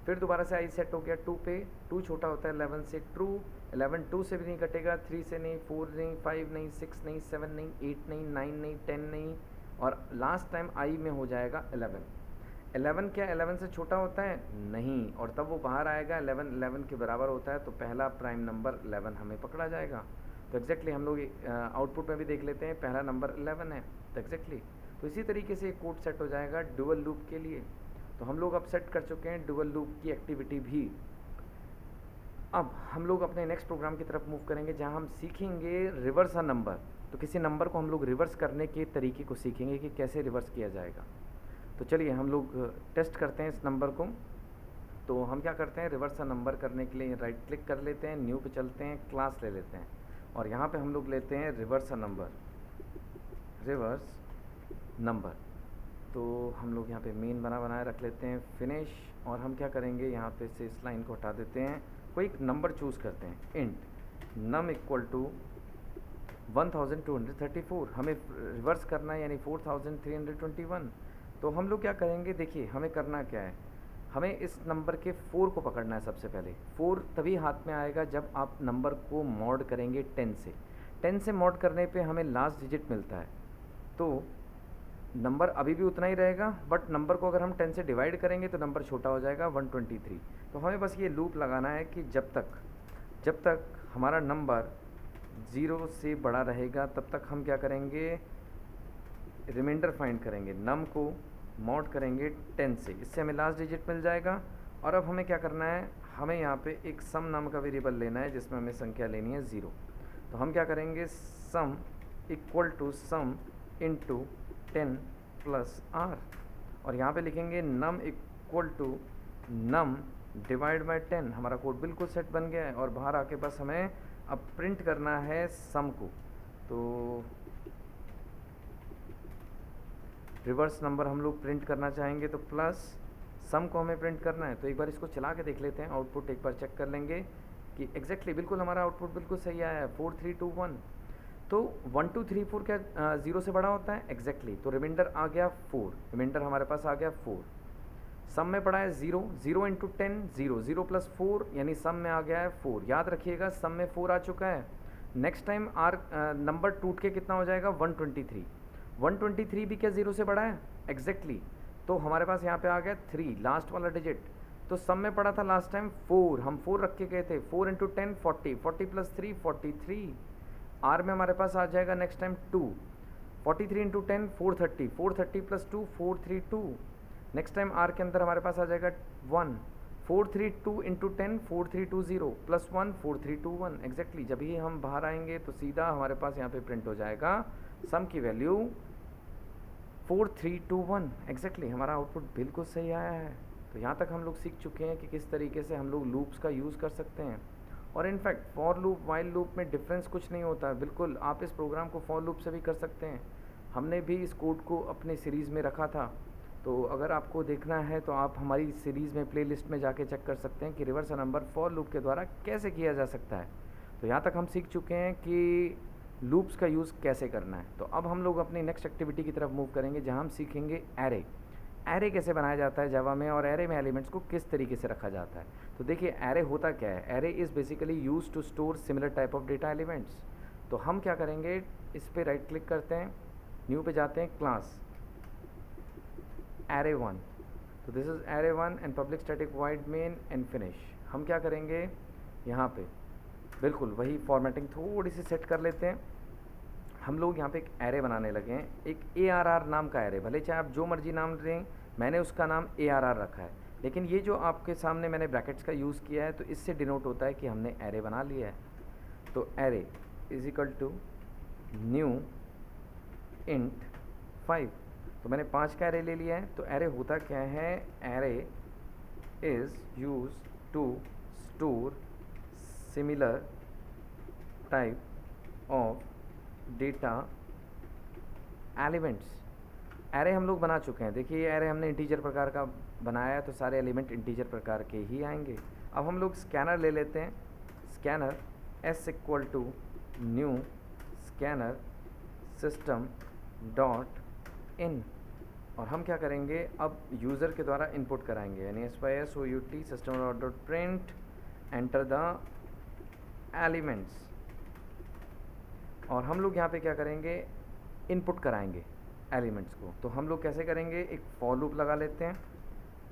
फिर दोबारा से आई सेट हो गया 2 पे। 2 छोटा होता है 11 से, ट्रू। 11 2 से भी नहीं कटेगा, 3 से नहीं, 4 नहीं, 5 नहीं, 6 नहीं, 7 नहीं, 8 नहीं, 9 नहीं, 10 नहीं। और लास्ट टाइम आई में हो जाएगा 11। 11 क्या 11 से छोटा होता है, नहीं, और तब वो बाहर आएगा 11 के बराबर होता है। तो पहला प्राइम नंबर 11 हमें पकड़ा जाएगा। तो एग्जैक्टली हम लोग आउटपुट में भी देख लेते हैं, पहला नंबर 11 है। तो एग्जैक्टली तो इसी तरीके से कोड सेट हो जाएगा डुअल लूप के लिए। तो हम लोग अब सेट कर चुके हैं डुअल लूप की एक्टिविटी भी। अब हम लोग अपने नेक्स्ट प्रोग्राम की तरफ मूव करेंगे, जहां हम सीखेंगे रिवर्स अ नंबर। तो किसी नंबर को हम लोग रिवर्स करने के तरीके को सीखेंगे कि कैसे रिवर्स किया जाएगा। तो चलिए हम लोग टेस्ट करते हैं इस नंबर को। तो हम क्या करते हैं, रिवर्स अ नंबर करने के लिए राइट क्लिक कर लेते हैं, न्यू पे चलते हैं, क्लास ले लेते हैं और यहाँ पे हम लोग लेते हैं reverse a number, reverse number. तो हम लोग यहाँ पे मेन बनाए रख लेते हैं, फिनिश। और हम क्या करेंगे, यहाँ पे से इस लाइन को हटा देते हैं, कोई एक नंबर चूज़ करते हैं, इंट नम इक्वल टू 1234। हमें रिवर्स करना है यानी 4321। तो हम लोग क्या करेंगे, देखिए हमें करना क्या है, हमें इस नंबर के 4 को पकड़ना है सबसे पहले। 4 तभी हाथ में आएगा जब आप नंबर को मॉड करेंगे 10 से। 10 से मॉड करने पे हमें लास्ट डिजिट मिलता है। तो नंबर अभी भी उतना ही रहेगा, बट नंबर को अगर हम 10 से डिवाइड करेंगे तो नंबर छोटा हो जाएगा 123। तो हमें बस ये लूप लगाना है कि जब तक हमारा नंबर 0 से बड़ा रहेगा तब तक हम क्या करेंगे, रिमाइंडर फाइंड करेंगे, नम को मॉड करेंगे 10 से, इससे हमें लास्ट डिजिट मिल जाएगा। और अब हमें क्या करना है, हमें यहाँ पे एक सम नाम का वेरिएबल लेना है जिसमें हमें संख्या लेनी है 0। तो हम क्या करेंगे, sum equal to sum into 10 plus r. और यहाँ पे लिखेंगे num equal to num divide by 10, हमारा कोड बिल्कुल सेट बन गया है। और बाहर आके बस हमें अब प्रिंट करना है सम को। तो रिवर्स नंबर हम लोग प्रिंट करना चाहेंगे तो प्लस सम को हमें प्रिंट करना है। तो एक बार इसको चला के देख लेते हैं, आउटपुट एक बार चेक कर लेंगे कि एग्जैक्टली बिल्कुल हमारा आउटपुट बिल्कुल सही आया है, 4 3 2 1। तो 1 2 3 4 क्या 0 से बड़ा होता है? एग्जैक्टली। तो रिमाइंडर आ गया 4, रिमाइंडर हमारे पास आ गया 4। सम में पड़ा है 0, 0 इंटू 10 0, 0 प्लस 4 यानी सम में आ गया है 4। याद रखिएगा सम में 4 आ चुका है। नेक्स्ट टाइम आर नंबर टूट के कितना हो जाएगा? 123। 123 भी क्या 0 से बड़ा है? एग्जैक्टली। तो हमारे पास यहाँ पे आ गया 3, लास्ट वाला डिजिट। तो सम में पड़ा था लास्ट टाइम 4, हम 4 रख के गए थे। 4 इंटू 10 40, 40 प्लस 3 43। आर में हमारे पास आ जाएगा next time 2, 43 into 10 430, 430 plus 2 432। Next time r के अंदर हमारे पास आ जाएगा 1, 432 इंटू 10 4320 प्लस 1 4321। एग्जैक्टली जब ही हम बाहर आएंगे तो सीधा हमारे पास यहाँ पे प्रिंट हो जाएगा सम की वैल्यू 4321। एग्जैक्टली हमारा आउटपुट बिल्कुल सही आया है। तो यहाँ तक हम लोग सीख चुके हैं कि किस तरीके से हम लोग लूप्स का यूज़ कर सकते हैं। और in fact for loop while loop में डिफरेंस कुछ नहीं होता है। बिल्कुल आप इस प्रोग्राम को फॉर लूप से भी कर सकते हैं। हमने भी इस कोड को अपने सीरीज़ में रखा था। तो अगर आपको देखना है तो आप हमारी सीरीज़ में प्लेलिस्ट में जाके चेक कर सकते हैं कि रिवर्स नंबर फॉर लूप के द्वारा कैसे किया जा सकता है। तो यहाँ तक हम सीख चुके हैं कि लूप्स का यूज़ कैसे करना है। तो अब हम लोग अपनी नेक्स्ट एक्टिविटी की तरफ मूव करेंगे जहाँ हम सीखेंगे एरे। एरे कैसे बनाया जाता है जावा में, और एरे में एलिमेंट्स को किस तरीके से रखा जाता है। तो देखिए एरे होता क्या है? Array is basically use to store similar type of data elements. तो हम क्या करेंगे, इस पर राइट क्लिक करते हैं, न्यू पे जाते हैं, क्लास array1। तो this is array1 and public static wide main and finish. हम क्या करेंगे यहाँ पे बिल्कुल वही फॉर्मेटिंग थोड़ी सी सेट कर लेते हैं। हम लोग यहाँ पे एक एरे बनाने लगे हैं, एक ARR नाम का एरे। भले चाहे आप जो मर्जी नाम दें, मैंने उसका नाम ARR रखा है। लेकिन ये जो आपके सामने मैंने ब्रैकेट्स का यूज़ किया है तो इससे डिनोट होता है कि हमने एरे बना लिया है। तो array is equal to new int 5। तो मैंने 5 का एरे ले लिया है। तो एरे होता क्या है? Array is use to store similar type of data elements. Array हम लोग बना चुके हैं। देखिए ये एरे हमने इंटीजर प्रकार का बनाया है तो सारे एलिमेंट इंटीजर प्रकार के ही आएंगे। अब हम लोग स्कैनर ले लेते हैं। Scanner s equal to new scanner system dot in. और हम क्या करेंगे, अब यूज़र के द्वारा इनपुट कराएंगे, यानी SYSOUT system dot print enter the elements. और हम लोग यहाँ पे क्या करेंगे, इनपुट कराएंगे एलिमेंट्स को। तो हम लोग कैसे करेंगे, एक फॉर लूप लगा लेते हैं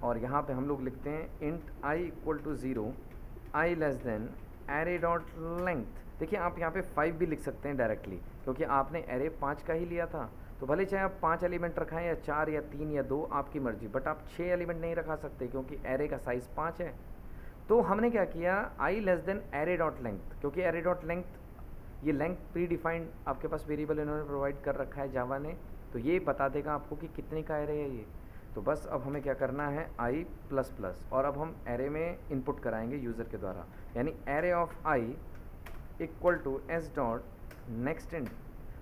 और यहाँ पे हम लोग लिखते हैं int i equal to 0, i less than array dot length. देखिए आप यहाँ पे 5 भी लिख सकते हैं डायरेक्टली, क्योंकि आपने एरे 5 का ही लिया था। तो भले चाहे आप 5 एलिमेंट रखाएं या 4 या 3 या 2, आपकी मर्जी, बट आप 6 एलिमेंट नहीं रखा सकते क्योंकि एरे का साइज़ 5 है। तो हमने क्या किया, i less than array dot length, क्योंकि एरे डॉट लेंथ, ये लेंथ प्री डिफाइंड आपके पास वेरिएबल इन्होंने प्रोवाइड कर रखा है जावा ने, तो ये बता देगा आपको कि कितने का एरे है ये। तो बस अब हमें क्या करना है, i प्लस प्लस, और अब हम एरे में इनपुट कराएंगे यूज़र के द्वारा, यानी array of i equal to s dot next int.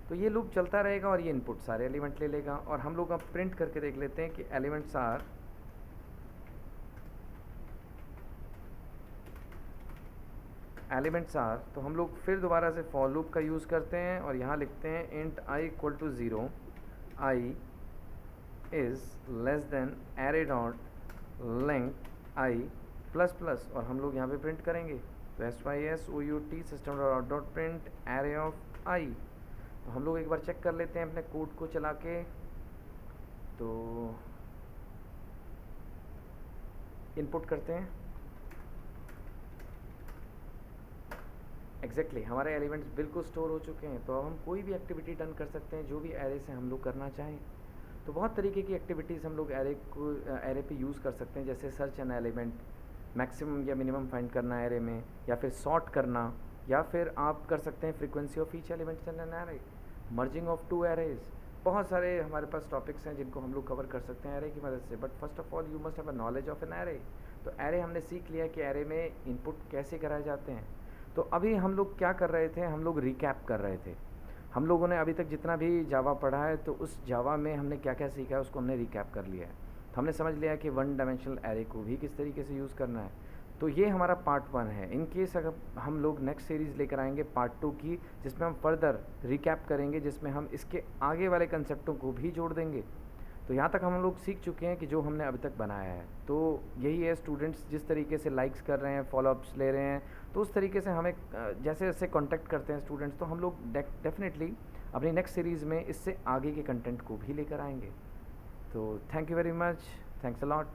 तो ये लूप चलता रहेगा और ये इनपुट सारे एलिमेंट ले लेगा। और हम लोग अब प्रिंट करके देख लेते हैं कि एलिमेंट्स आर तो हम लोग फिर दोबारा से फॉर लूप का यूज़ करते हैं और यहाँ लिखते हैं int i equal to 0, i is less than array dot length i plus plus, और हम लोग यहाँ पे प्रिंट करेंगे। तो SYSOUT system dot print array of i। तो हम लोग एक बार चेक कर लेते हैं अपने कोड को चला के। तो इनपुट करते हैं, एग्जैक्टली हमारे एलिमेंट्स बिल्कुल स्टोर हो चुके हैं। तो अब हम कोई भी एक्टिविटी डन कर सकते हैं जो भी एरे से हम लोग करना चाहें। तो बहुत तरीके की एक्टिविटीज़ हम लोग एरे पे यूज़ कर सकते हैं, जैसे सर्च एन एलिमेंट, मैक्सिमम या मिनिमम फाइंड करना एरे में, या फिर सॉर्ट करना, या फिर आप कर सकते हैं frequency of each elements in an array, merging of 2 arrays. बहुत सारे हमारे पास टॉपिक्स हैं जिनको हम लोग कवर कर सकते हैं एरे की मदद से। But first of all you must have a knowledge of an array. तो एरे हमने सीख लिया कि एरे में इनपुट कैसे कराए जाते हैं। तो अभी हम लोग क्या कर रहे थे, हम लोग रिकैप कर रहे थे। हम लोगों ने अभी तक जितना भी जावा पढ़ा है तो उस जावा में हमने क्या क्या सीखा है उसको हमने रिकैप कर लिया है। तो हमने समझ लिया कि वन डायमेंशनल एरे को भी किस तरीके से यूज़ करना है। तो ये हमारा पार्ट 1 है। इन केस अगर हम लोग नेक्स्ट सीरीज़ लेकर आएंगे पार्ट 2 की, जिसमें हम फर्दर रिकैप करेंगे, जिसमें हम इसके आगे वाले कंसेप्टों को भी जोड़ देंगे। तो यहाँ तक हम लोग सीख चुके हैं कि जो हमने अभी तक बनाया है। तो यही है, स्टूडेंट्स जिस तरीके से लाइक्स कर रहे हैं, फॉलोअप्स ले रहे हैं, तो उस तरीके से हमें जैसे जैसे कांटेक्ट करते हैं स्टूडेंट्स, तो हम लोग डेफिनेटली अपनी नेक्स्ट सीरीज़ में इससे आगे के कंटेंट को भी लेकर आएंगे। तो thank you very much, thanks a lot.